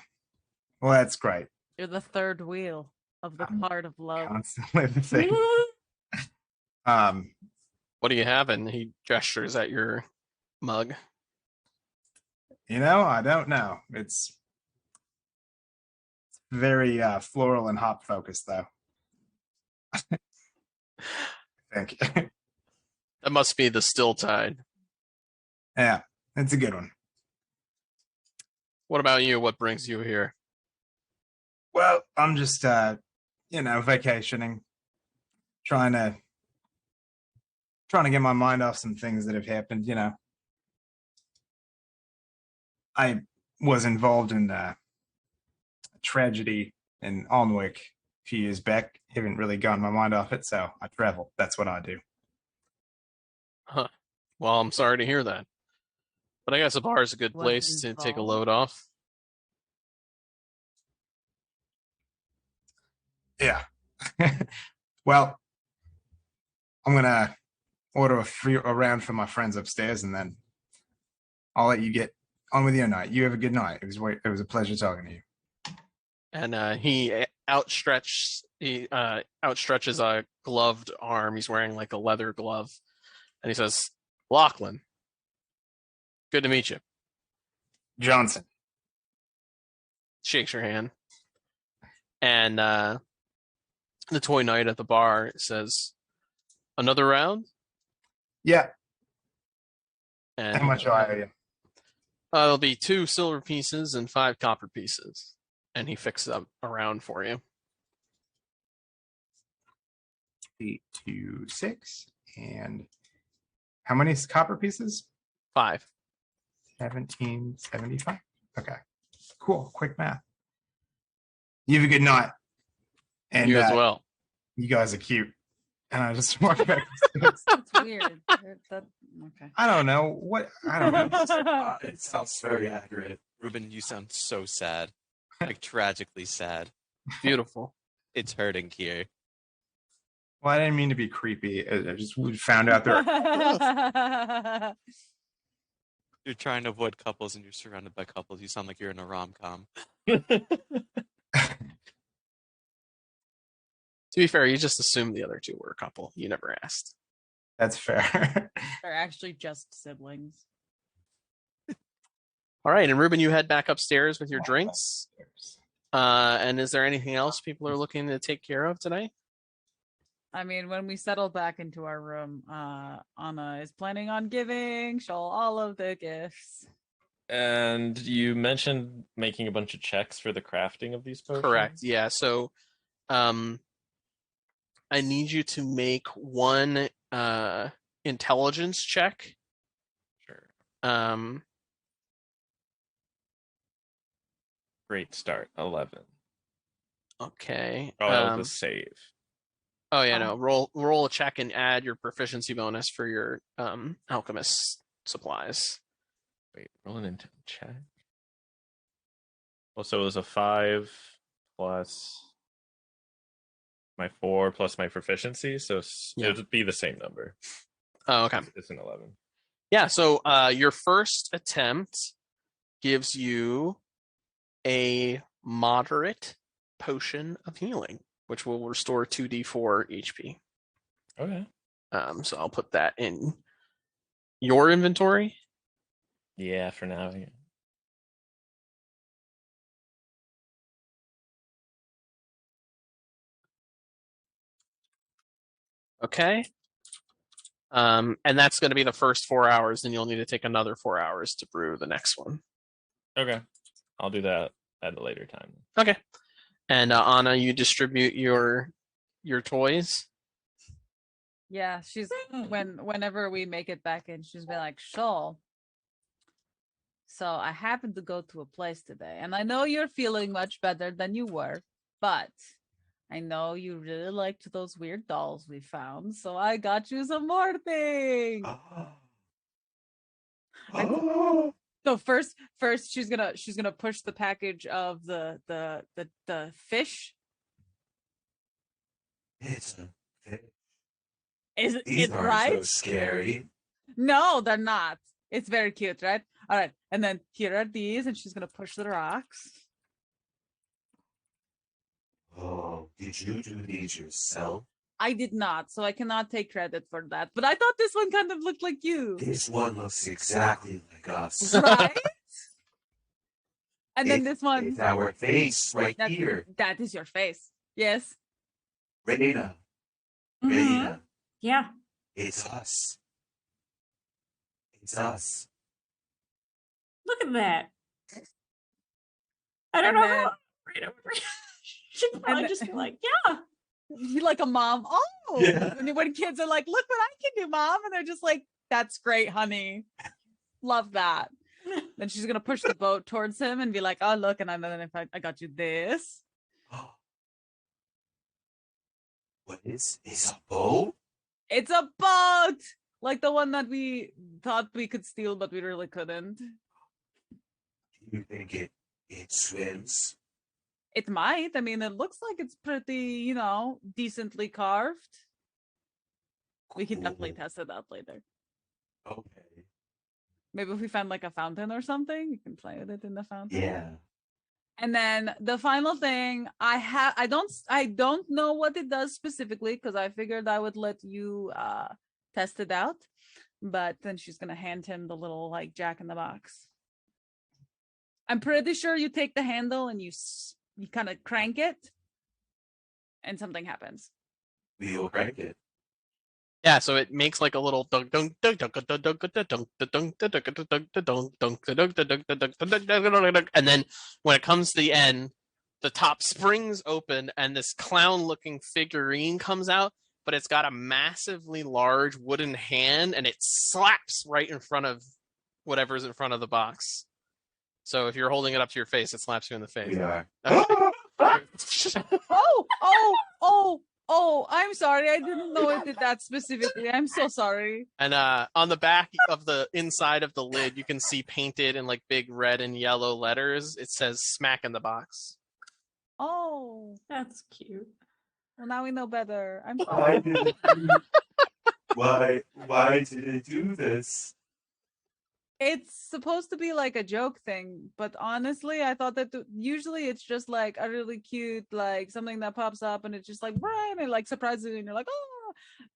that's great. You're the third wheel of the part of love. Constantly the same. What do you have? And he gestures at your mug. I don't know. It's very floral and hop focused, though. Thank you. That must be the still tide. Yeah, it's a good one. What about you? What brings you here? Well, I'm just vacationing, trying to get my mind off some things that have happened. I was involved in a tragedy in Alnwick a few years back. Haven't really gotten my mind off it, so I travel. That's what I do. Huh. Well, I'm sorry to hear that. But I guess a bar is a good place to take a load off. Yeah. Well, I'm gonna order a round for my friends upstairs, and then I'll let you get on with your night. You have a good night. It was a pleasure talking to you. And he outstretches a gloved arm. He's wearing like a leather glove, and he says, "Lachlan, good to meet you." Johnson shakes your hand, and the toy knight at the bar says, "Another round?" Yeah. And how much do I owe you? It'll be 2 silver pieces and 5 copper pieces. And he fixes up a round for you. 8, 2, 6. And how many copper pieces? 5. 1775. Okay. Cool. Quick math. You have a good night. And You as well. you guys are cute. And I just walk back. That's weird. Okay. I don't know what. I don't know. It sounds very accurate. Ruben, you sound so sad. Like tragically sad. Beautiful. It's hurting here. Well, I didn't mean to be creepy. I just found out there. You're trying to avoid couples and you're surrounded by couples. You sound like you're in a rom-com. To be fair, you just assumed the other two were a couple. You never asked. That's fair. They're actually just siblings. All right, and Ruben, you head back upstairs with your drinks. And is there anything else people are looking to take care of today? I mean, when we settle back into our room, Anna is planning on giving Shoal all of the gifts. And you mentioned making a bunch of checks for the crafting of these potions? Correct. Yeah. So, I need you to make one intelligence check. Sure. Great start. 11. Okay. Oh, that was a save. Oh yeah, no. Roll a check and add your proficiency bonus for your alchemist supplies. Wait, roll an intent check. Well, so it was a 5 plus my 4 plus my proficiency, so Yeah. it would be the same number. Oh, okay. It's an 11. Yeah, so your first attempt gives you a moderate potion of healing, which will restore 2d4 HP. Okay. So I'll put that in your inventory. Yeah, for now. Yeah. Okay. And that's going to be the first 4 hours, and you'll need to take another 4 hours to brew the next one. Okay. I'll do that at a later time. Okay. And Anna, you distribute your toys. Yeah, she's whenever we make it back in, she's been like, Shoal. So I happened to go to a place today, and I know you're feeling much better than you were, but I know you really liked those weird dolls we found, so I got you some more things. So first she's gonna push the package of the fish. It's a fish. Is These it aren't right? so scary. No, they're not. It's very cute, right? All right, and then here are these, and she's gonna push the rocks. Oh, did you do these yourself? I did not, so I cannot take credit for that. But I thought this one kind of looked like you, This one looks exactly like us. right? And then this one, It's our face right that, here. that is your face. Yes. Reina. Mhm. Reina. Yeah. It's us. It's us. Look at that. I don't And know then- how. She'd probably then- just be like, yeah. You like a mom. Oh, Yeah. when kids are like, look what I can do, mom. And they're just like, that's great, honey. Love that. Then she's going to push the boat towards him and be like, oh, look. And then if I got you this. What is a boat? It's a boat. Like the one that we thought we could steal, but we really couldn't. Do you think it swims? It might. I mean, it looks like it's pretty, decently carved. We can definitely Cool. test it out later. Okay. Maybe if we find like a fountain or something, you can play with it in the fountain. Yeah. And then the final thing, I don't know what it does specifically because I figured I would let you test it out. But then she's gonna hand him the little like Jack in the Box. I'm pretty sure you take the handle and you kind of crank it, and something happens. We will crank it. Yeah, so it makes like a little dunk dunk dunk dunk dunk dunk dunk dunk dunk dunk dunk dunk, and then when it comes to the end, the top springs open and this clown-looking figurine comes out, but it's got a massively large wooden hand and it slaps right in front of whatever's in front of the box. So if you're holding it up to your face, it slaps you in the face. We are. Okay. Oh, I'm sorry. I didn't know it did that specifically. I'm so sorry. And on the back of the inside of the lid, you can see painted in like big red and yellow letters. It says "Smack in the Box." Oh, That's cute. well, now we know better. I'm Why sorry. did it why did it do this? It's supposed to be like a joke thing, but honestly, I thought that usually it's just like a really cute, like something that pops up and it's just like, right, and it like surprises you and you're like, oh,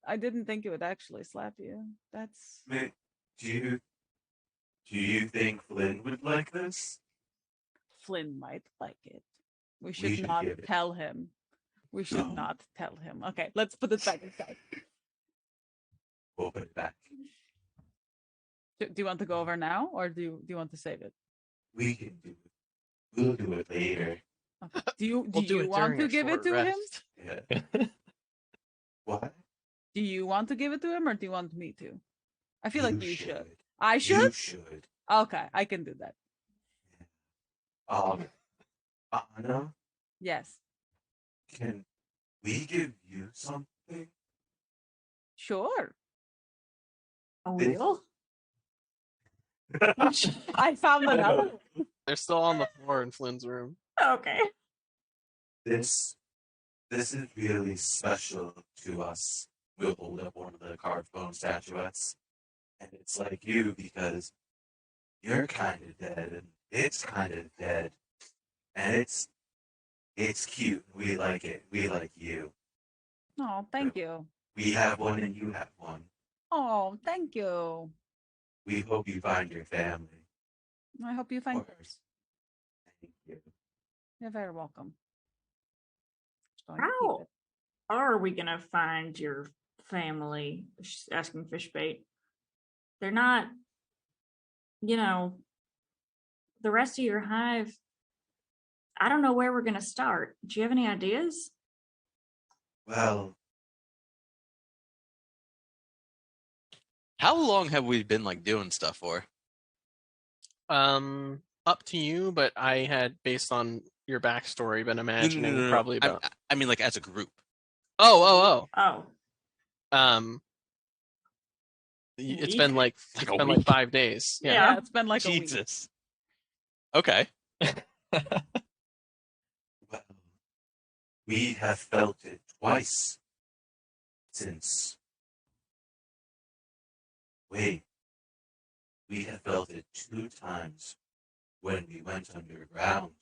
I didn't think it would actually slap you. That's Do you think Flynn would like this? Flynn might like it. We We should should not give it. tell him. We should No. not tell him. Okay, let's put it back inside. We'll put it back. Do you want to go over now, or do you want to save it? We can do it. We'll do it later. Okay. Do you We'll do it want during to a give it short to him? rest. Yeah. What? Do you want to give it to him, or do you want me to? I feel like you should. I You should. should. Okay, I can do that. Anna, Yes, can we give you something? sure. A This- wheel? I found another. They're still on the floor in Flynn's room. Okay. This is really special to us. We'll hold up one of the carved bone statuettes. And it's like you because you're kind of dead and it's kind of dead. And it's cute. We like it. We like you. Oh, thank you. We have one and you have one. Oh, thank you. We hope you find your family. I hope you find Of yours. course. Thank you. You're very welcome. Just going to keep How it. are we gonna find your family? She's asking Fishbait. They're not, the rest of your hive. I don't know where we're gonna start. Do you have any ideas? Well, How long have we been like doing stuff for? Up to you, but I had, based on your backstory, been imagining probably I- about. I mean, like as a group. Oh, It's Week? been like Like it's a been week? like 5 days. Yeah. Yeah. It's been like a week. Jesus. Okay. well, we have felt it twice since. Wait, we have felt it 2 times when we went underground.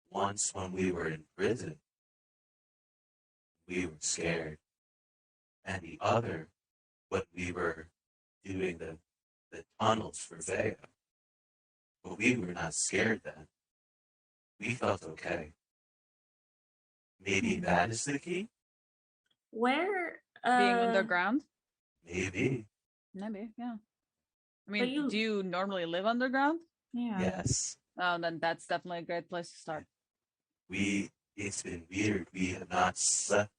Once when we were in prison, we were scared. And the other when we were doing the tunnels for Vega. But we were not scared then. We felt okay. Maybe that is the key? where? Being underground? Maybe. Maybe, yeah. I mean, you- do you normally live underground? Yeah. Yes. Oh, then that's definitely a great place to start. It's been weird. We have not slept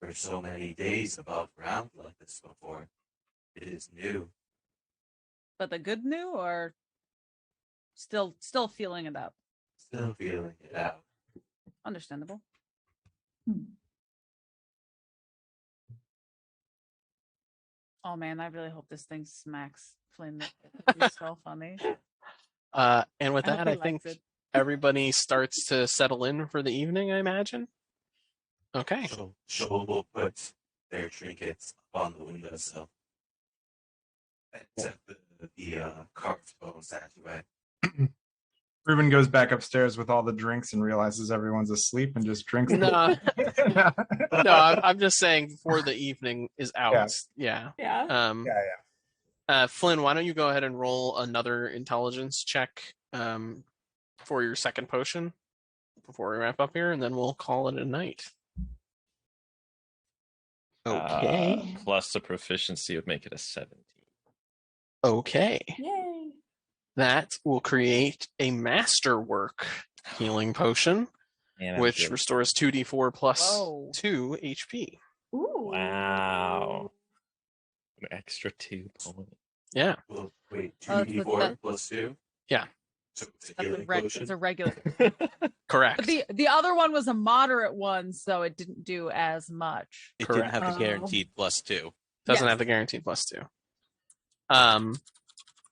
for so many days above ground like this before. It is new. But the good new, or still feeling it out? Still feeling it out. Understandable. Oh man, I really hope this thing smacks Flynn. It's so funny. And with I hope that, he I think likes it. everybody starts to settle in for the evening, I imagine. Okay. So Shoal will put their trinkets up on the windowsill. Except the carved bone statuette. Ruben goes back upstairs with all the drinks and realizes everyone's asleep and just drinks. No, no, I'm just saying before the evening is out. Yeah. Yeah. Flynn, why don't you go ahead and roll another intelligence check for your second potion before we wrap up here, and then we'll call it a night. Okay. Plus the proficiency would make it a 17. Okay. Yay. That will create a masterwork healing potion, And I'm which good. restores 2d4 plus Whoa. 2 HP. Ooh. Wow. An extra 2 points. Yeah. Well, wait, Oh, it's with 2d4 that- plus 2? Yeah. So it's a That's healing it's potion. a regular. Correct. But the other one was a moderate one, so it didn't do as much. It Correct. didn't have the Oh. guaranteed +2. Doesn't Yes. have the guaranteed +2.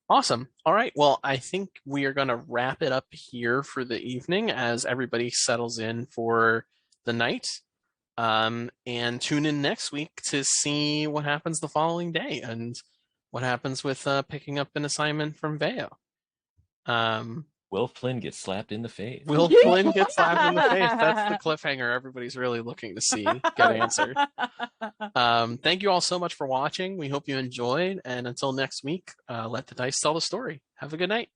Awesome. All right. Well, I think we are going to wrap it up here for the evening as everybody settles in for the night. And tune in next week to see what happens the following day and what happens with picking up an assignment from Veo. Will Flynn get slapped in the face? Will Flynn get slapped in the face? That's the cliffhanger everybody's really looking to see get answered. Thank you all so much for watching. We hope you enjoyed. And until next week, let the dice tell the story. Have a good night.